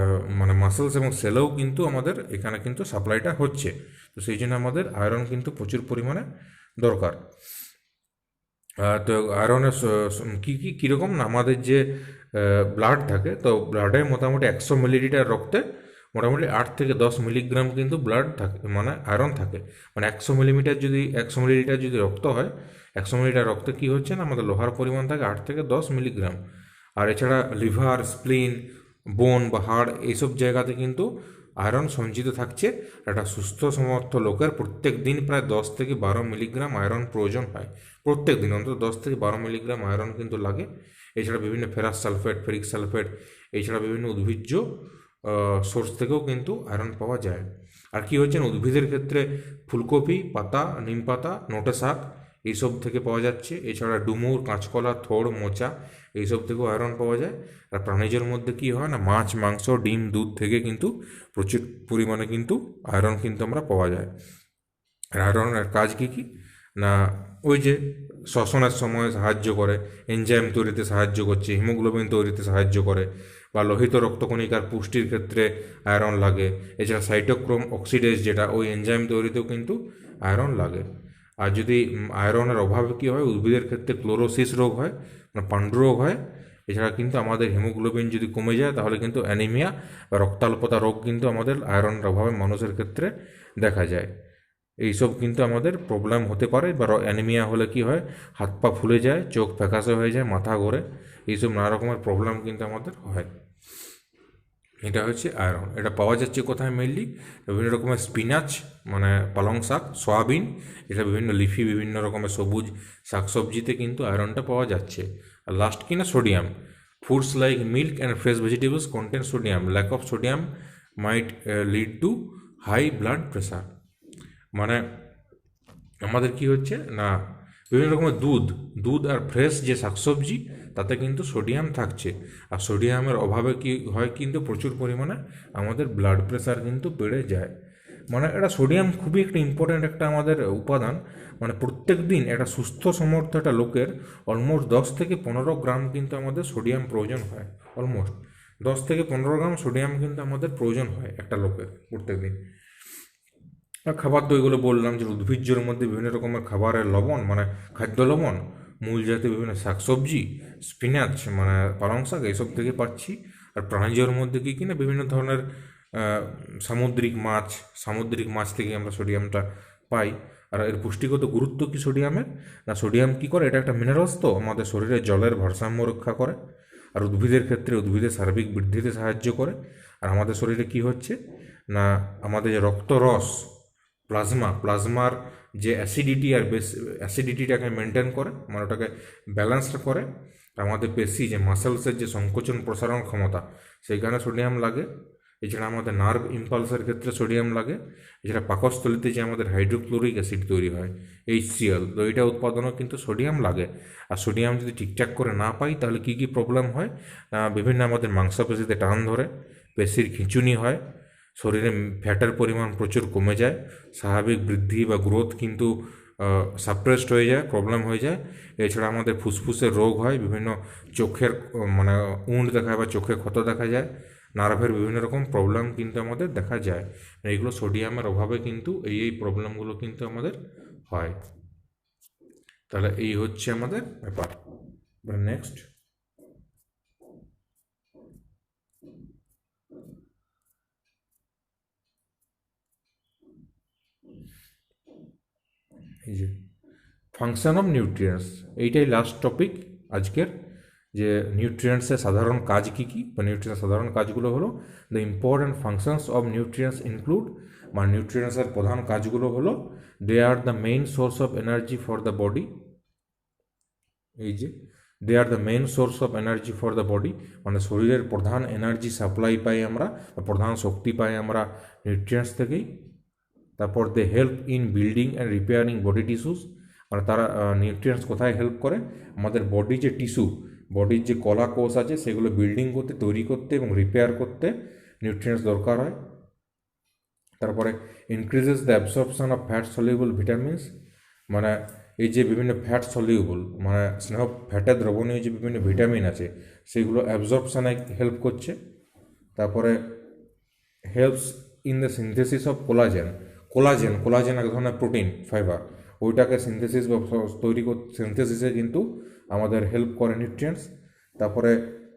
মানে মাসেলস এবং সেলেও কিন্তু আমাদের এখানে কিন্তু সাপ্লাইটা হচ্ছে। তো সেই জন্য আমাদের আয়রন কিন্তু প্রচুর পরিমাণে দরকার। তো আয়রনের কীরকম না, আমাদের যে ব্লাড থাকে, তো ব্লাডে মোটামুটি 100 মিলিলিটার রক্তে মোটামুটি 8 থেকে 10 মিলিগ্রাম কিন্তু ব্লাড থাকে, মানে আয়রন থাকে। মানে 100 মিলিলিটার যদি রক্ত হয়, 100 মিলিলিটার রক্তে কী হচ্ছে না, আমাদের লোহার পরিমাণ থাকে 8 থেকে 10 মিলিগ্রাম। আর এছাড়া লিভার, স্প্লিন, বোন বা হাড়, এইসব জায়গাতে কিন্তু আয়রন সঞ্চিত থাকছে। একটা সুস্থ সমর্থ লোকের প্রত্যেক দিন প্রায় 10 থেকে 12 মিলিগ্রাম আয়রন প্রয়োজন হয়। প্রত্যেক দিন অন্তত 10 থেকে 12 মিলিগ্রাম আয়রন কিন্তু লাগে। এছাড়া বিভিন্ন ফেরাস সালফেট, ফেরিক সালফেট, এছাড়া বিভিন্ন উদ্ভিজ্জ সোর্স থেকেও কিন্তু আয়রন পাওয়া যায়। আর কি হচ্ছে না, উদ্ভিদের ক্ষেত্রে ফুলকপি পাতা, নিম পাতা, নোটে শাক, এইসব থেকে পাওয়া যাচ্ছে। এছাড়া ডুমুর, কাঁচকলা, থোড়, মোচা, এইসব থেকেও আয়রন পাওয়া যায়। আর প্রাণীজের মধ্যে কি হয় না, মাছ, মাংস, ডিম, দুধ থেকে কিন্তু প্রচুর পরিমাণে কিন্তু আয়রন কিন্তু আমরা পাওয়া যায়। আর আয়রনের কাজ কী কী না, ওই যে শ্বসনের সময় সাহায্য করে, এনজাইম তৈরিতে সাহায্য করছে, হিমোগ্লোবিন তৈরিতে সাহায্য করে, বা লোহিত রক্তকণিকার পুষ্টির ক্ষেত্রে আয়রন লাগে। এছাড়া সাইটোক্রোম অক্সিডেজ, যেটা ওই এনজাইম তৈরিতেও কিন্তু আয়রন লাগে। আর যদি আয়রনের অভাবে কী হয়, উদ্ভিদের ক্ষেত্রে ক্লোরোসিস রোগ হয়, মানে পান্ডু রোগ হয়। এছাড়া কিন্তু আমাদের হিমোগ্লোবিন যদি কমে যায়, তাহলে কিন্তু অ্যানিমিয়া বা রক্তাল্পতা রোগ কিন্তু আমাদের আয়রনের অভাবে মানুষের ক্ষেত্রে দেখা যায়। এইসব কিন্তু আমাদের প্রবলেম হতে পারে। বা অ্যানিমিয়া হলে কি হয়, হাত পা ফুলে যায়, চোখ ফ্যাকাশে হয়ে যায়, মাথা ঘোরে, এইসব নানা রকমের প্রবলেম কিন্তু আমাদের হয়। এটা হচ্ছে আয়রন। এটা পাওয়া যাচ্ছে কোথায় মেইনলি, বিভিন্ন রকমের স্পিনাচ মানে পালং শাক, সয়াবিন, এটা বিভিন্ন লিফি বিভিন্ন রকমের সবুজ শাকসবজিতে কিন্তু আয়রনটা পাওয়া যাচ্ছে। আর লাস্ট কিনা sodium, foods like milk and fresh vegetables contain sodium, lack of sodium might lead to high blood pressure. মানে আমাদের কি হচ্ছে না, বিভিন্ন রকমের দুধ আর ফ্রেশ যে শাকসবজি, তাতে কিন্তু সোডিয়াম থাকছে। আর সোডিয়ামের অভাবে কি হয়, কিন্তু প্রচুর পরিমাণে আমাদের ব্লাড প্রেশার কিন্তু বেড়ে যায়। মানে এটা সোডিয়াম খুবই একটা ইম্পর্ট্যান্ট একটা আমাদের উপাদান। মানে প্রত্যেক দিন একটা সুস্থ সমর্থ একটা লোকের অলমোস্ট 10 থেকে 15 গ্রাম কিন্তু আমাদের সোডিয়াম প্রয়োজন হয়। অলমোস্ট 10 থেকে 15 গ্রাম সোডিয়াম কিন্তু আমাদের প্রয়োজন হয় একটা লোকের প্রত্যেক দিন। আর খাবার তো এগুলো বললাম যে উদ্ভিজ্জের মধ্যে বিভিন্ন রকমের খাবারের লবণ মানে খাদ্য লবণ, মূল জাতীয় বিভিন্ন শাকসবজি, স্পিনাচ মানে পালং শাক এইসব থেকে পাচ্ছি। আর প্রাণীজের মধ্যে কি কিনা বিভিন্ন ধরনের সামুদ্রিক মাছ, সামুদ্রিক মাছ থেকে আমরা সোডিয়ামটা পাই। আর এর পুষ্টিগত গুরুত্ব কি সোডিয়ামের, না সোডিয়াম কি করে, এটা একটা মিনারেলস, তো আমাদের শরীরে জলের ভারসাম্য রক্ষা করে। আর উদ্ভিদের ক্ষেত্রে উদ্ভিদের সার্বিক বৃদ্ধিতে সাহায্য করে। আর আমাদের শরীরে কি হচ্ছে না, আমাদের যে রক্তরস, প্লাজমার যে অ্যাসিডিটি আর অ্যাসিডিটিটাকে মেনটেন করে, মানে ওটাকে ব্যালেন্সড করে। আমাদের পেশি যে মাসেলসের যে সংকোচন প্রসারণ ক্ষমতা, সেইখানে সোডিয়াম লাগে। এছাড়া আমাদের নার্ভ ইম্পালসের ক্ষেত্রে সোডিয়াম লাগে। এছাড়া পাকস্থলিতে যে আমাদের হাইড্রোক্লোরিক অ্যাসিড তৈরি হয় HCl, তো এটা উৎপাদনও কিন্তু সোডিয়াম লাগে। আর সোডিয়াম যদি ঠিকঠাক করে না পাই তাহলে কী কী প্রবলেম হয়, বিভিন্ন আমাদের মাংসপেশিতে টান ধরে, পেশির খিঁচুনি হয়, শরীরে ফ্যাটের পরিমাণ প্রচুর কমে যায়, স্বাভাবিক বৃদ্ধি বা গ্রোথ কিন্তু সাপ্রেসড হয়ে যায়, প্রবলেম হয়ে যায়। এছাড়া আমাদের ফুসফুসের রোগ হয়, বিভিন্ন চোখের মানে উন্ড দেখা যায় বা চোখে ক্ষত দেখা যায়, নার্ভের বিভিন্ন রকম প্রবলেম কিন্তু আমাদের দেখা যায়। এইগুলো সোডিয়ামের অভাবে কিন্তু এই প্রবলেমগুলো কিন্তু আমাদের হয়। তাহলে এই হচ্ছে আমাদের ব্যাপার। নেক্সট, এই যে ফাংশন অফ নিউট্রিয়েন্টস, এইটাই লাস্ট টপিক আজকের। যে নিউট্রিয়েন্টসের সাধারণ কাজ কী কী, বা নিউট্রিয়েন্টসের সাধারণ কাজগুলো হলো the important functions of nutrients include, বা নিউট্রিয়েন্টসের প্রধান কাজগুলো হলো they are the main source of energy for the body. এই যে they are the main source of energy for the body, মানে শরীরের প্রধান এনার্জি সাপ্লাই পাই আমরা, প্রধান শক্তি পাই আমরা নিউট্রিয়েন্টস থেকেই। তারপর they help in building and repairing body tissues, মানে তারা নিউট্রিয়েন্টস কোথায় হেল্প করে, আমাদের বডি যে টিস্যু, বডির যে কলা কোষ আছে সেগুলো বিল্ডিং করতে, তৈরি করতে এবং রিপেয়ার করতে নিউট্রিয়েন্টস দরকার হয়। তারপরে increases the absorption of fat soluble vitamins, মানে এই যে বিভিন্ন ফ্যাট সলিউবল মানে স্নেহ ফ্যাটে দ্রবণীয় যে বিভিন্ন ভিটামিন আছে সেগুলো অ্যাবজর্পশানে হেল্প করছে। তারপরে helps in the synthesis of collagen এক ধরনের প্রোটিন ফাইবার, ওইটাকে সিনথেসিস বা তৈরি করতে, সিনথেসিসে কিন্তু আমাদের হেল্প করে নিউট্রিয়েন্টস। তারপরে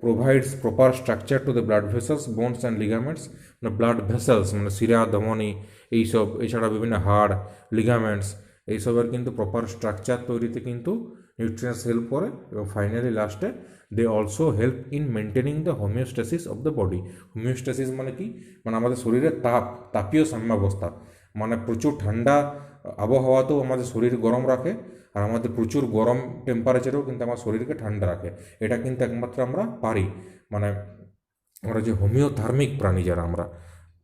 provides proper structure to the blood vessels, bones and ligaments, মানে ব্লাড ভেসেলস মানে শিরা, ধমনী এইসব, এছাড়া বিভিন্ন হাড়, লিগামেন্টস, এইসবের কিন্তু প্রপার স্ট্রাকচার তৈরিতে কিন্তু নিউট্রিয়েন্টস হেল্প করে। এবং ফাইনালি লাস্টে they also help in maintaining the homeostasis of the body. Homeostasis মানে কি, মানে আমাদের শরীরের তাপীয় সাম্যাবস্থা, মানে প্রচুর ঠান্ডা আবহাওয়াতেও আমাদের শরীর গরম রাখে, আর আমাদের প্রচুর গরম টেম্পারেচারেও কিন্তু আমার শরীরকে ঠান্ডা রাখে। এটা কিন্তু একমাত্র আমরা পারি, মানে আমরা যে হোমিওথার্মিক প্রাণী, যারা আমরা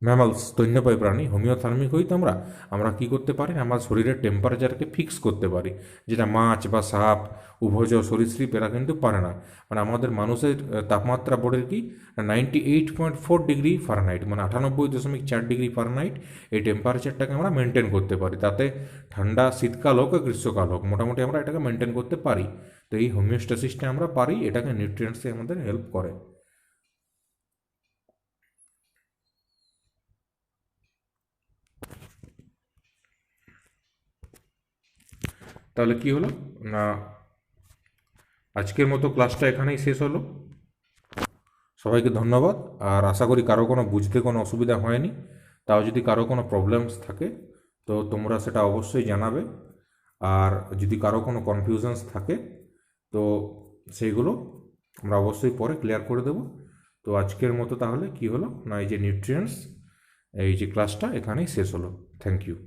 ম্যামালস, স্তন্যপায়ী প্রাণী, হোমিওথার্মিক হই তো আমরা। আমরা কী করতে পারি, আমার শরীরের টেম্পারেচারকে ফিক্স করতে পারি, যেটা মাছ বা সাপ, উভচর সরীসৃপ এরা কিন্তু পারে না। মানে আমাদের মানুষের তাপমাত্রা বডির কি 98.4 ডিগ্রি ফারেনহাইট, মানে 98.4 ডিগ্রি ফারেনহাইট, এই টেম্পারেচারটাকে আমরা মেনটেন করতে পারি। তাতে ঠান্ডা শীতকাল হোক গ্রীষ্মকাল হোক, মোটামুটি আমরা এটাকে মেনটেন করতে পারি। তো এই হোমিওস্ট্যাসিসটা আমরা পারি, এটাকে নিউট্রিয়েন্টসে আমাদের হেল্প করে। তাহলে কি হলো না, আজকের মতো ক্লাসটা এখানেই শেষ হলো। সবাইকে ধন্যবাদ। আর আশা করি কারো কোনো বুঝতে কোনো অসুবিধা হয়নি। তাও যদি কারো কোনো প্রবলেমস থাকে তো তোমরা সেটা অবশ্যই জানাবে। আর যদি কারো কোনো কনফিউশনস থাকে তো সেইগুলো আমরা অবশ্যই পরে ক্লিয়ার করে দেব। তো আজকের মতো তাহলে কি হলো না, এই যে নিউট্রিয়েন্টস, এই যে ক্লাসটা এখানেই শেষ হলো। Thank you.